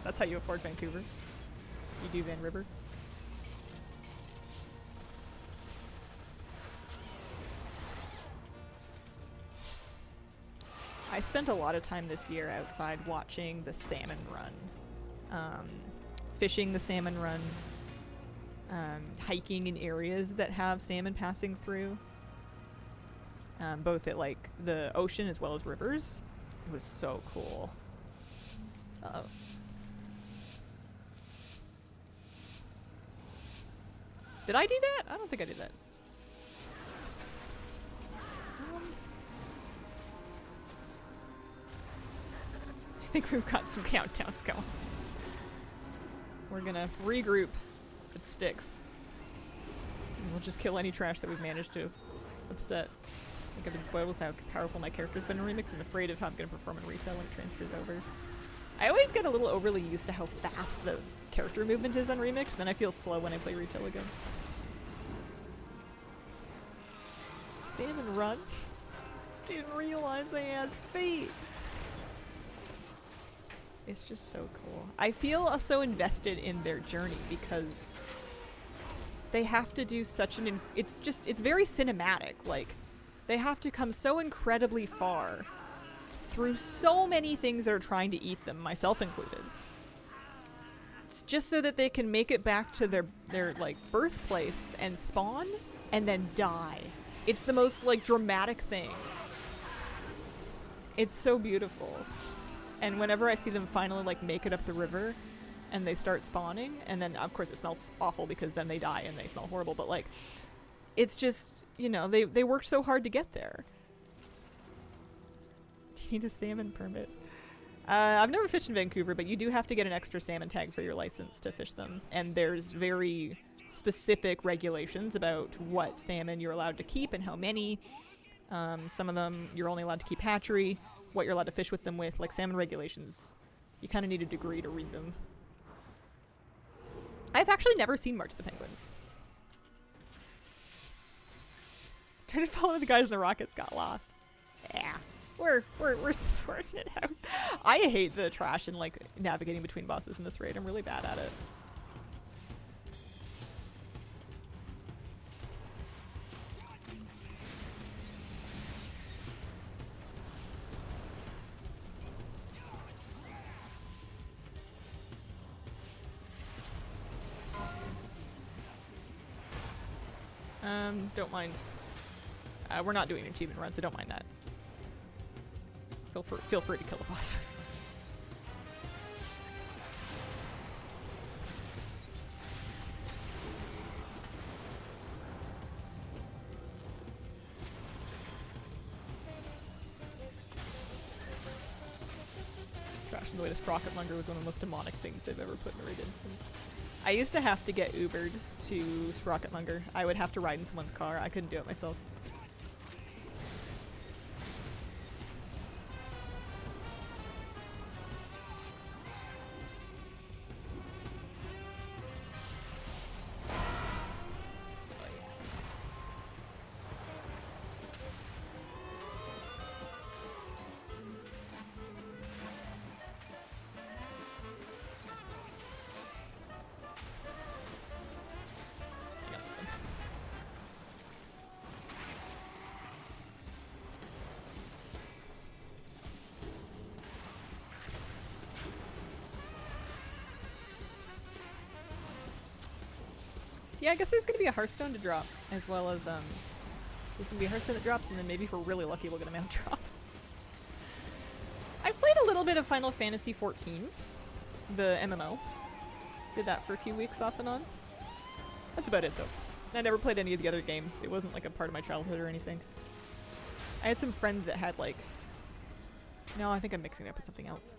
That's how you afford Vancouver. You do Van River. I spent a lot of time this year outside watching the salmon run. Fishing the salmon run. Hiking in areas that have salmon passing through. Both at like the ocean as well as rivers. It was so cool. Uh-oh. Did I do that? I don't think I did that. I think we've got some countdowns going. We're gonna regroup at sticks. And we'll just kill any trash that we've managed to upset. I think I've been spoiled with how powerful my character's been in Remix and afraid of how I'm going to perform in retail when it transfers over. I always get a little overly used to how fast the character movement is on Remix, then I feel slow when I play retail again. Salmon run? Didn't realize they had feet! It's just so cool. I feel so invested in their journey because they have to do such an... It's very cinematic, like... They have to come so incredibly far through so many things that are trying to eat them, myself included. It's just so that they can make it back to their like birthplace and spawn and then die. It's the most like dramatic thing. It's so beautiful. And whenever I see them finally like make it up the river and they start spawning, and then of course it smells awful because then they die and they smell horrible, but like it's just, you know, they worked so hard to get there. Do you need a salmon permit? I've never fished in Vancouver, but you do have to get an extra salmon tag for your license to fish them. And there's very specific regulations about what salmon you're allowed to keep and how many. Some of them you're only allowed to keep hatchery, what you're allowed to fish with them with, like salmon regulations. You kind of need a degree to read them. I've actually never seen March of the Penguins. Trying to follow the guys in the rockets got lost. Yeah. We're sorting it out. I hate the trash and like navigating between bosses in this raid. I'm really bad at it. Don't mind. We're not doing an achievement run, so don't mind that. Feel free to kill the boss. Trash in the way this rocket monger was one of the most demonic things I've ever put in a raid instance. I used to have to get Ubered to rocket monger. I would have to ride in someone's car. I couldn't do it myself. Yeah, I guess there's gonna be a Hearthstone to drop, as well as, there's gonna be a Hearthstone that drops, and then maybe if we're really lucky, we'll get a Mount drop. I played a little bit of Final Fantasy XIV, the MMO. Did that for a few weeks off and on. That's about it, though. I never played any of the other games. It wasn't, like, a part of my childhood or anything. I had some friends that had, like... No, I think I'm mixing it up with something else.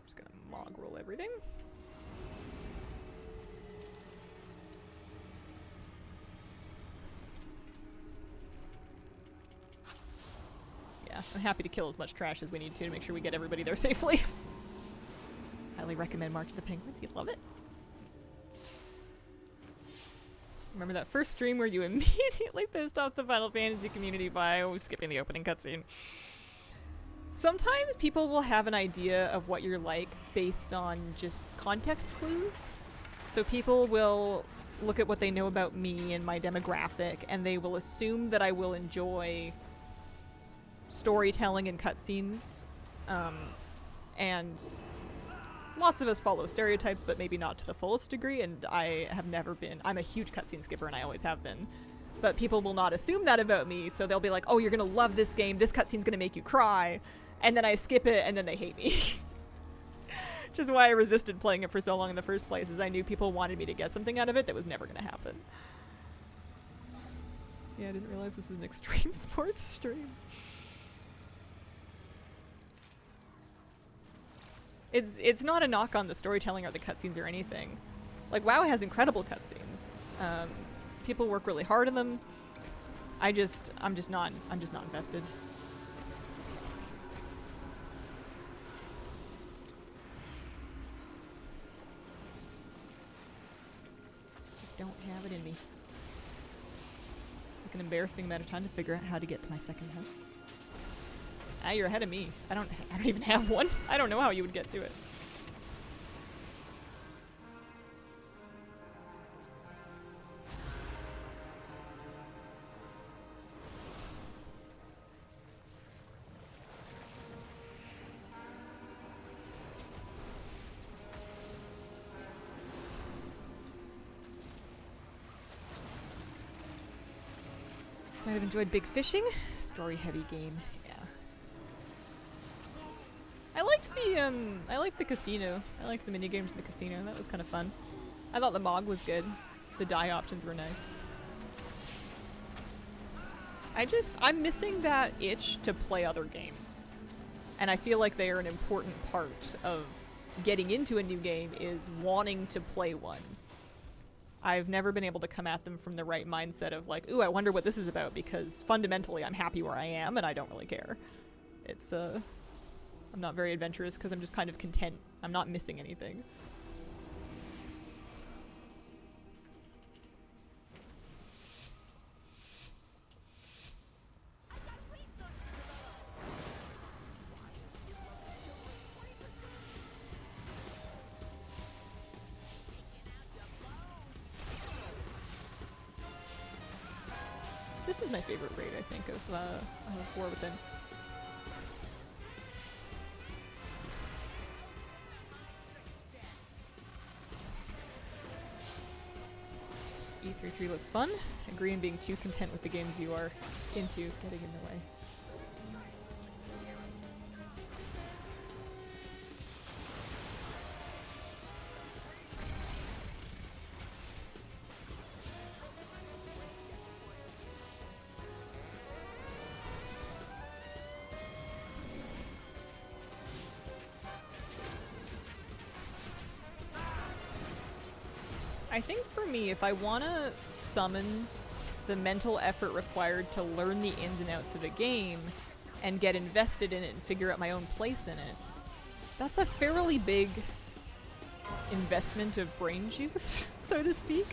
Just gonna mog roll everything. Yeah, I'm happy to kill as much trash as we need to make sure we get everybody there safely. Highly recommend March of the Penguins. You'd love it. Remember that first stream where you immediately pissed off the Final Fantasy community by skipping the opening cutscene? Sometimes people will have an idea of what you're like based on just context clues. So people will look at what they know about me and my demographic, and they will assume that I will enjoy storytelling and cutscenes. And lots of us follow stereotypes, but maybe not to the fullest degree, and I have never been. I'm a huge cutscene skipper, and I always have been. But people will not assume that about me, so they'll be like, oh, you're gonna love this game, this cutscene's gonna make you cry. And then I skip it, and then they hate me. Which is why I resisted playing it for so long in the first place, is I knew people wanted me to get something out of it that was never gonna happen. Yeah, I didn't realize this is an extreme sports stream. It's not a knock on the storytelling or the cutscenes or anything. Like, WoW has incredible cutscenes. People work really hard on them. I'm just not invested. Just don't have it in me. It's like an embarrassing amount of time to figure out how to get to my second house. Ah, you're ahead of me. I don't even have one. I don't know how you would get to it. Might have enjoyed big fishing. Story heavy game. I liked the casino. I liked the minigames in the casino. That was kind of fun. I thought the MOG was good. The die options were nice. I'm missing that itch to play other games. And I feel like they are an important part of getting into a new game, is wanting to play one. I've never been able to come at them from the right mindset of like, ooh, I wonder what this is about, because fundamentally I'm happy where I am and I don't really care. It's, I'm not very adventurous because I'm just kind of content. I'm not missing anything. This is my favorite raid, I think, of War Within. E33 looks fun. Agree in being too content with the games you are into getting in the way. I think for me, if I want to summon the mental effort required to learn the ins and outs of a game and get invested in it and figure out my own place in it, that's a fairly big investment of brain juice, so to speak.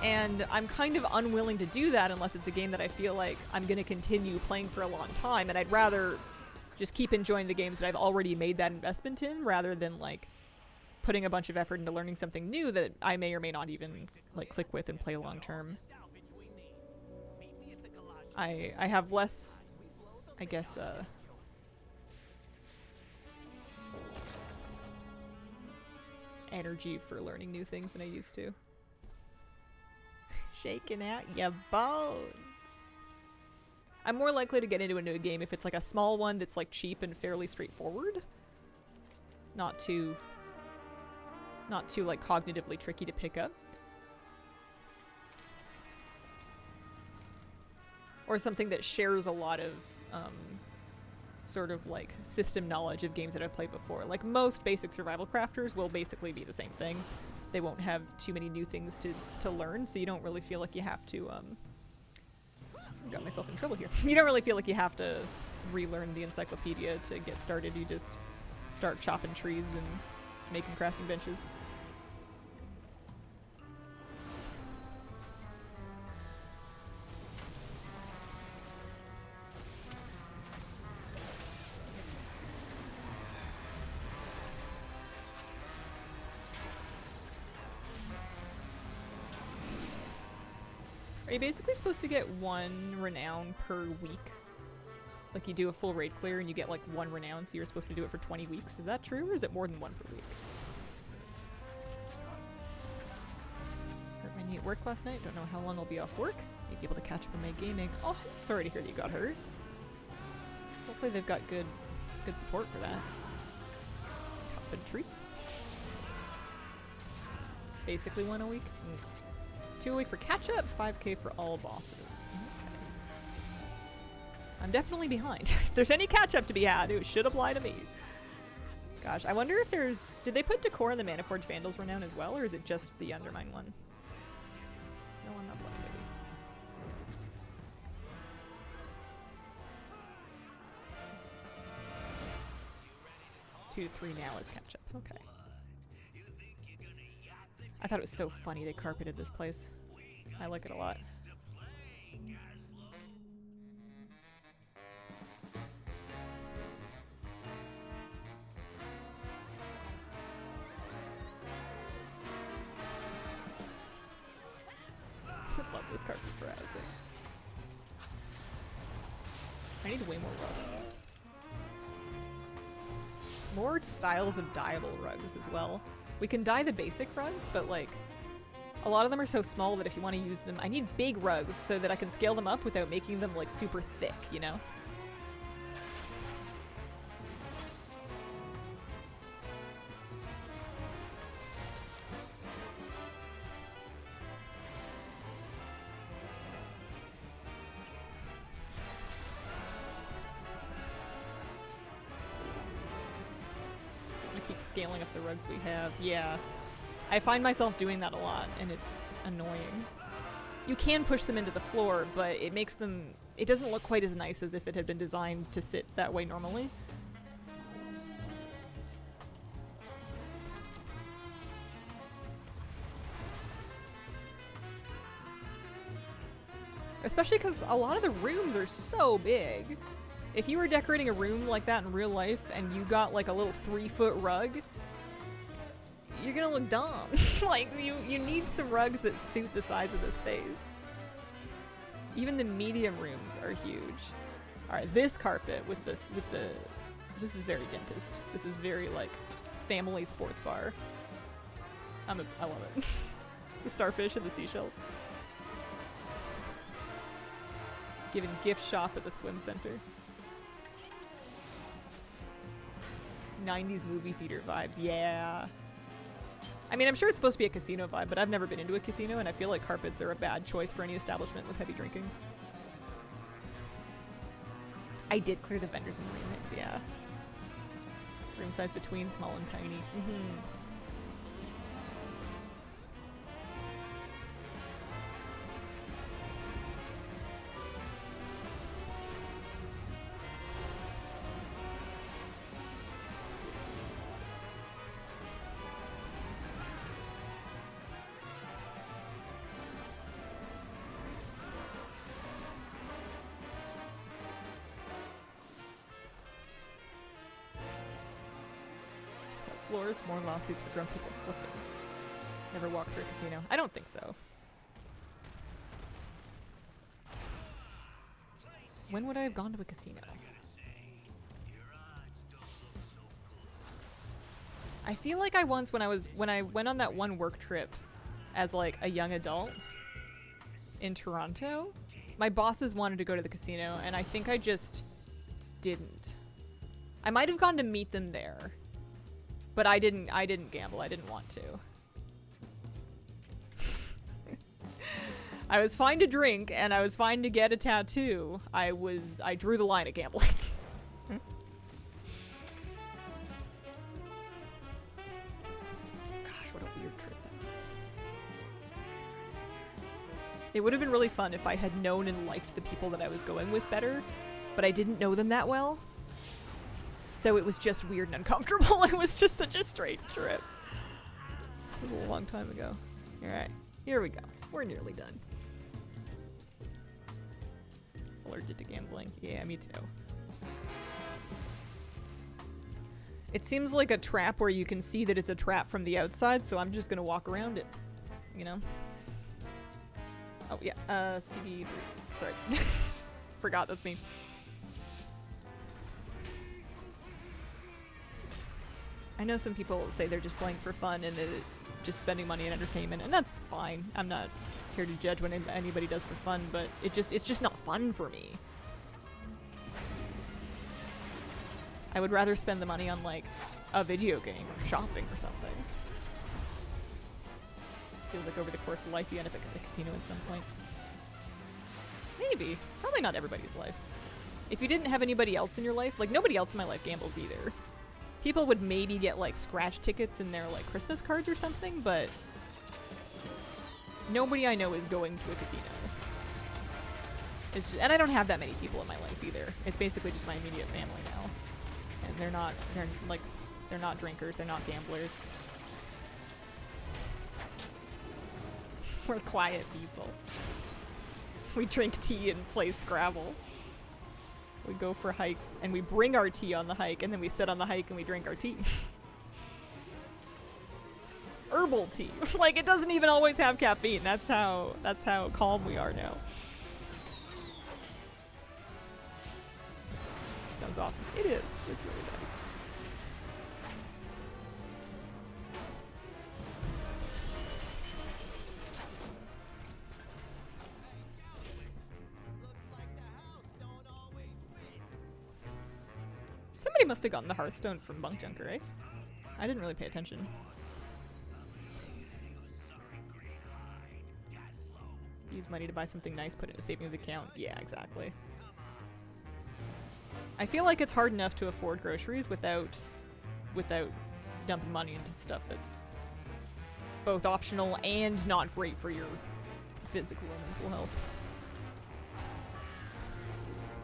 And I'm kind of unwilling to do that unless it's a game that I feel like I'm going to continue playing for a long time, and I'd rather just keep enjoying the games that I've already made that investment in rather than like putting a bunch of effort into learning something new that I may or may not even like click with and play long term. I have less, I guess, energy for learning new things than I used to. Shaking out your bones. I'm more likely to get into a new game if it's like a small one that's like cheap and fairly straightforward. Not too like cognitively tricky to pick up. Or something that shares a lot of sort of like system knowledge of games that I've played before. Like most basic survival crafters will basically be the same thing. They won't have too many new things to learn, so you don't really feel like you have to got myself in trouble here. You don't really feel like you have to relearn the encyclopedia to get started. You just start chopping trees and making crafting benches. Are you basically supposed to get 1 renown per week? Like you do a full raid clear and you get like 1 renown, so you're supposed to do it for 20 weeks. Is that true, or is it more than 1 per week? Hurt my knee at work last night. Don't know how long I'll be off work. May be able to catch up on my gaming. Oh, I'm sorry to hear that you got hurt. Hopefully they've got good support for that. Top entry. Basically 1 a week. 2 a week for catch up, 5k for all bosses. Okay. I'm definitely behind. If there's any catch up to be had, it should apply to me. Gosh, I wonder if there's... Did they put decor in the Maniforged Vandals renown as well, or is it just the Undermine one? No, I'm not playing maybe. 2 to 3 now is catch up. Okay. I thought it was so funny they carpeted this place. I like it a lot. I love this carpet for housing. I need way more rugs. More styles of dyeable rugs as well. We can dye the basic rugs, but like a lot of them are so small that if you want to use them, I need big rugs so that I can scale them up without making them like super thick, you know? Scaling up the rugs we have. Yeah. I find myself doing that a lot, and it's annoying. You can push them into the floor, but it makes them... It doesn't look quite as nice as if it had been designed to sit that way normally. Especially because a lot of the rooms are so big. If you were decorating a room like that in real life and you got like a little 3-foot rug, you're gonna look dumb. Like you need some rugs that suit the size of the space. Even the medium rooms are huge. All right, this carpet with the this is very dentist. This is very like family sports bar. I love it. The starfish and the seashells. Giving gift shop at the swim center. 90s movie theater vibes, yeah. I mean, I'm sure it's supposed to be a casino vibe, but I've never been into a casino, and I feel like carpets are a bad choice for any establishment with heavy drinking. I did clear the vendors in the remix, yeah. Room size between small and tiny. Mm-hmm. Floors, more lawsuits for drunk people slipping. Never walked through a casino. I don't think so. When would I have gone to a casino? I feel like I once when I went on that one work trip as like a young adult in Toronto, my bosses wanted to go to the casino and I think I just didn't. I might have gone to meet them there. But I didn't gamble. I didn't want to. I was fine to drink and I was fine to get a tattoo. I drew the line at gambling. Gosh, what a weird trip that was. It would have been really fun if I had known and liked the people that I was going with better, but I didn't know them that well. So it was just weird and uncomfortable. It was just such a straight trip. It was a long time ago. Alright, here we go. We're nearly done. Allergic to gambling. Yeah, me too. It seems like a trap where you can see that it's a trap from the outside, so I'm just gonna walk around it. You know? Oh, yeah. Stevie. Sorry. Forgot, that's me. I know some people say they're just playing for fun and that it's just spending money on entertainment, and that's fine. I'm not here to judge what anybody does for fun, but it's just not fun for me. I would rather spend the money on like a video game or shopping or something. Feels like over the course of life you end up at a casino at some point. Maybe. Probably not everybody's life. If you didn't have anybody else in your life, like nobody else in my life gambles either. People would maybe get like scratch tickets in their like Christmas cards or something, but nobody I know is going to a casino. It's just, and I don't have that many people in my life either. It's basically just my immediate family now, and they're not drinkers, they're not gamblers. We're quiet people. We drink tea and play Scrabble. We go for hikes, and we bring our tea on the hike, and then we sit on the hike and we drink our tea. Herbal tea. Like, it doesn't even always have caffeine. That's how calm we are now. Sounds awesome. It is. It's really nice. Somebody must have gotten the Hearthstone from Bunk Junker, eh? I didn't really pay attention. Use money to buy something nice, put it in a savings account. Yeah, exactly. I feel like it's hard enough to afford groceries without dumping money into stuff that's both optional and not great for your physical or mental health.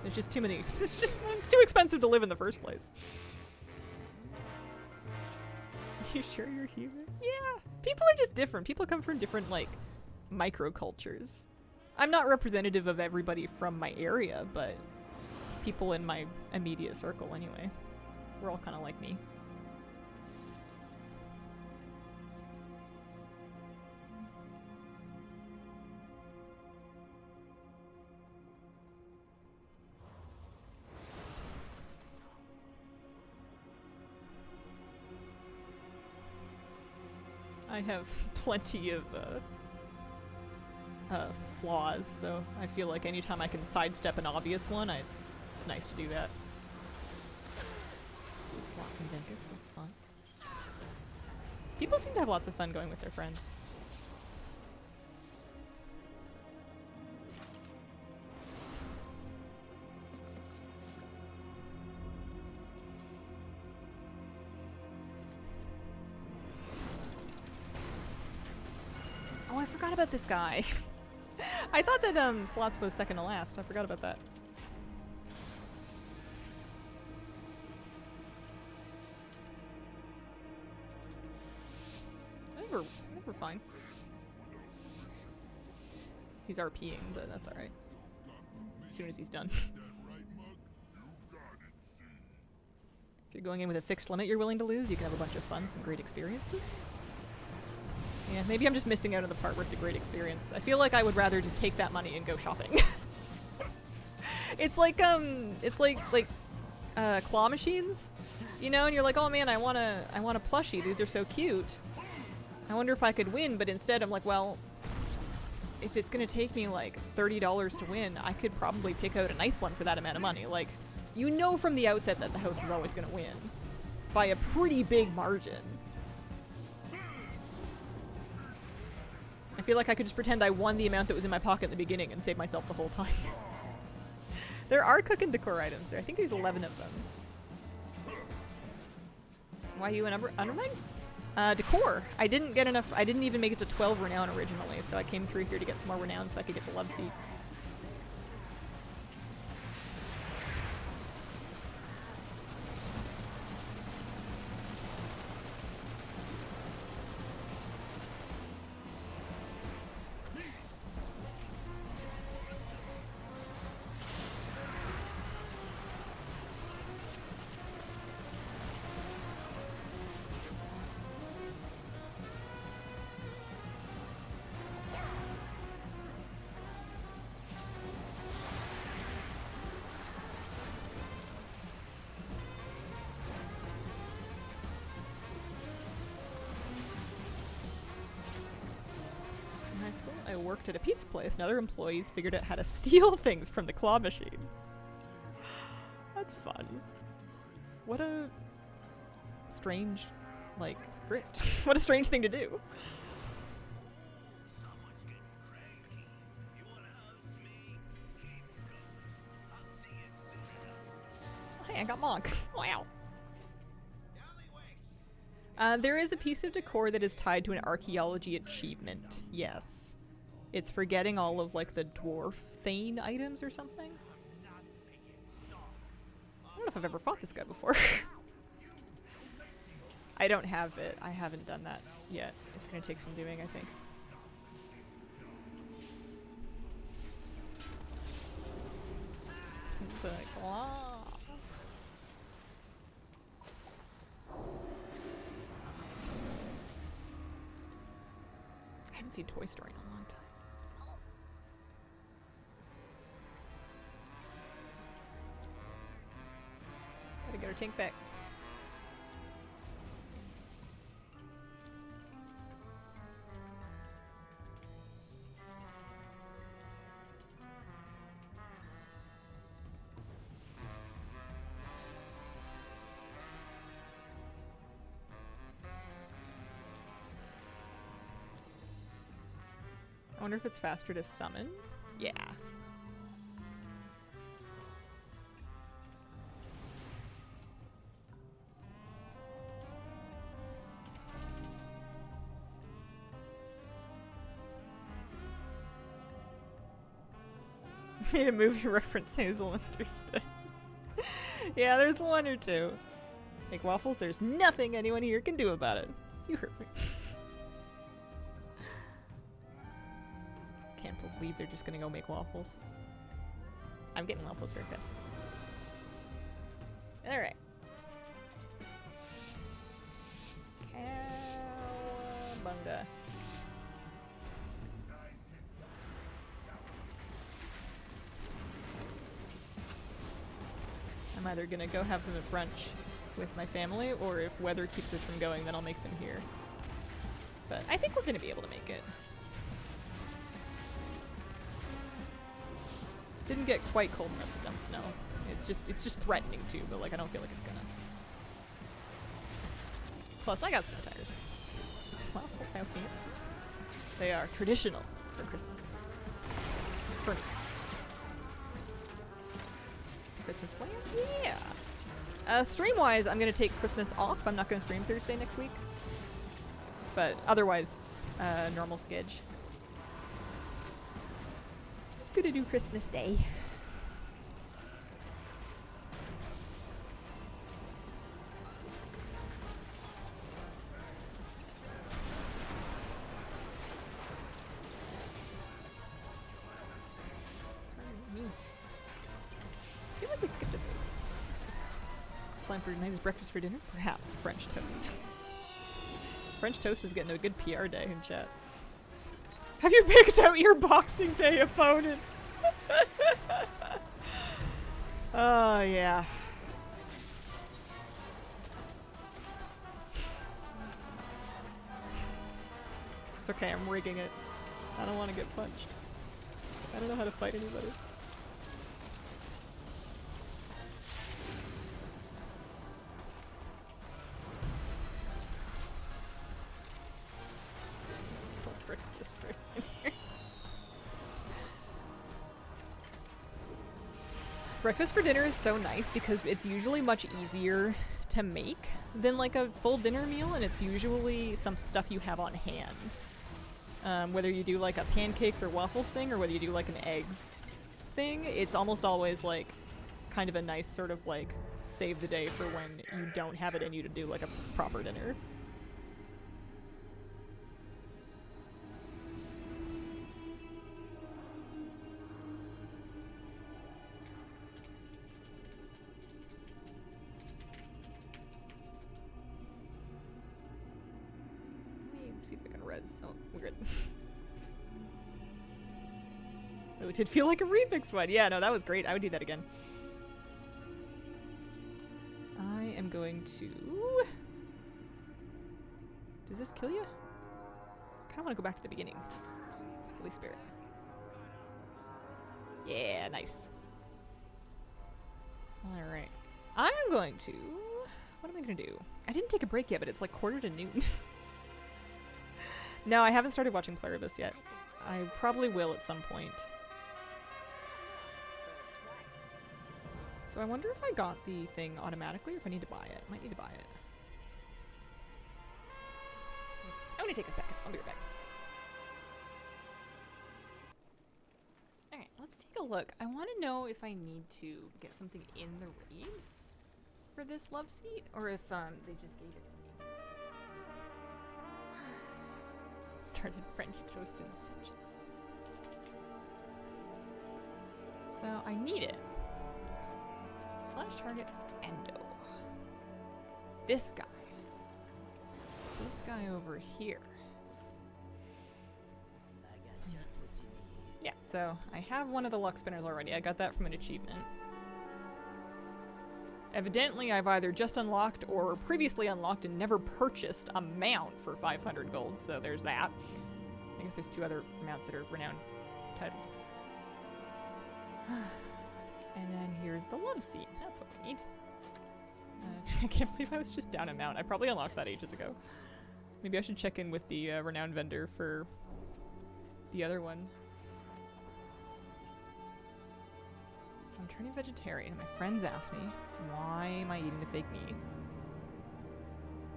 There's just too many. It's too expensive to live in the first place. You sure you're human? Yeah. People are just different. People come from different, like, microcultures. I'm not representative of everybody from my area, but people in my immediate circle anyway. We're all kind of like me. have plenty of flaws, so I feel like anytime I can sidestep an obvious one, it's nice to do that. Slots and Ventus was fun. People seem to have lots of fun going with their friends. Oh, I forgot about this guy. I thought that slots was second to last. I forgot about that. I think we're fine. He's RPing, but that's alright. As soon as he's done. If you're going in with a fixed limit you're willing to lose, you can have a bunch of fun, some great experiences. Yeah, maybe I'm just missing out on the part where it's a great experience. I feel like I would rather just take that money and go shopping. It's like claw machines, you know, and you're like, oh man, I want a plushie. These are so cute. I wonder if I could win, but instead I'm like, well, if it's gonna take me like $30 to win, I could probably pick out a nice one for that amount of money. Like, you know from the outset that the house is always gonna win by a pretty big margin. I feel like I could just pretend I won the amount that was in my pocket in the beginning and save myself the whole time. There are cook and decor items there. I think there's 11 of them. Why are you an undermine? Decor. I didn't get enough. I didn't even make it to 12 renown originally, so I came through here to get some more renown so I could get the love seat. I worked at a pizza place and other employees figured out how to steal things from the claw machine. That's fun. What a strange, like, grift. What a strange thing to do. Hey, I got Monk. Wow. There is a piece of decor that is tied to an archaeology achievement. Yes. It's for getting all of, like, the dwarf Thane items or something. I don't know if I've ever fought this guy before. I don't have it. I haven't done that yet. It's gonna take some doing, I think. The claw. I haven't seen Toy Story in a long time. Gotta get our tank back. I wonder if it's faster to summon? Yeah. Made a movie reference Hazel understood. Yeah, there's one or two. Make waffles, there's nothing anyone here can do about it. You heard me. Can't believe they're just gonna go make waffles. I'm getting waffles here, guys. Alright. Cowabunga. I'm either gonna go have them at brunch with my family, or if weather keeps us from going, then I'll make them here. But I think we're gonna be able to make it. Didn't get quite cold enough to dump snow. It's just threatening to, but like I don't feel like it's gonna. Plus I got snow tires. Wow, how fancy. They are traditional for Christmas. For me. Christmas plans? Yeah. Stream-wise, I'm gonna take Christmas off. I'm not gonna stream Thursday next week. But otherwise, normal sketch. Just gonna do Christmas Day. I feel like we skipped a phase. Plan for tonight's breakfast for dinner? Perhaps French toast. French toast is getting a good PR day in chat. Have you picked out your Boxing Day opponent? Oh, yeah. It's okay, I'm rigging it. I don't want to get punched. I don't know how to fight anybody. Breakfast for dinner is so nice because it's usually much easier to make than like a full dinner meal, and it's usually some stuff you have on hand. Whether you do like a pancakes or waffles thing or whether you do like an eggs thing, it's almost always like kind of a nice sort of like save the day for when you don't have it in you to do like a proper dinner. See if I can res. Oh, weird. Really did feel like a remix one. Yeah, no, that was great. I would do that again. I am going to... Does this kill you? I kind of want to go back to the beginning. Holy Spirit. Yeah, nice. Alright. I'm going to... What am I going to do? I didn't take a break yet, but it's like 1:45. No, I haven't started watching Pluribus yet. I probably will at some point. So I wonder if I got the thing automatically or if I need to buy it. Might need to buy it. I'm gonna take a second. I'll be right back. Alright, let's take a look. I want to know if I need to get something in the raid for this love seat or if they just gave it to me. Started French toast inception. So I need it. Slash target endo. This guy. This guy over here. I got just what you need. Yeah, so I have one of the luck spinners already. I got that from an achievement. Evidently, I've either just unlocked or previously unlocked and never purchased a mount for 500 gold, so there's that. I guess there's two other mounts that are renowned titled. And then here's the love seat. That's what we need. I can't believe I was just down a mount. I probably unlocked that ages ago. Maybe I should check in with the renowned vendor for the other one. So I'm turning vegetarian. My friends asked me, why am I eating the fake meat?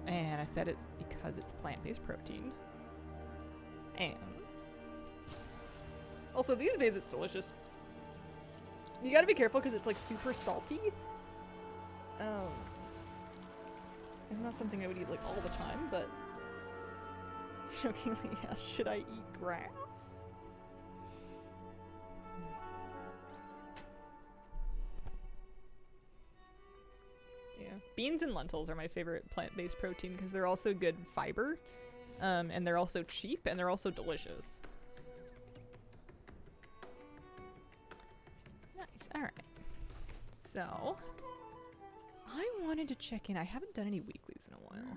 And I said it's because it's plant-based protein. And also these days it's delicious. You gotta be careful because it's like super salty. It's not something I would eat like all the time, but jokingly asked, should I eat grass? Yeah. Beans and lentils are my favorite plant-based protein because they're also good fiber, and they're also cheap, and they're also delicious. Nice. All right. So, I wanted to check in. I haven't done any weeklies in a while.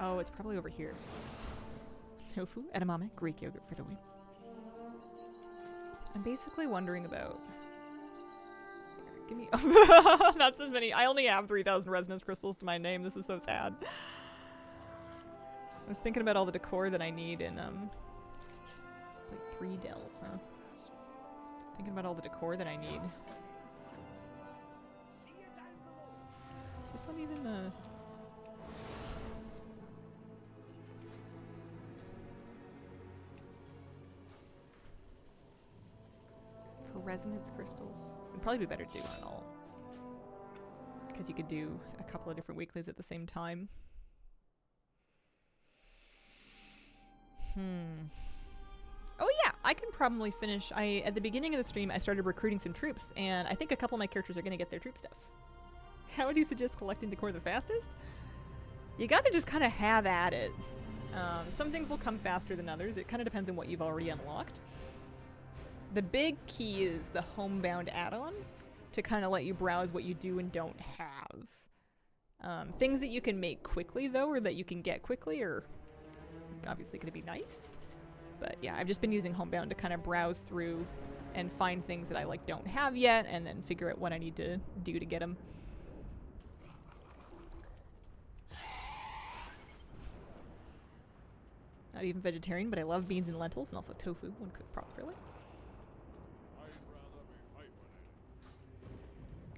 Oh, it's probably over here. Tofu, edamame, Greek yogurt for the win. I'm basically wondering about... Here, give me... That's as many... I only have 3,000 resonance crystals to my name. This is so sad. I was thinking about all the decor that I need in, like 3 delves, huh? Thinking about all the decor that I need. Is this one even, for resonance crystals? It'd probably be better to do one all. Because you could do a couple of different weeklies at the same time. Oh yeah, I can probably finish. At the beginning of the stream, I started recruiting some troops, and I think a couple of my characters are going to get their troop stuff. How would you suggest collecting decor the fastest? You got to just kind of have at it. Some things will come faster than others. It kind of depends on what you've already unlocked. The big key is the homebound add-on to kind of let you browse what you do and don't have. Things that you can make quickly, though, or that you can get quickly, are obviously going to be nice. But yeah, I've just been using homebound to kind of browse through and find things that I like don't have yet, and then figure out what I need to do to get them. Not even vegetarian, but I love beans and lentils, and also tofu when cooked properly.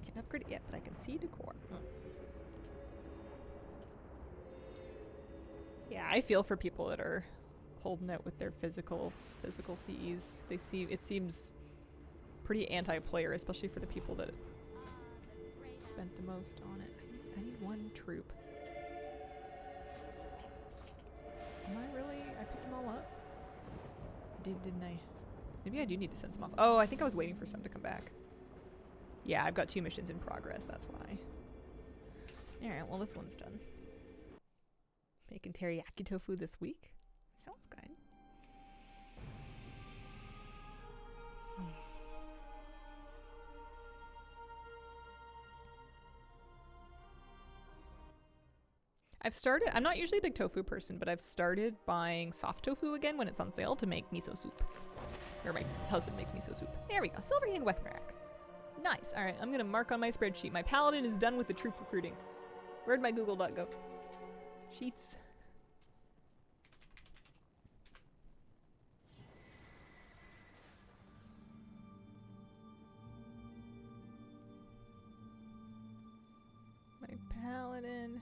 Can't upgrade it yet, but I can see decor. Yeah, I feel for people that are holding out with their physical CEs. It seems pretty anti-player, especially for the people that spent the most on it. I need 1 troop. Am I really? I picked them all up? I did, didn't I? Maybe I do need to send some off. Oh, I think I was waiting for some to come back. Yeah, I've got 2 missions in progress, that's why. Alright, well this one's done. Making teriyaki tofu this week? Sounds good. I'm not usually a big tofu person, but I've started buying soft tofu again when it's on sale to make miso soup. Or my husband makes miso soup. There we go, silver hand weapon rack. Nice, alright, I'm gonna mark on my spreadsheet. My paladin is done with the troop recruiting. Where'd my Google Doc go? Sheets. My paladin.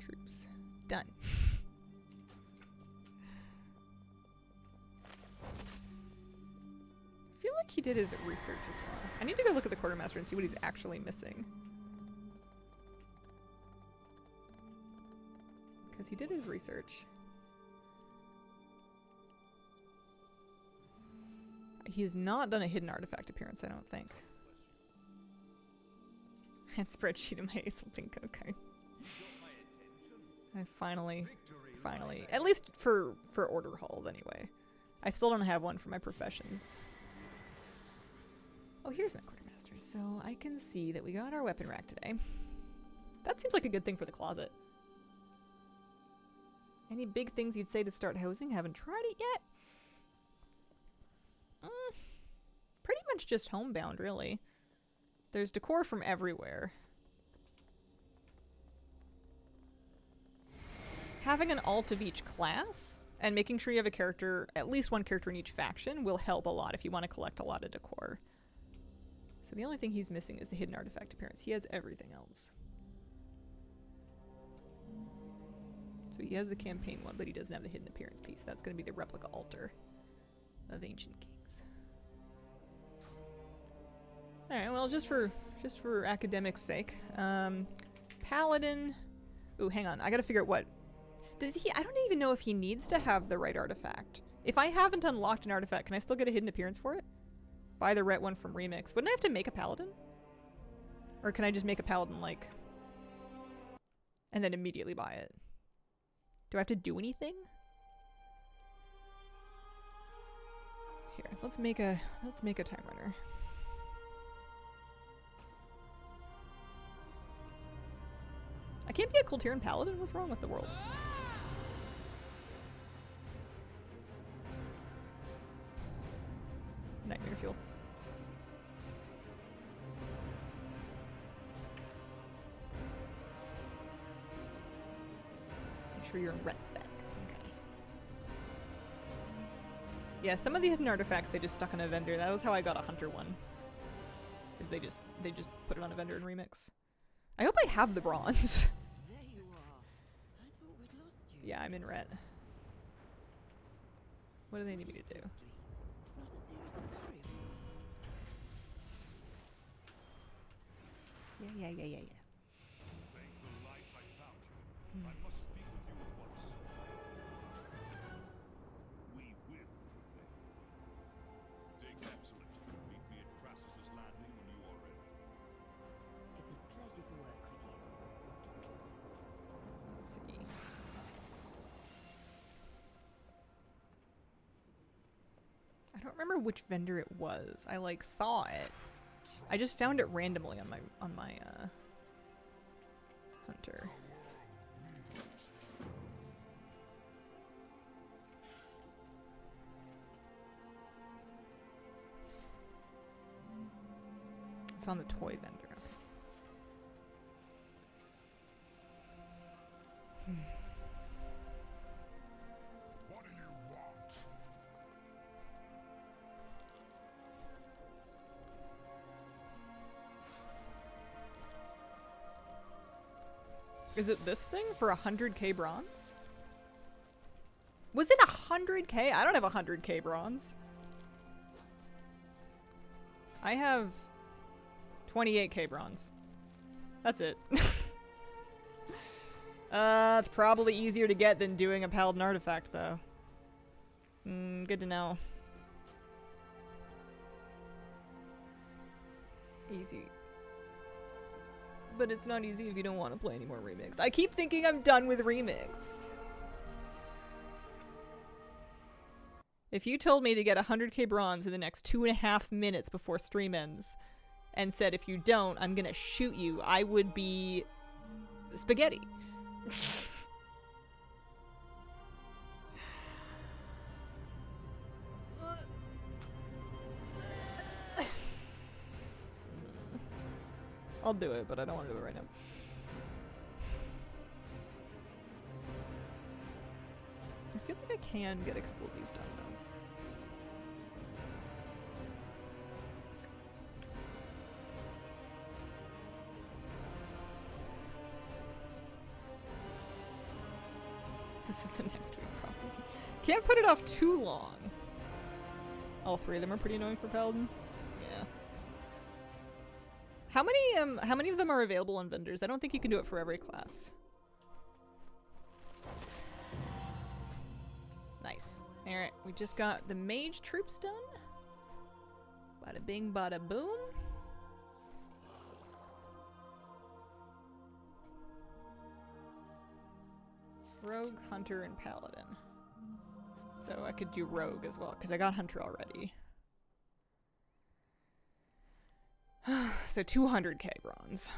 Troops. Done. I feel like he did his research as well. I need to go look at the quartermaster and see what he's actually missing. Because he did his research. He has not done a hidden artifact appearance, I don't think. And spreadsheet in my Ace Pink, okay. I finally, at least for order halls anyway. I still don't have one for my professions. Oh, here's my quartermaster. So I can see that we got our weapon rack today. That seems like a good thing for the closet. Any big things you'd say to start housing? Haven't tried it yet. Pretty much just homebound, really. There's decor from everywhere. Having an alt of each class and making sure you have a character, at least 1 character in each faction, will help a lot if you want to collect a lot of decor. So the only thing he's missing is the hidden artifact appearance. He has everything else. So he has the campaign one, but he doesn't have the hidden appearance piece. That's going to be the replica altar of Ancient Kings. Alright, well, just for academics' sake. Paladin... Ooh, hang on. I gotta figure out what... Does he... I don't even know if he needs to have the right artifact. If I haven't unlocked an artifact, can I still get a hidden appearance for it? Buy the ret one from Remix. Wouldn't I have to make a paladin? Or can I just make a paladin, like... and then immediately buy it? Do I have to do anything? Here, let's make a time runner. I can't be a Kultiran Paladin? What's wrong with the world? Nightmare fuel. Make sure you're in red spec. Okay. Yeah, some of the hidden artifacts they just stuck on a vendor. That was how I got a hunter one. Is they just put it on a vendor and remix. I hope I have the bronze. There you are. I thought we'd lost you. Yeah, I'm in red. What do they need me to do? Not a series of variables. Yeah. Thank the light I found you. I must speak with you at once. We will prevail. Take excellent. Meet me at Crassus's Landing when you are ready. It's a pleasure to work with you. Let's see. I don't remember which vendor it was. I like saw it. I just found it randomly on my hunter. It's on the toy vendor. What do you want? Is it this thing for 100k bronze? Was it 100k? I don't have 100k bronze. I have 28k bronze. That's it. It's probably easier to get than doing a Paladin artifact, though. Good to know. Easy. But it's not easy if you don't want to play any more Remix. I keep thinking I'm done with Remix. If you told me to get 100k bronze in the next 2.5 minutes before stream ends, and said if you don't, I'm gonna shoot you, I would be spaghetti. I'll do it, but I don't want to do it right now. I feel like I can get a couple of these done, though. This is a next week problem. Can't put it off too long. All three of them are pretty annoying for Paladin. Yeah. How many of them are available on vendors? I don't think you can do it for every class. Nice. Alright, we just got the mage troops done. Bada bing, bada boom. Rogue, Hunter, and Paladin. So I could do Rogue as well, because I got Hunter already. So 200k bronze.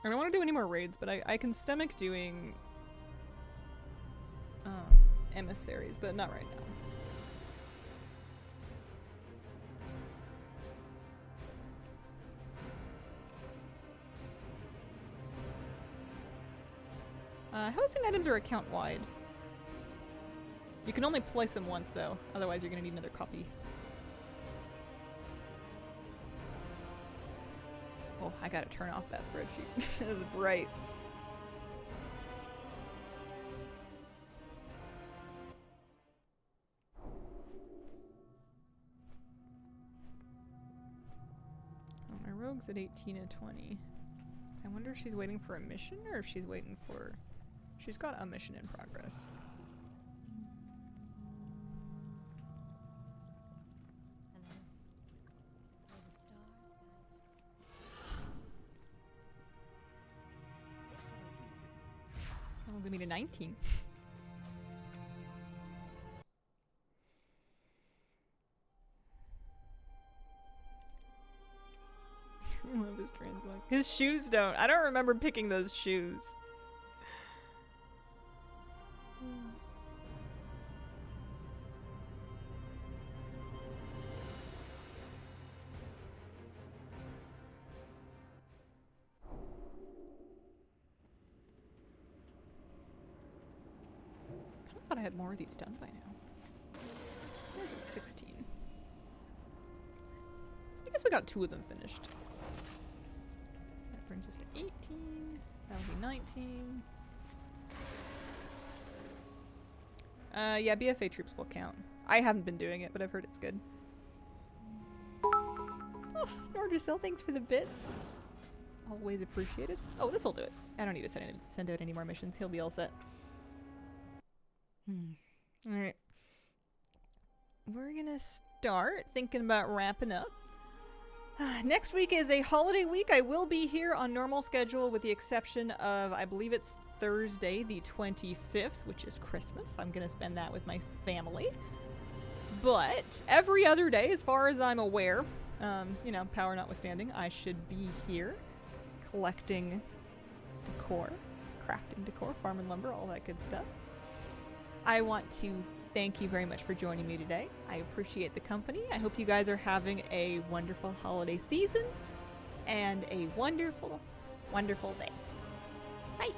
I don't want to do any more raids, but I can stomach doing emissaries, but not right now. Housing items are account wide. You can only place them once though, otherwise you're gonna need another copy. Oh, I gotta turn off that spreadsheet. It is bright. Oh, my rogue's at 18 and 20. I wonder if she's waiting for a mission or if she's waiting for... She's got a mission in progress. Oh, we need a 19. I love his translate. His shoes don't. I don't remember picking those shoes. I thought I had more of these done by now. It's only 16. I guess we got 2 of them finished. That brings us to 18. That'll be 19. Yeah, BFA troops will count. I haven't been doing it, but I've heard it's good. Oh, Nordersill, thanks for the bits. Always appreciated. Oh, this'll do it. I don't need to send out any more missions. He'll be all set. Alright. We're gonna start thinking about wrapping up. Next week is a holiday week. I will be here on normal schedule with the exception of, I believe it's Thursday the 25th, which is Christmas. I'm gonna spend that with my family. But every other day, as far as I'm aware, you know, power notwithstanding, I should be here collecting decor, crafting decor, farming lumber, all that good stuff. I want to thank you very much for joining me today. I appreciate the company. I hope you guys are having a wonderful holiday season and a wonderful, wonderful day. Bye.